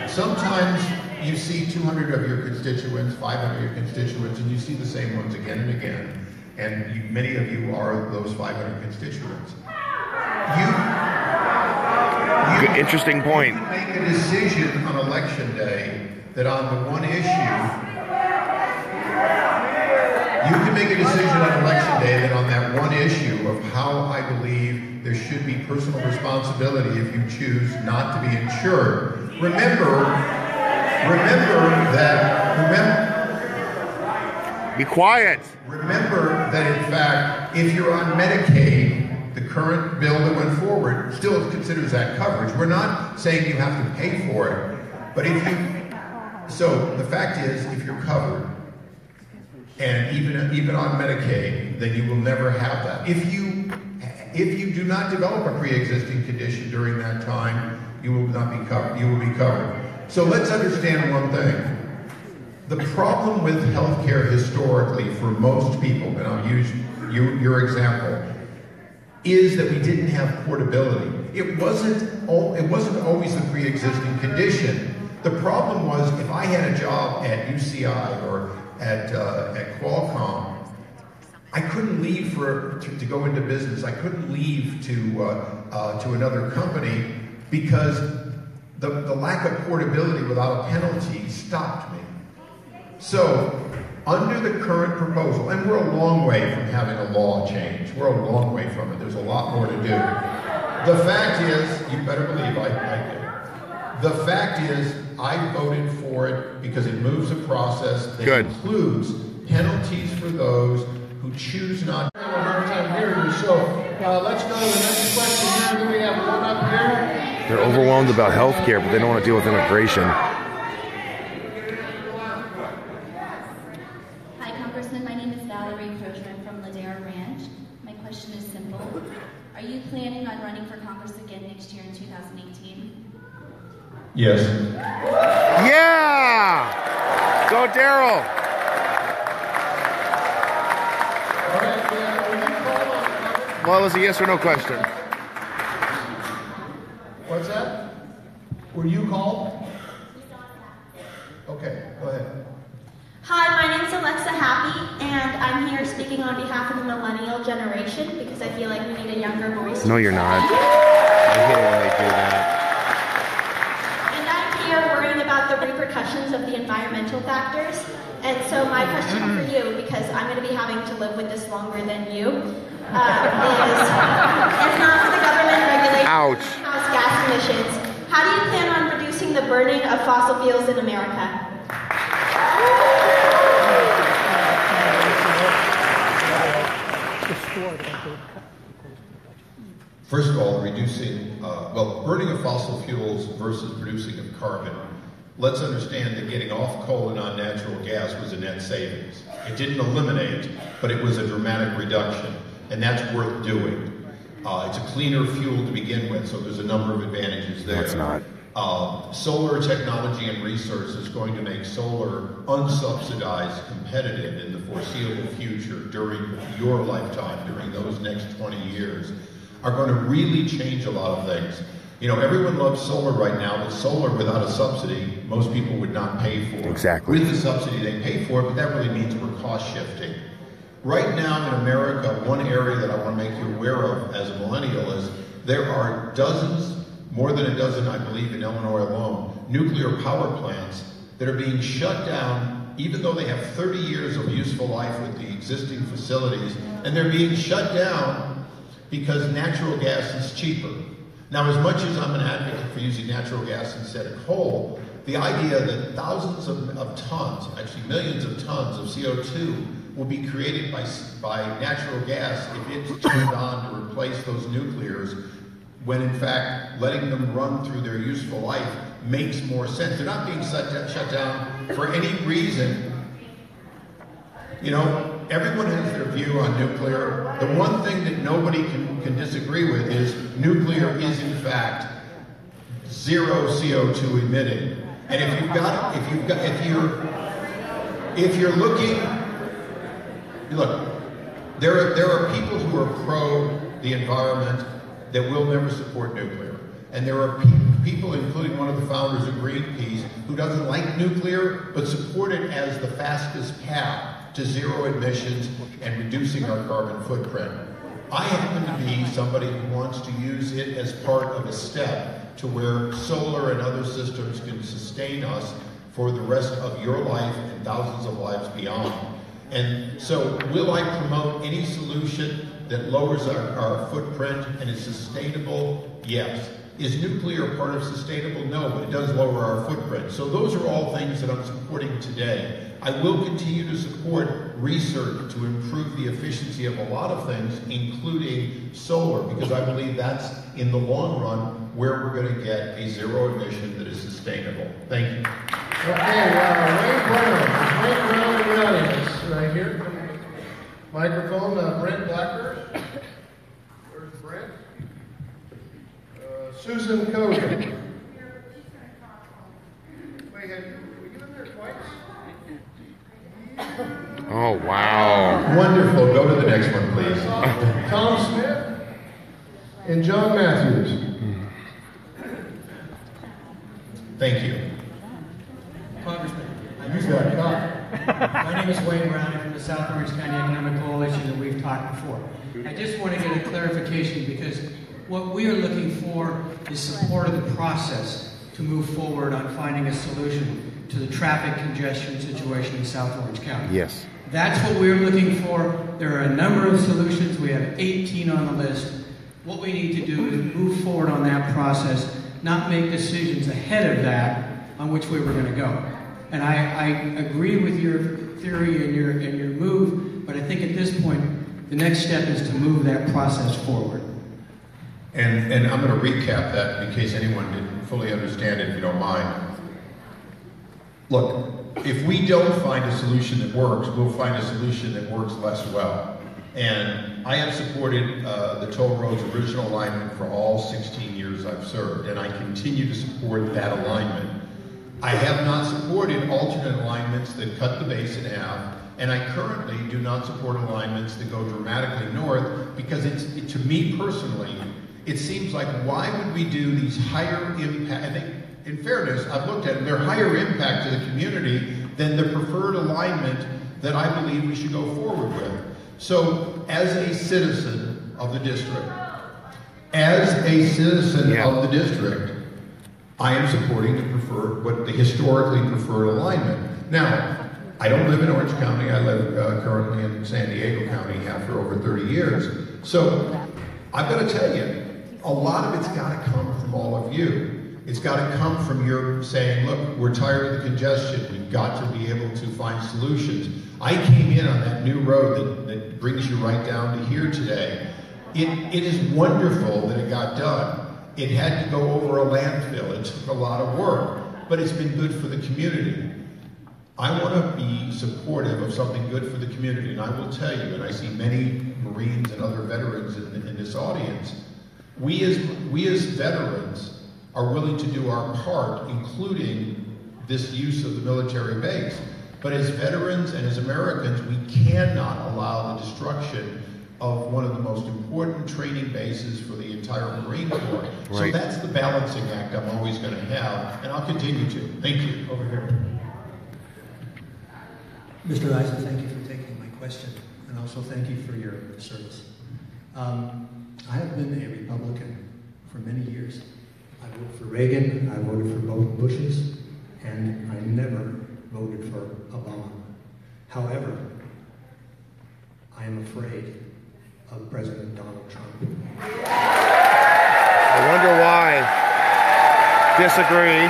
[SPEAKER 4] sometimes you see 200 of your constituents, 500 of your constituents, and you see the same ones again and again. And many of you are those 500 constituents.
[SPEAKER 1] Interesting point.
[SPEAKER 4] You can make a decision on election day that on the one issue, you can make a decision on election day that on that one issue of how I believe there should be personal responsibility if you choose not to be insured. Remember,
[SPEAKER 1] be quiet.
[SPEAKER 4] Remember that in fact, if you're on Medicaid, the current bill that went forward still considers that coverage. We're not saying you have to pay for it, but so the fact is, if you're covered, and even on Medicaid, then you will never have that. If you do not develop a pre-existing condition during that time, you will not be covered. You will be covered. So let's understand one thing. The problem with healthcare historically for most people, and I'll use your example, is that we didn't have portability. It wasn't always the pre-existing condition. The problem was if I had a job at UCI or at Qualcomm, I couldn't leave to go into business. I couldn't leave to another company because the lack of portability without a penalty stopped me. So, under the current proposal, and we're a long way from having a law change. We're a long way from it. There's a lot more to do. The fact is, you better believe I did. The fact is, I voted for it because it moves a process that includes penalties for those who choose not to.
[SPEAKER 20] I have a hard time hearing you, so let's go to the next question here. Then we have one up here.
[SPEAKER 1] They're overwhelmed about health care, but they don't want to deal with immigration.
[SPEAKER 7] Are you planning on running for Congress again next year in 2018?
[SPEAKER 4] Yes.
[SPEAKER 1] Yeah! Go Darrell! Well, it was a yes or no question.
[SPEAKER 20] What's that? Were you called? Okay, go ahead.
[SPEAKER 7] Hi, my name's Alexa Happy, and I'm here speaking on behalf of the millennial generation because I feel like we need a younger voice.
[SPEAKER 1] No, you're not. I hate it when they do that.
[SPEAKER 7] And I'm here worrying about the repercussions of the environmental factors. And so my question for you, because I'm going to be having to live with this longer than you, is not the government regulating greenhouse gas emissions. How do you plan on reducing the burning of fossil fuels in America?
[SPEAKER 4] First of all, reducing, burning of fossil fuels versus producing of carbon. Let's understand that getting off coal and on natural gas was a net savings. It didn't eliminate, but it was a dramatic reduction, and that's worth doing. It's a cleaner fuel to begin with, so there's a number of advantages there.
[SPEAKER 1] That's not.
[SPEAKER 4] Solar technology and research is going to make solar unsubsidized competitive in the foreseeable future during your lifetime, during those next 20 years, are going to really change a lot of things. You know, everyone loves solar right now, but solar without a subsidy, most people would not pay for.
[SPEAKER 1] Exactly.
[SPEAKER 4] With the subsidy, they pay for it, but that really means we're cost shifting. Right now in America, one area that I want to make you aware of as a millennial is there are dozens, more than a dozen, I believe, in Illinois alone, nuclear power plants that are being shut down, even though they have 30 years of useful life with the existing facilities, and they're being shut down because natural gas is cheaper. Now, as much as I'm an advocate for using natural gas instead of coal, the idea that thousands of tons, actually millions of tons of CO2 will be created by natural gas if it's turned on to replace those nuclears, when in fact letting them run through their useful life makes more sense. They're not being shut down for any reason. You know, everyone has their view on nuclear. The one thing that nobody can disagree with is nuclear is in fact zero CO2 emitting. And if you're looking, look, there are people who are pro the environment that will never support nuclear. And there are people, including one of the founders of Greenpeace, who doesn't like nuclear, but support it as the fastest path to zero emissions and reducing our carbon footprint. I happen to be somebody who wants to use it as part of a step to where solar and other systems can sustain us for the rest of your life and thousands of lives beyond. And so will I promote any solution that lowers our footprint and is sustainable? Yes. Is nuclear part of sustainable? No, but it does lower our footprint. So those are all things that I'm supporting today. I will continue to support research to improve the efficiency of a lot of things, including solar, because I believe that's, in the long run, where we're going to get a zero emission that is sustainable. Thank you.
[SPEAKER 20] Okay, Wayne Brown in the audience, right here. Microphone, Brent Blacker. Where's Brent? Susan Kogan. Wait, have we given there twice?
[SPEAKER 1] Oh, wow.
[SPEAKER 4] Wonderful. Go to the next one, please.
[SPEAKER 20] Tom Smith and John Matthews.
[SPEAKER 4] Thank you.
[SPEAKER 21] Congressman,
[SPEAKER 20] Use that cop.
[SPEAKER 21] my name is Wayne Brown. I'm from the South Orange County Economic Coalition, and we've talked before. I just want to get a clarification, because what we are looking for is support of the process to move forward on finding a solution to the traffic congestion situation in South Orange County.
[SPEAKER 1] Yes.
[SPEAKER 21] That's what we're looking for. There are a number of solutions. We have 18 on the list. What we need to do is move forward on that process, not make decisions ahead of that on which way we're going to go. And I agree with your theory and your move, but I think at this point, the next step is to move that process forward.
[SPEAKER 4] And I'm going to recap that in case anyone didn't fully understand it, if you don't mind. Look, if we don't find a solution that works, we'll find a solution that works less well. And I have supported the toll road's original alignment for all 16 years I've served, and I continue to support that alignment. I have not supported alternate alignments that cut the base in half, and I currently do not support alignments that go dramatically north, because to me personally, it seems like, why would we do these higher impact, I think, in fairness, I've looked at it, they're higher impact to the community than the preferred alignment that I believe we should go forward with. So, as a citizen of the district, I am supporting the historically preferred alignment. Now, I don't live in Orange County. I live currently in San Diego County for over 30 years. So, I've got to tell you, a lot of it's got to come from all of you. It's got to come from your saying, look, we're tired of the congestion. We've got to be able to find solutions. I came in on that new road that brings you right down to here today. It is wonderful that it got done. It had to go over a landfill. It took a lot of work, but it's been good for the community. I want to be supportive of something good for the community, and I will tell you, and I see many Marines and other veterans in this audience, we as veterans are willing to do our part, including this use of the military base. But as veterans and as Americans, we cannot allow the destruction of one of the most important training bases for the entire Marine Corps. Right. So that's the balancing act I'm always going to have, and I'll continue to. Thank you.
[SPEAKER 21] Over here.
[SPEAKER 22] Mr. Issa, thank you for taking my question, and also thank you for your service. I have been a Republican for many years. I voted for Reagan, I voted for both Bushes, and I never voted for Obama. However, I am afraid of President Donald Trump.
[SPEAKER 1] I wonder why. Disagree.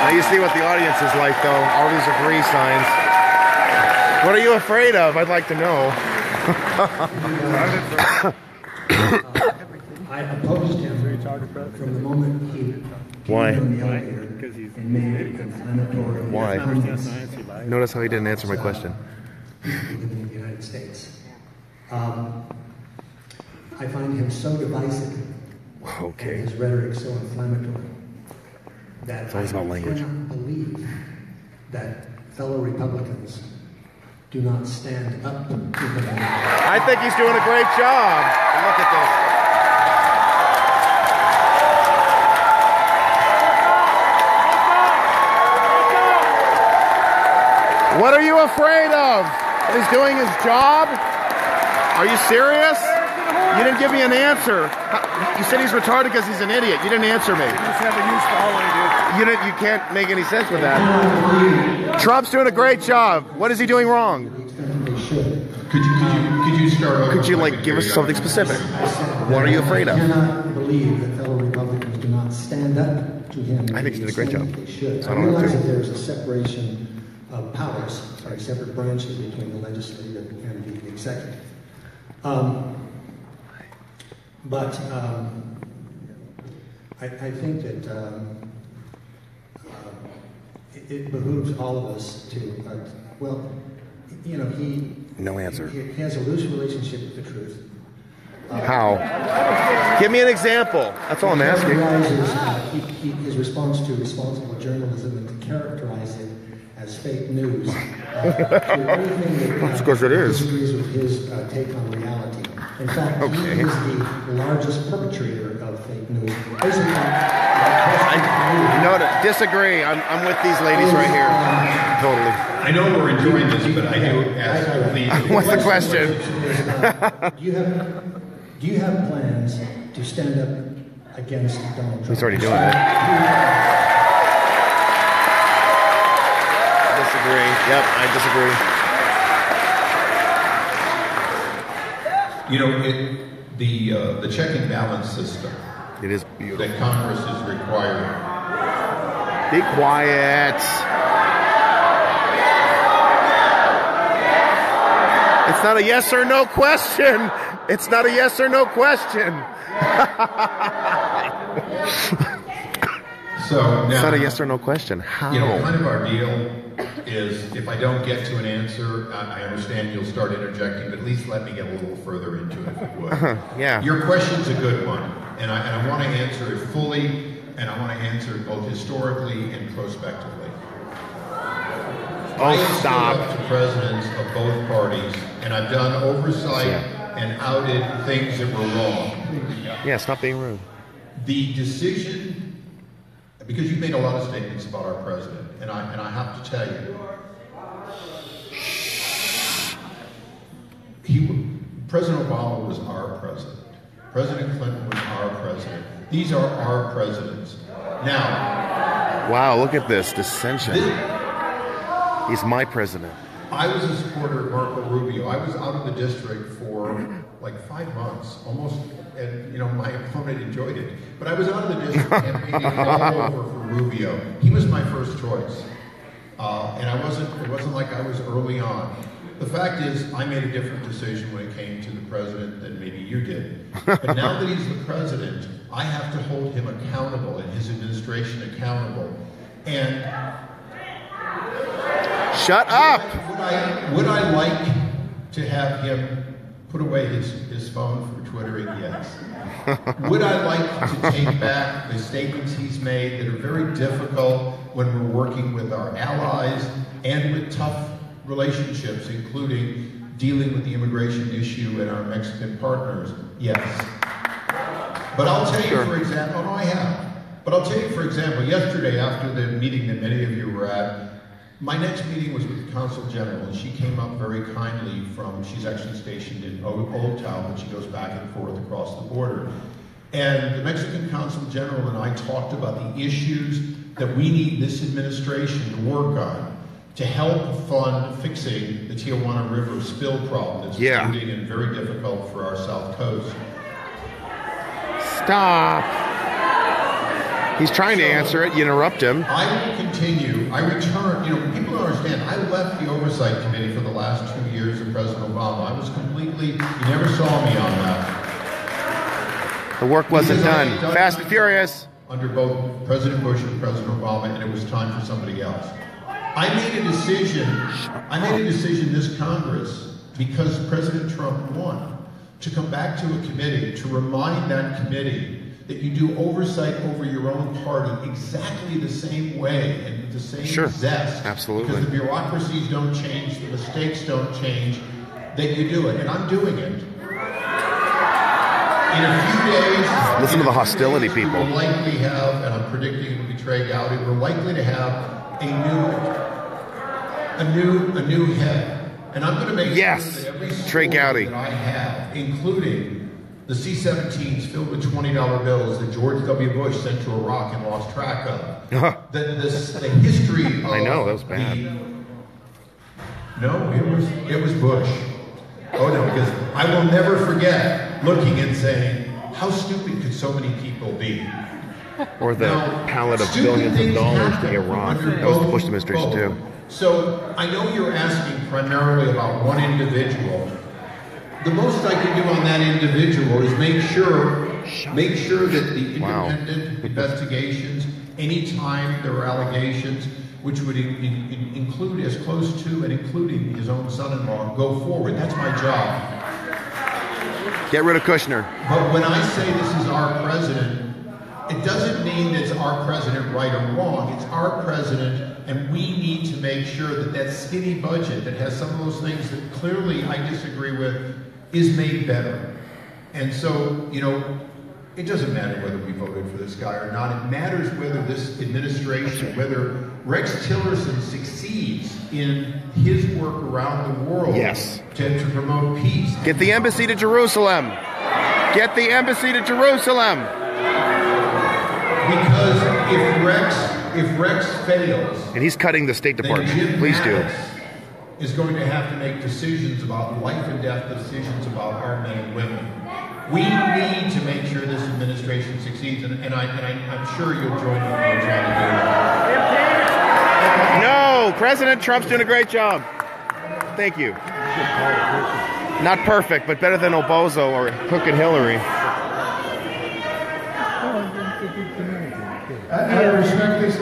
[SPEAKER 1] Now you see what the audience is like, though. All these agree signs. What are you afraid of? I'd like to know.
[SPEAKER 22] I opposed him from the moment he
[SPEAKER 1] Why?
[SPEAKER 22] came on the elevator and made inflammatory
[SPEAKER 1] Why?
[SPEAKER 22] comments.
[SPEAKER 1] Notice how he didn't answer my question.
[SPEAKER 22] In the United States. I find him so divisive.
[SPEAKER 1] Okay.
[SPEAKER 22] And his rhetoric so inflammatory that
[SPEAKER 1] It's always about language.
[SPEAKER 22] I cannot believe that fellow Republicans do not stand up to him.
[SPEAKER 1] I think he's doing a great job. Look at this. What are you afraid of? He's doing his job? Are you serious? You didn't give me an answer. You said he's retarded because he's an idiot. You didn't answer me. You can't make any sense with that. Trump's doing a great job. What is he doing wrong?
[SPEAKER 4] Could you start over?
[SPEAKER 1] Could you give us something specific? What are you afraid of?
[SPEAKER 22] I cannot believe that fellow Republicans do not stand up to him.
[SPEAKER 1] I think he did a great job.
[SPEAKER 22] They should.
[SPEAKER 1] So
[SPEAKER 22] I realize that there's a separation of powers, separate branches between the legislative and the executive. But I think that it behooves all of us to,
[SPEAKER 1] No answer.
[SPEAKER 22] He has a loose relationship with the truth.
[SPEAKER 1] How? Give me an example. That's all I'm asking.
[SPEAKER 22] His response to responsible journalism and to characterize it as fake news.
[SPEAKER 1] That's because it is.
[SPEAKER 22] Disagrees with his take on reality. In fact, he is the largest perpetrator of fake news.
[SPEAKER 1] Disagree. I'm with these ladies right here. Totally.
[SPEAKER 4] I know we're enjoying this, but I do ask, please.
[SPEAKER 1] What's the question?
[SPEAKER 22] Do you have plans to stand up against Donald Trump?
[SPEAKER 1] He's already doing it. Disagree. Yep, I disagree.
[SPEAKER 4] The check and balance system.
[SPEAKER 1] It is beautiful.
[SPEAKER 4] That Congress is required.
[SPEAKER 1] Be quiet. It's not a yes or no question. It's not a yes or no question.
[SPEAKER 4] So now,
[SPEAKER 1] it's not a yes or no question. How?
[SPEAKER 4] Kind of our deal is if I don't get to an answer, I understand you'll start interjecting, but at least let me get a little further into it if you would.
[SPEAKER 1] Yeah.
[SPEAKER 4] Your question's a good one, and I want to answer it fully, and I want to answer it both historically and prospectively. I have stood up to presidents of both parties, and I've done oversight and outed things that were wrong.
[SPEAKER 1] Yeah, stop being rude.
[SPEAKER 4] The decision, because you made a lot of statements about our president, and I have to tell you, President Obama was our president. President Clinton was our president. These are our presidents. Now,
[SPEAKER 1] wow, look at this dissension. He's my president.
[SPEAKER 4] I was a supporter of Marco Rubio. I was out of the district for like 5 months, almost, and my opponent enjoyed it. But I was out of the district campaigning all over for Rubio. He was my first choice, and it wasn't like I was early on. The fact is, I made a different decision when it came to the president than maybe you did. But now that he's the president, I have to hold him accountable and his administration accountable. And
[SPEAKER 1] shut up!
[SPEAKER 4] Would I like to have him put away his phone for Twittering? Yes. Would I like to take back the statements he's made that are very difficult when we're working with our allies and with tough relationships, including dealing with the immigration issue and our Mexican partners? Yes. But I'll tell you, for example, But I'll tell you, for example, yesterday after the meeting that many of you were at, my next meeting was with the Consul General, and she came up very kindly she's actually stationed in Old Town, but she goes back and forth across the border. And the Mexican Consul General and I talked about the issues that we need this administration to work on to help fund fixing the Tijuana River spill problem that's polluting and very difficult for our South Coast.
[SPEAKER 1] Stop. He's trying to answer it. You interrupt him.
[SPEAKER 4] I will continue. I return. People don't understand. I left the Oversight Committee for the last 2 years of President Obama. I was completely, you never saw me on that.
[SPEAKER 1] The work wasn't done. Fast and Furious.
[SPEAKER 4] Under both President Bush and President Obama, and it was time for somebody else. I made a decision this Congress, because President Trump won, to come back to a committee to remind that committee that you do oversight over your own party exactly the same way and with the same zest.
[SPEAKER 1] Absolutely.
[SPEAKER 4] Because the bureaucracies don't change, the mistakes don't change, that you do it. And I'm doing it. In a few days,
[SPEAKER 1] listen to the hostility, people.
[SPEAKER 4] We'll likely have, and I'm predicting it will be Trey Gowdy, we're likely to have a new head. And I'm going to make sure that every
[SPEAKER 1] Trey Gowdy
[SPEAKER 4] that I have, including the C-17s filled with $20 bills that George W. Bush sent to Iraq and lost track of. The history of
[SPEAKER 1] I know, that was bad.
[SPEAKER 4] No, it was Bush. Oh no, because I will never forget looking and saying, how stupid could so many people be?
[SPEAKER 1] Or the pallet of billions of dollars to Iran. That was the Bush administration too.
[SPEAKER 4] So I know you're asking primarily about one individual. The most I can do on that individual is make sure that the independent investigations, anytime there are allegations, which would include as close to and including his own son-in-law, go forward. That's my job.
[SPEAKER 1] Get rid of Kushner.
[SPEAKER 4] But when I say this is our president, it doesn't mean it's our president right or wrong. It's our president, and we need to make sure that that skinny budget that has some of those things that clearly I disagree with is made better. And so, it doesn't matter whether we voted for this guy or not. It matters whether this administration, whether Rex Tillerson succeeds in his work around the world to promote peace.
[SPEAKER 1] Get the embassy to Jerusalem. Get the embassy to Jerusalem.
[SPEAKER 4] Because if Rex fails,
[SPEAKER 1] and he's cutting the State Department. Please do.
[SPEAKER 4] Is going to have to make decisions about life and death, decisions about our men and women. We need to make sure this administration succeeds, and I'm sure you'll join me in trying to do that.
[SPEAKER 1] No, President Trump's doing a great job. Thank you. Not perfect, but better than Obozo or Cook and Hillary.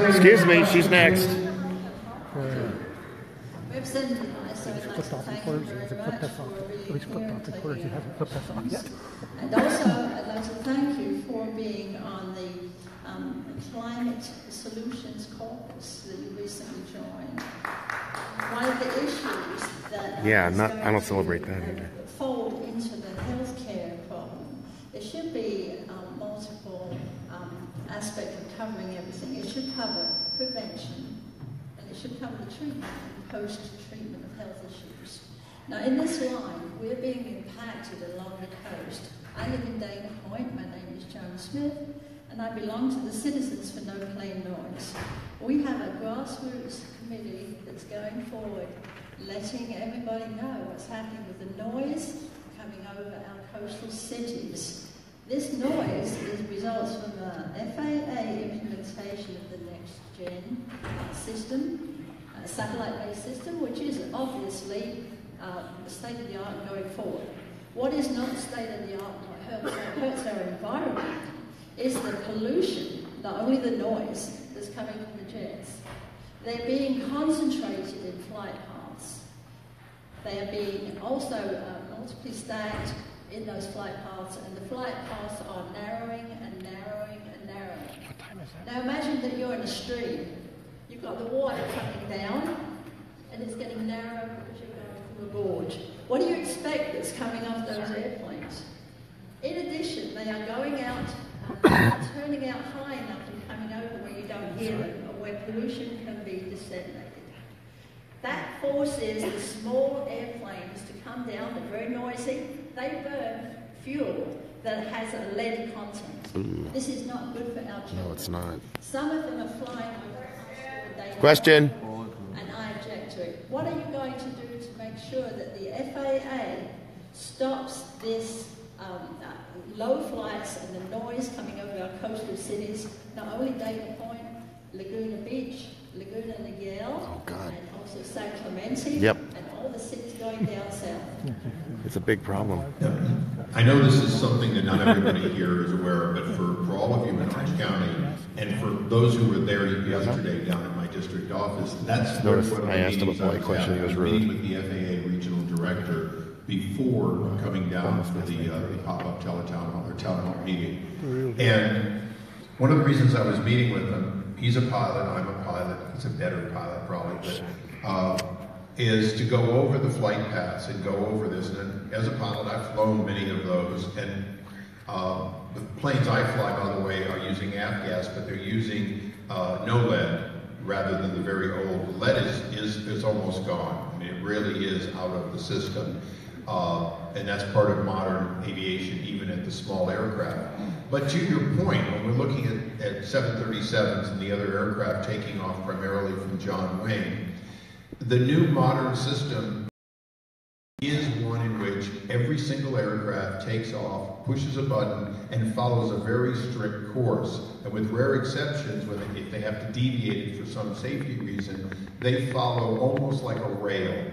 [SPEAKER 1] Excuse me, she's next.
[SPEAKER 11] Representative Issa, I'd like to thank you very much for being here and taking your questions. And also, I'd like to thank you for being on the Climate Solutions Caucus that you recently joined. One of the issues that
[SPEAKER 1] I don't celebrate that either.
[SPEAKER 11] Fold into the healthcare problem. There should be multiple aspects of covering everything. It should cover prevention, and it should cover the treatment and post-treatment of health issues. Now, in this line, we're being impacted along the coast. I live in Dana Point. My name is Joan Smith, and I belong to the Citizens for No Plain Noise. We have a grassroots committee that's going forward, letting everybody know what's happening with the noise coming over our coastal cities. This noise results from the FAA implementation of the next-gen system, satellite-based system, which is obviously state-of-the-art going forward. What is not state-of-the-art, what hurts our environment, is the pollution, not only the noise that's coming from the jets. They're being concentrated in flight paths. They are being also multiply stacked in those flight paths, and the flight paths are narrowing and narrowing and narrowing.
[SPEAKER 1] What time is that?
[SPEAKER 11] Now imagine that you're in a stream. You've got the water coming down, and it's getting narrow because you're going through a gorge. What do you expect that's coming off those airplanes? In addition, they are going out, turning out high enough and coming over where you don't hear them, or where pollution can be disseminated. That forces the small airplanes to come down. They're very noisy. They burn fuel that has a lead content. This is not good for our children.
[SPEAKER 1] No, it's not.
[SPEAKER 11] Some of them are flying over high school and they
[SPEAKER 1] Question.
[SPEAKER 11] And I object to it. What are you going to do to make sure that the FAA stops this low flights and the noise coming over our coastal cities, not only Dayton Point, Laguna Beach, Laguna Niguel, and also San Clemente, and all the cities going down south.
[SPEAKER 1] It's a big problem.
[SPEAKER 4] I know this is something that not everybody here is aware of, but for all of you in Orange County, and for those who were there yesterday down at my district office, that's
[SPEAKER 1] Notice
[SPEAKER 4] one of the
[SPEAKER 1] I asked him a
[SPEAKER 4] meetings I
[SPEAKER 1] polite
[SPEAKER 4] was
[SPEAKER 1] question, he
[SPEAKER 4] having.
[SPEAKER 1] was
[SPEAKER 4] I was meeting
[SPEAKER 1] rude.
[SPEAKER 4] with the FAA regional director before coming down for the pop-up town hall meeting. And one of the reasons I was meeting with him, he's a pilot, I'm a pilot, he's a better pilot probably, but is to go over the flight paths and go over this. And as a pilot, I've flown many of those, and the planes I fly, by the way, are using avgas, but they're using no lead rather than the very old. Lead is almost gone. I mean, it really is out of the system. And that's part of modern aviation, even at the small aircraft. But to your point, when we're looking at 737s and the other aircraft taking off primarily from John Wayne, the new modern system is one in which every single aircraft takes off, pushes a button, and follows a very strict course. And with rare exceptions, if they have to deviate it for some safety reason, they follow almost like a rail.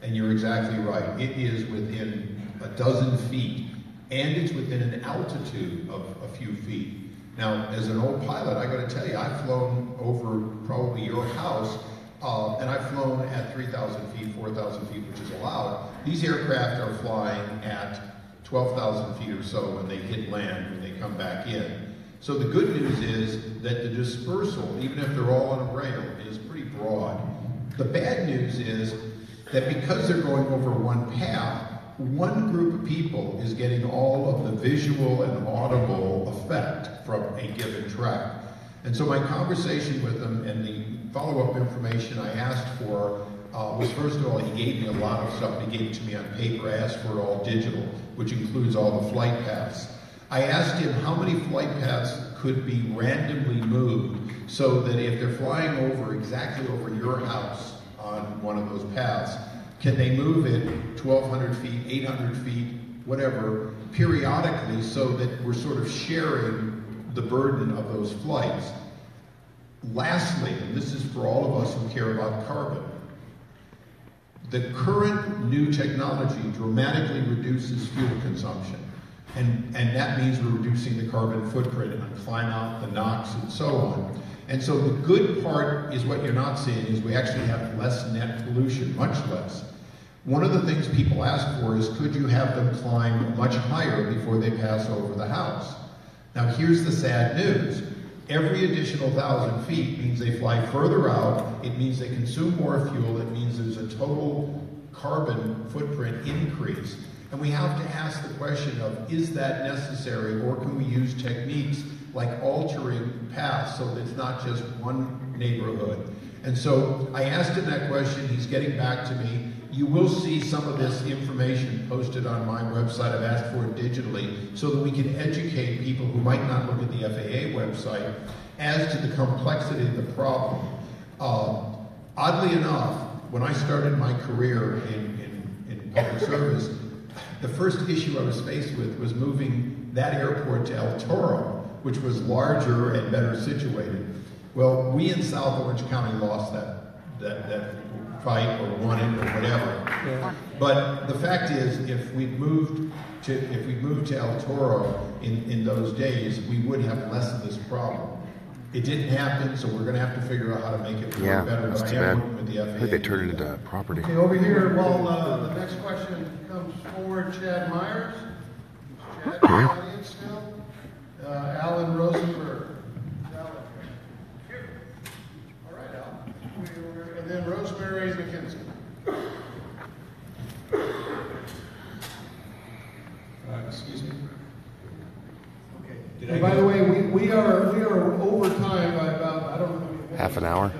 [SPEAKER 4] And you're exactly right. It is within a dozen feet, and it's within an altitude of a few feet. Now, as an old pilot, I got to tell you, I've flown over probably your house, and I've flown at 3,000 feet, 4,000 feet, which is allowed. These aircraft are flying at 12,000 feet or so when they hit land, when they come back in. So the good news is that the dispersal, even if they're all on a rail, is pretty broad. The bad news is that because they're going over one path, one group of people is getting all of the visual and audible effect from a given track. And so my conversation with them and the follow-up information I asked for was, first of all, he gave me a lot of stuff. He gave it to me on paper. I asked for it all digital, which includes all the flight paths. I asked him how many flight paths could be randomly moved so that if they're flying exactly over your house on one of those paths, can they move it 1,200 feet, 800 feet, whatever, periodically, so that we're sort of sharing the burden of those flights. Lastly, and this is for all of us who care about carbon, the current new technology dramatically reduces fuel consumption. And that means we're reducing the carbon footprint on climb out, the NOx, and so on. And so the good part is what you're not seeing is we actually have less net pollution, much less. One of the things people ask for is, could you have them climb much higher before they pass over the house? Now here's the sad news. Every additional 1,000 feet means they fly further out, it means they consume more fuel, it means there's a total carbon footprint increase. And we have to ask the question of, is that necessary, or can we use techniques like altering paths so that it's not just one neighborhood? And so I asked him that question, he's getting back to me. You will see some of this information posted on my website. I've asked for it digitally so that we can educate people who might not look at the FAA website as to the complexity of the problem. Oddly enough, when I started my career in public service, the first issue I was faced with was moving that airport to El Toro, which was larger and better situated. Well, we in South Orange County lost that fight or won it or whatever. Yeah. But the fact is, if we'd moved to El Toro in those days, we would have less of this problem. It didn't happen, so we're going to have to figure out how to make it work better.
[SPEAKER 1] That's
[SPEAKER 4] but
[SPEAKER 1] too
[SPEAKER 4] I am
[SPEAKER 1] bad.
[SPEAKER 4] working with the FAA.
[SPEAKER 1] I think they turned it into property.
[SPEAKER 20] Okay, over here, while the next question comes forward, Chad Myers. Chad in the audience still. Alan Rosenberg. All right, Al. And then Rosemary McKenzie.
[SPEAKER 6] Excuse me.
[SPEAKER 20] And by the way, we are over time by about, I don't know,
[SPEAKER 1] half an hour.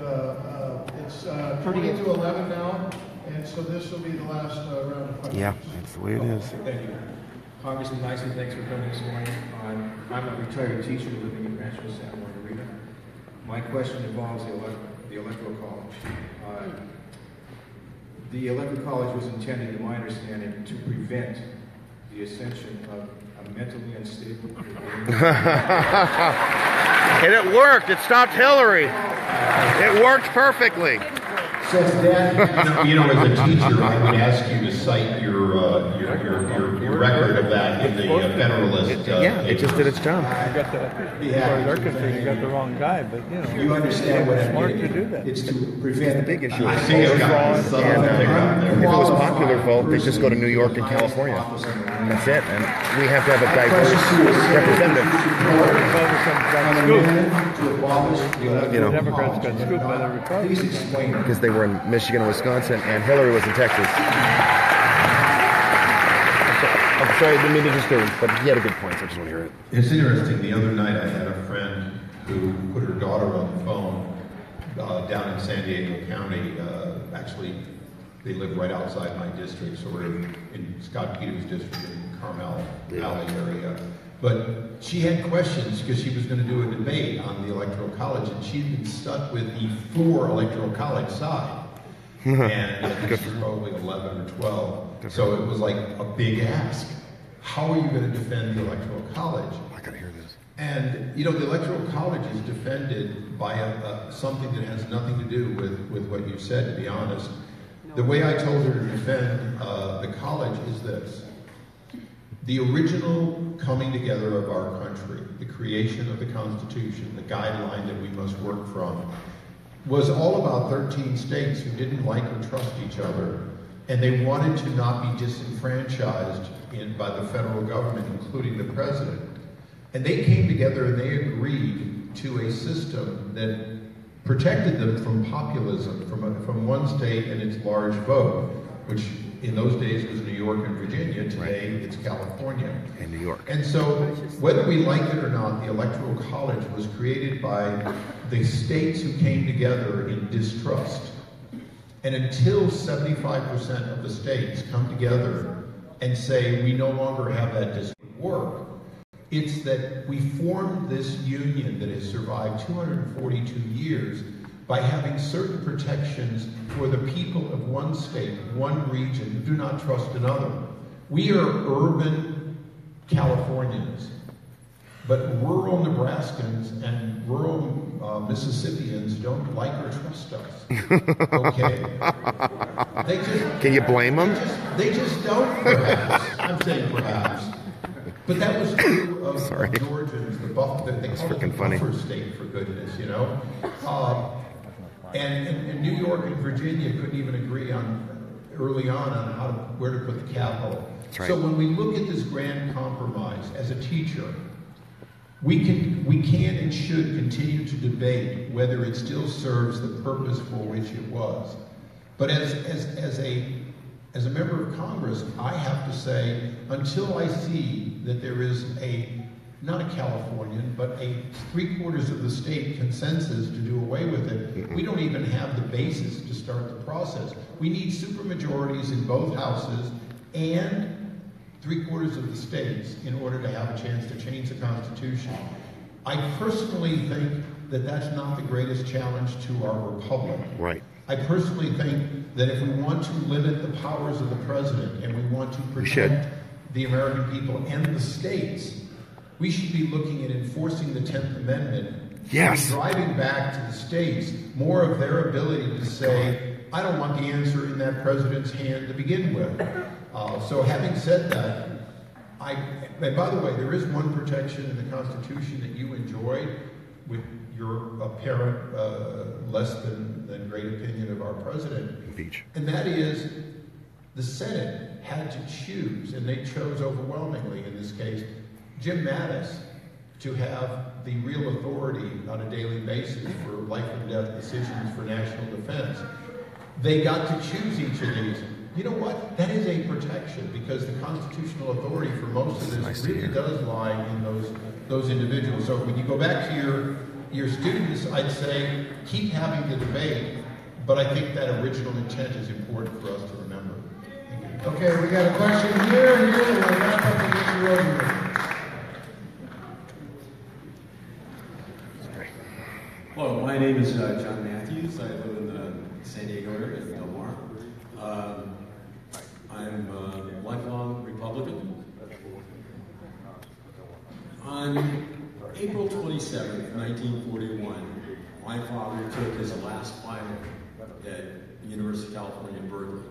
[SPEAKER 20] It's 20 to 11 now, and so this will be the last round of questions.
[SPEAKER 1] Yeah, that's the way it is.
[SPEAKER 6] Thank you. Congressman Issa, thanks for coming this morning. I'm a retired teacher living in Rancho Santa Margarita. My question involves the Electoral College. The Electoral College was intended, to my understanding, to prevent the ascension of mentally unstable.
[SPEAKER 1] And it worked. It stopped Hillary. It worked perfectly.
[SPEAKER 4] As a teacher, I would ask you to cite your record of that in the Federalist.
[SPEAKER 1] It just did its job.
[SPEAKER 8] As far as they're concerned, you got the wrong guy, but
[SPEAKER 22] you understand what I'm
[SPEAKER 8] smart
[SPEAKER 22] getting
[SPEAKER 8] to do that.
[SPEAKER 22] It's to prevent
[SPEAKER 1] The big issue
[SPEAKER 22] I
[SPEAKER 1] is
[SPEAKER 22] think it's
[SPEAKER 1] fraud. And if it was popular vote, they just go to New York and California. That's it. And we have to have a diverse representative.
[SPEAKER 8] The Democrats got scooped by the Republicans.
[SPEAKER 1] Because they were in Michigan and Wisconsin, and Hillary was in Texas. I'm sorry, I didn't mean to disturb, but he had a good point, so I just want to hear it.
[SPEAKER 4] It's interesting. The other night I had a friend who put her daughter on the phone down in San Diego County. Actually, they live right outside my district, sort of in Scott Peters' district in Carmel Valley area. But she had questions because she was going to do a debate on the Electoral College, and she'd been stuck with the for Electoral College side. And I think she was probably 11 or 12. So it was like a big ask. How are you going to defend the Electoral College?
[SPEAKER 1] I got to hear this.
[SPEAKER 4] And, the Electoral College is defended by something that has nothing to do with what you said, to be honest. The way I told her to defend the college is this. The original coming together of our country, the creation of the Constitution, the guideline that we must work from, was all about 13 states who didn't like or trust each other, and they wanted to not be disenfranchised by the federal government, including the president. And they came together and they agreed to a system that protected them from populism, from one state and its large vote, which in those days was New York and Virginia. Today it's California.
[SPEAKER 1] And New York.
[SPEAKER 4] And so, whether we like it or not, the Electoral College was created by the states who came together in distrust. And until 75% of the states come together and say, we no longer have that work, it's that we formed this union that has survived 242 years by having certain protections for the people of one state, one region, who do not trust another. We are urban Californians, but rural Nebraskans and rural Mississippians don't like or trust us. Okay?
[SPEAKER 1] Can you blame them?
[SPEAKER 4] They just don't, perhaps. I'm saying perhaps. But that was true of Georgians, the buffer state, for goodness, And New York and Virginia couldn't even agree early on where to put the capital.
[SPEAKER 1] Right.
[SPEAKER 4] So when we look at this grand compromise, as a teacher, we can and should continue to debate whether it still serves the purpose for which it was. But as a member of Congress, I have to say, until I see that there is not a Californian, but a 3/4 of the state consensus to do away with it, we don't even have the basis to start the process. We need supermajorities in both houses and 3/4 of the states in order to have a chance to change the Constitution. I personally think that that's not the greatest challenge to our republic.
[SPEAKER 1] Right.
[SPEAKER 4] I personally think that if we want to limit the powers of the president and we want to protect the American people and the states, we should be looking at enforcing the 10th Amendment.
[SPEAKER 1] Yes.
[SPEAKER 4] And driving back to the states more of their ability to say, I don't want the answer in that president's hand to begin with. So having said that, and by the way, there is one protection in the Constitution that you enjoyed with your apparent less than great opinion of our president.
[SPEAKER 1] Impeach.
[SPEAKER 4] And that is the Senate had to choose, and they chose overwhelmingly in this case, Jim Mattis to have the real authority on a daily basis for life and death decisions for national defense. They got to choose each of these. You know what? That is a protection because the constitutional authority for most of this really does lie in those individuals. So when you go back to your students, I'd say keep having the debate, but I think that original intent is important for us to remember.
[SPEAKER 20] Okay, we got a question here and here, and we'll wrap up with Mr. Rosenberg.
[SPEAKER 13] Hello, my name is John Matthews. I live in the San Diego area, in Del Mar. I'm a lifelong Republican. On April 27th, 1941, my father took his last final at University of California, Berkeley.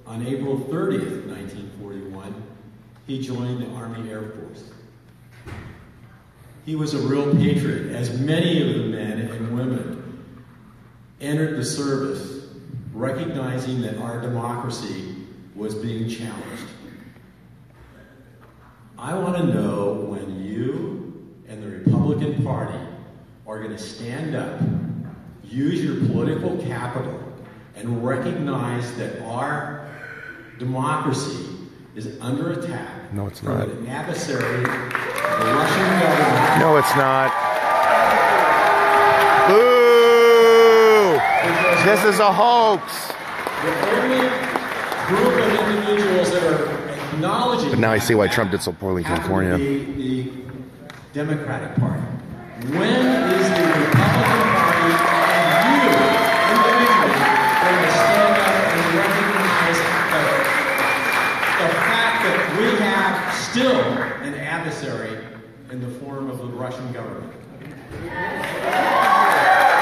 [SPEAKER 13] On April 30th, 1941, he joined the Army Air Force. He was a real patriot, as many of the men and women entered the service recognizing that our democracy was being challenged. I want to know when you and the Republican Party are going to stand up, use your political capital, and recognize that our democracy is under attack.
[SPEAKER 1] No, it's
[SPEAKER 13] from
[SPEAKER 1] not.
[SPEAKER 13] an adversary, the Russian government.
[SPEAKER 1] No, it's not. Boo! This is a hoax.
[SPEAKER 13] The only group of individuals that are acknowledging.
[SPEAKER 1] But now I see why Trump did so poorly in California.
[SPEAKER 13] The Democratic Party. When is the Republican Party and you individually going to stand up and recognize the fact that we have still an adversary in the form of the Russian government?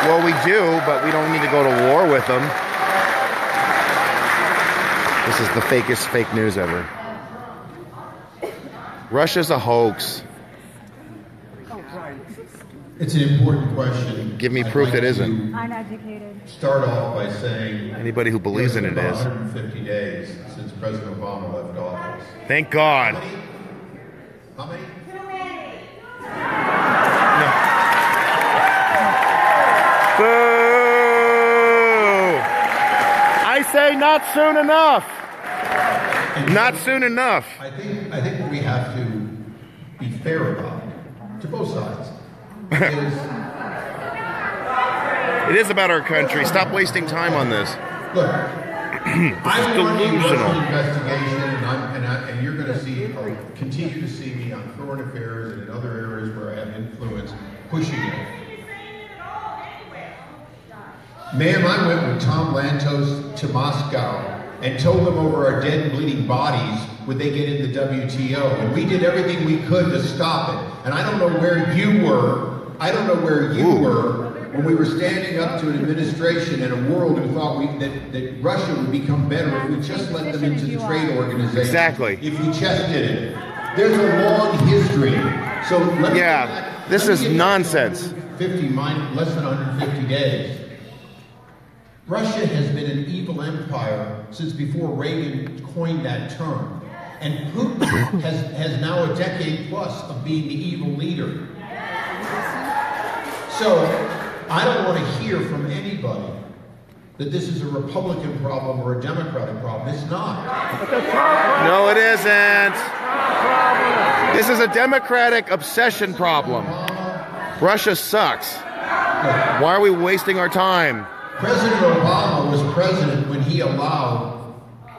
[SPEAKER 1] Well, we do, but we don't need to go to war with them. This is the fakest fake news ever. Russia's a hoax.
[SPEAKER 4] It's an important question.
[SPEAKER 1] Give me proof it isn't.
[SPEAKER 10] Uneducated.
[SPEAKER 4] Start off by saying
[SPEAKER 1] anybody who believes in it is.
[SPEAKER 4] 150 days since President Obama left office.
[SPEAKER 1] Thank God.
[SPEAKER 4] How many?
[SPEAKER 1] Boo! I say not soon enough. Not soon enough.
[SPEAKER 4] I think what we have to be fair about, to both sides, is
[SPEAKER 1] it is about our country. Stop wasting time on this.
[SPEAKER 4] Look,
[SPEAKER 1] this is delusional.
[SPEAKER 4] Investigation, and you're going to see, continue to see me on foreign affairs and in other areas where I have influence, pushing it. Ma'am, I went with Tom Lantos to Moscow and told them over our dead and bleeding bodies would they get in the WTO. And we did everything we could to stop it. And I don't know where you were. I don't know where you were when we were standing up to an administration and a world who thought that Russia would become better if we just let them into the trade organization.
[SPEAKER 1] Exactly.
[SPEAKER 4] If we just did it. There's a long history. So
[SPEAKER 1] this is nonsense.
[SPEAKER 4] 50 minus less than 150 days. Russia has been an evil empire since before Reagan coined that term. And Putin has now a decade plus of being the evil leader. So, I don't want to hear from anybody that this is a Republican problem or a Democratic problem. It's not.
[SPEAKER 1] No, it isn't. This is a Democratic obsession problem. Russia sucks. Why are we wasting our time?
[SPEAKER 4] President Obama was president when he allowed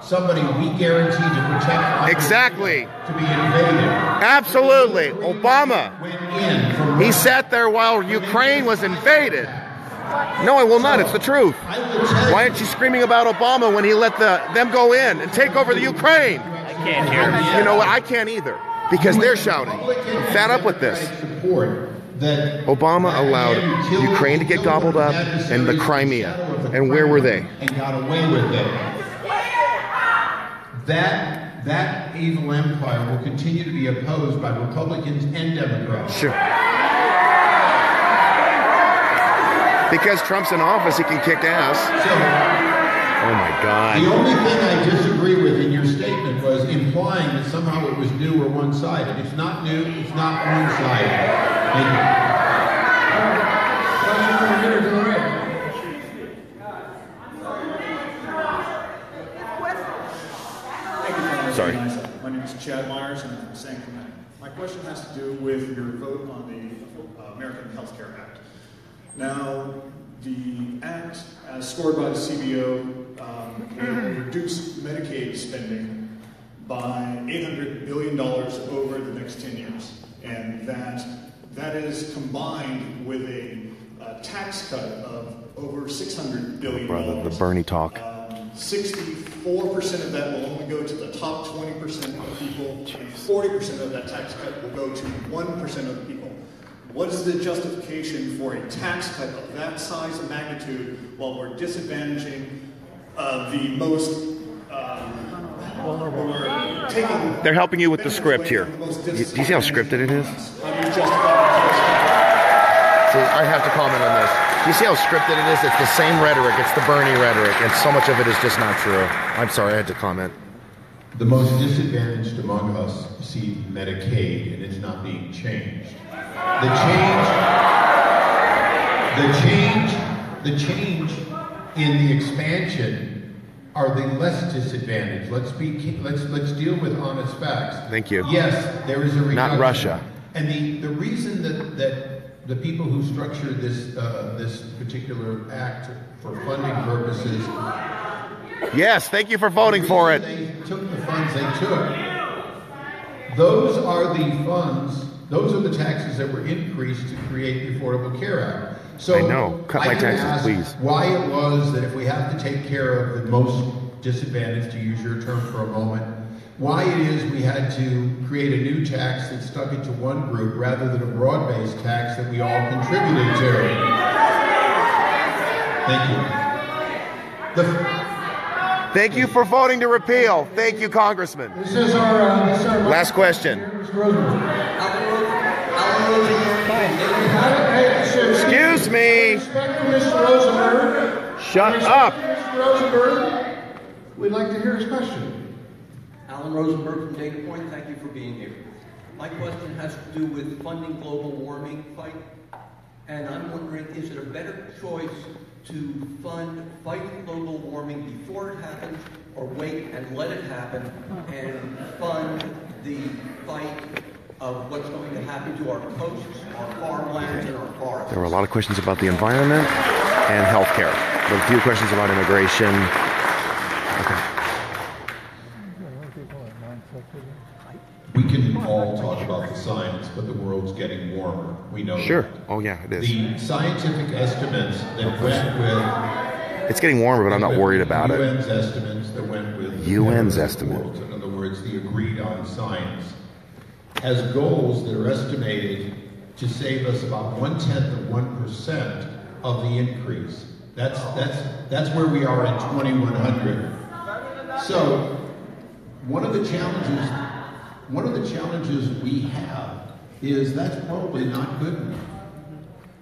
[SPEAKER 4] somebody we guaranteed to protect
[SPEAKER 1] exactly
[SPEAKER 4] to be invaded.
[SPEAKER 1] Absolutely. Obama. He sat there while Ukraine was invaded. No, I will not. It's the truth. Why aren't you screaming about Obama when he let them go in and take over the Ukraine?
[SPEAKER 9] I can't hear.
[SPEAKER 1] You know what? I can't either because they're shouting. I'm fed up with this. Obama allowed Ukraine to get gobbled up and the Crimea. And where were they?
[SPEAKER 4] And got away with it. That evil empire will continue to be opposed by Republicans and Democrats.
[SPEAKER 1] Sure. Because Trump's in office, he can kick ass. Oh my God.
[SPEAKER 4] The only thing I disagree with in your statement was implying that somehow it was new or one-sided. It's not new, it's not one-sided. Thank you.
[SPEAKER 1] Sorry.
[SPEAKER 19] My name is Chad Myers, and I'm from San Juan. My question has to do with your vote on the American Health Care Act. Now, the act, as scored by the CBO, will reduce Medicaid spending by $800 billion over the next 10 years. And that is combined with a tax cut of over $600 billion.
[SPEAKER 1] Brother, the Bernie talk.
[SPEAKER 19] 64% of that will only go to the top 20% of people, and 40% of that tax cut will go to 1% of the people. What is the justification for a tax cut of that size and magnitude while we're disadvantaging the most
[SPEAKER 1] They're helping you with the script here. Do you see how scripted it is?
[SPEAKER 19] How do you justify
[SPEAKER 1] See, I have to comment on this. You see how scripted it is? It's the same rhetoric. It's the Bernie rhetoric, and so much of it is just not true. I'm sorry, I had to comment.
[SPEAKER 4] The most disadvantaged among us see Medicaid, and it's not being changed. The change in the expansion are the less disadvantaged. Let's deal with honest facts.
[SPEAKER 1] Thank you.
[SPEAKER 4] Yes, there is a reduction.
[SPEAKER 1] Not Russia.
[SPEAKER 4] And the reason that the people who structured this particular act for funding purposes.
[SPEAKER 1] Yes, thank you for voting for it.
[SPEAKER 4] They took the funds they took. Those are the funds. Those are the taxes that were increased to create the Affordable Care Act. So
[SPEAKER 1] I know. Cut my taxes, please.
[SPEAKER 4] Why it was that if we have to take care of the most disadvantaged, to use your term for a moment, why it is we had to create a new tax that stuck it to one group rather than a broad-based tax that we all contributed to. Thank you.
[SPEAKER 1] Thank you for voting to repeal. Thank you, Congressman.
[SPEAKER 22] This is our
[SPEAKER 1] last question. Excuse me.
[SPEAKER 20] Mr. Rosenberg.
[SPEAKER 1] Shut up.
[SPEAKER 20] Mr. Rosenberg, we'd like to hear his question.
[SPEAKER 2] Alan Rosenberg from Data Point, thank you for being here. My question has to do with funding global warming fight, and I'm wondering, is it a better choice to fund fighting global warming before it happens, or wait and let it happen and fund the fight of what's going to happen to our coasts, our farmlands, and our forests?
[SPEAKER 1] There were a lot of questions about the environment and healthcare. There were a few questions about immigration. Okay.
[SPEAKER 4] We can all talk about the science, but the world's getting warmer. We know
[SPEAKER 1] Sure.
[SPEAKER 4] that.
[SPEAKER 1] Oh, yeah, it is.
[SPEAKER 4] The scientific estimates that went with...
[SPEAKER 1] It's getting warmer, but I'm not worried about it.
[SPEAKER 4] UN's estimates that went with...
[SPEAKER 1] UN's estimate.
[SPEAKER 4] In other words, the agreed on science, has goals that are estimated to save us about 1/10% of the increase. That's where we are in 2100. So, one of the challenges we have is that's probably not good enough.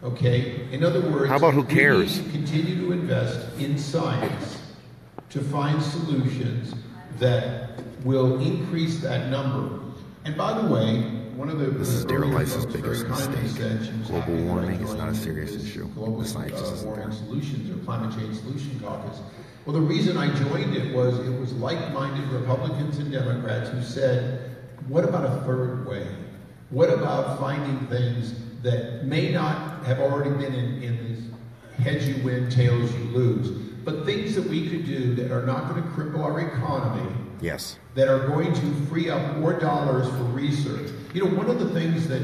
[SPEAKER 4] Okay? In other words,
[SPEAKER 1] how about who cares?
[SPEAKER 4] We need to continue to invest in science to find solutions that will increase that number. And by the way, one of the...
[SPEAKER 1] This is Darrell Issa's biggest mistake. Global warming is not a serious issue. The science just isn't there.
[SPEAKER 4] Solutions or Climate Change Solution Caucus. Well, the reason I joined it was like-minded Republicans and Democrats who said, what about a third way? What about finding things that may not have already been in this heads you win, tails you lose, but things that we could do that are not going to cripple our economy,
[SPEAKER 1] yes,
[SPEAKER 4] that are going to free up more dollars for research. You know, one of the things that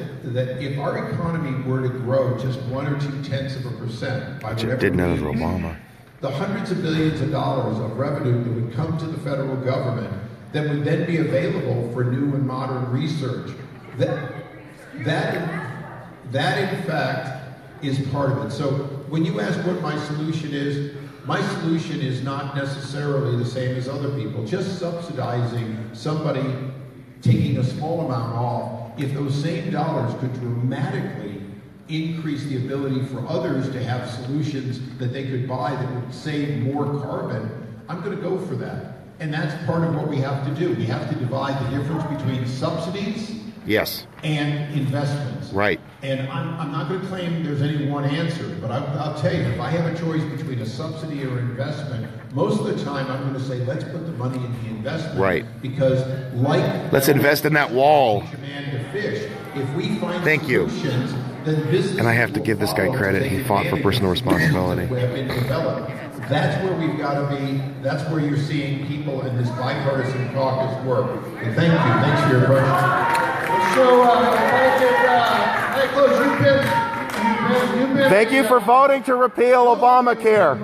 [SPEAKER 4] if our economy were to grow just 1 or 2/10%,
[SPEAKER 1] which it didn't under Obama,
[SPEAKER 4] the hundreds of billions of dollars of revenue that would come to the federal government that would then be available for new and modern research. That in fact is part of it. So when you ask what my solution is not necessarily the same as other people. Just subsidizing somebody taking a small amount off, if those same dollars could dramatically increase the ability for others to have solutions that they could buy that would save more carbon, I'm going to go for that. And that's part of what we have to do. We have to divide the difference between subsidies
[SPEAKER 1] yes,
[SPEAKER 4] and investments.
[SPEAKER 1] Right.
[SPEAKER 4] And I'm not going to claim there's any one answer, but I'll tell you, if I have a choice between a subsidy or investment, most of the time I'm going to say, let's put the money in the investment.
[SPEAKER 1] Right.
[SPEAKER 4] Because
[SPEAKER 1] let's invest in that wall.
[SPEAKER 4] To fish, if we find
[SPEAKER 1] Thank you. And I have to give this guy credit. He fought for personal responsibility.
[SPEAKER 4] That's where we've got to be. That's where you're seeing people in this bipartisan caucus work. And thank you. Thanks for your question.
[SPEAKER 20] So,
[SPEAKER 1] thank you for voting to repeal Obamacare.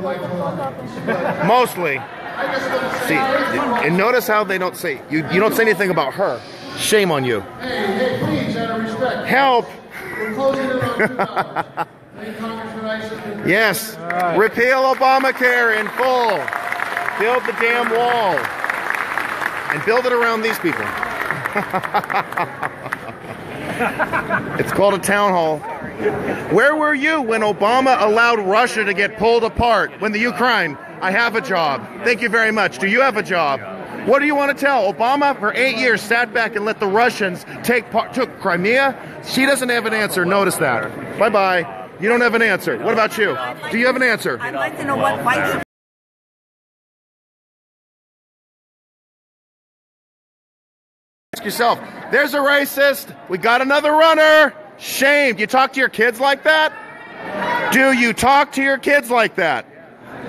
[SPEAKER 20] your life on.
[SPEAKER 1] Mostly.
[SPEAKER 20] I just
[SPEAKER 1] See, and notice how they don't say, you don't say anything about her. Shame on you.
[SPEAKER 20] Hey, please, out of respect.
[SPEAKER 1] Help!
[SPEAKER 20] We're closing in on 2 hours. Hey, Congressman Issa.
[SPEAKER 1] Yes. Repeal Obamacare in full. Build the damn wall. And build it around these people. It's called a town hall. Where were you when Obama allowed Russia to get pulled apart? When the Ukraine? I have a job. Thank you very much. Do you have a job? What do you want to tell? Obama, for 8 years, sat back and let the Russians took Crimea? She doesn't have an answer. Notice that. Bye-bye. You don't have an answer. What about you? Do you have an answer?
[SPEAKER 10] I'd like to know what white...
[SPEAKER 1] Ask yourself, there's a racist. We got another runner. Shame. Do you talk to your kids like that? Do you talk to your kids like that?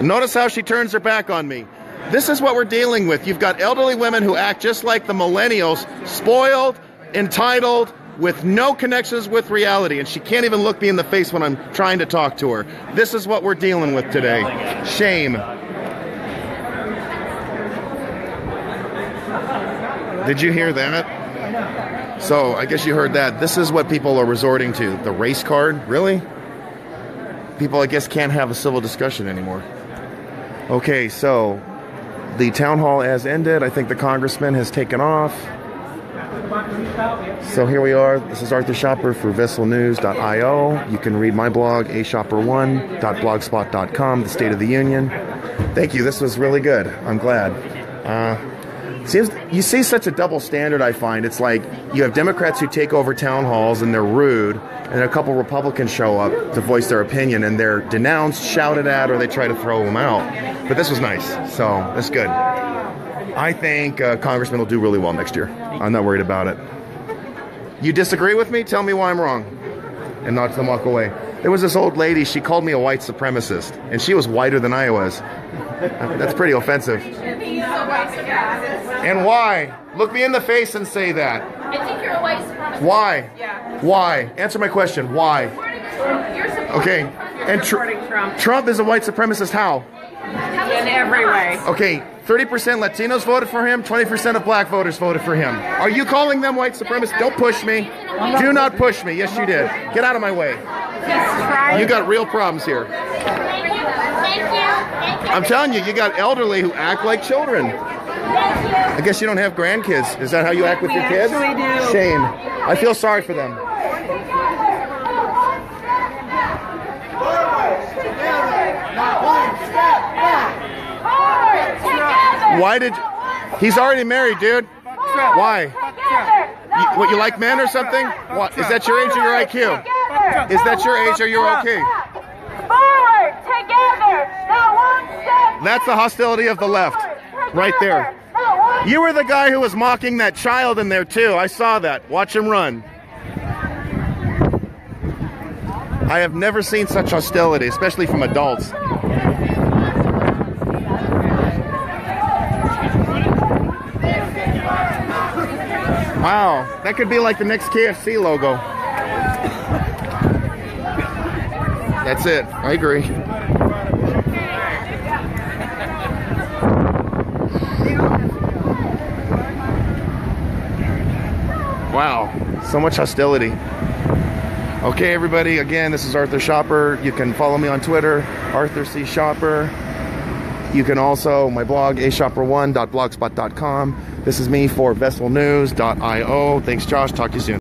[SPEAKER 1] Notice how she turns her back on me. This is what we're dealing with. You've got elderly women who act just like the millennials, spoiled, entitled, with no connections with reality, and she can't even look me in the face when I'm trying to talk to her. This is what we're dealing with today. Shame. Did you hear that? So, I guess you heard that. This is what people are resorting to. The race card? Really? People, I guess, can't have a civil discussion anymore. Okay, so the town hall has ended. I think the congressman has taken off. So here we are. This is Arthur Schaper for vesselnews.io. You can read my blog, aschaper1.blogspot.com, the State of the Union. Thank you. This was really good. I'm glad. Seems you see such a double standard, I find. It's like you have Democrats who take over town halls and they're rude, and a couple Republicans show up to voice their opinion and they're denounced, shouted at, or they try to throw them out. But this was nice, so that's good. I think Congressman will do really well next year. I'm not worried about it. You disagree with me? Tell me why I'm wrong, and not to walk away. There was this old lady, she called me a white supremacist, and she was whiter than I was. That's pretty offensive. And why? Look me in the face and say that.
[SPEAKER 12] I think you're a white supremacist.
[SPEAKER 1] Why?
[SPEAKER 12] Yeah.
[SPEAKER 1] Why? Answer my question. Why?
[SPEAKER 12] You're supporting
[SPEAKER 1] Okay.
[SPEAKER 12] Trump.
[SPEAKER 1] And Trump is a white supremacist. How?
[SPEAKER 12] In every way.
[SPEAKER 1] Okay, 30% Latinos voted for him, 20% of black voters voted for him. Are you calling them white supremacists? Don't push me. Do not push me. Yes, you did. Get out of my way. You got real problems here. I'm telling you, you got elderly who act like children. I guess you don't have grandkids. Is that how you act with your kids? Shame. I feel sorry for them. Why did... He's already married, dude. Why? What, you like men or something? What? Is that your age or your IQ? Is that your age or your okay?
[SPEAKER 12] Forward, together, not one step.
[SPEAKER 1] That's the hostility of the left, right there. You were the guy who was mocking that child in there too. I saw that. Watch him run. I have never seen such hostility, especially from adults. Wow, that could be like the next KFC logo. That's it. I agree. Wow, so much hostility. Okay, everybody, again, this is Arthur Schaper. You can follow me on Twitter, Arthur C. Schaper. You can also, my blog, aschaper1.blogspot.com. This is me for vesselnews.io. Thanks, Josh. Talk to you soon.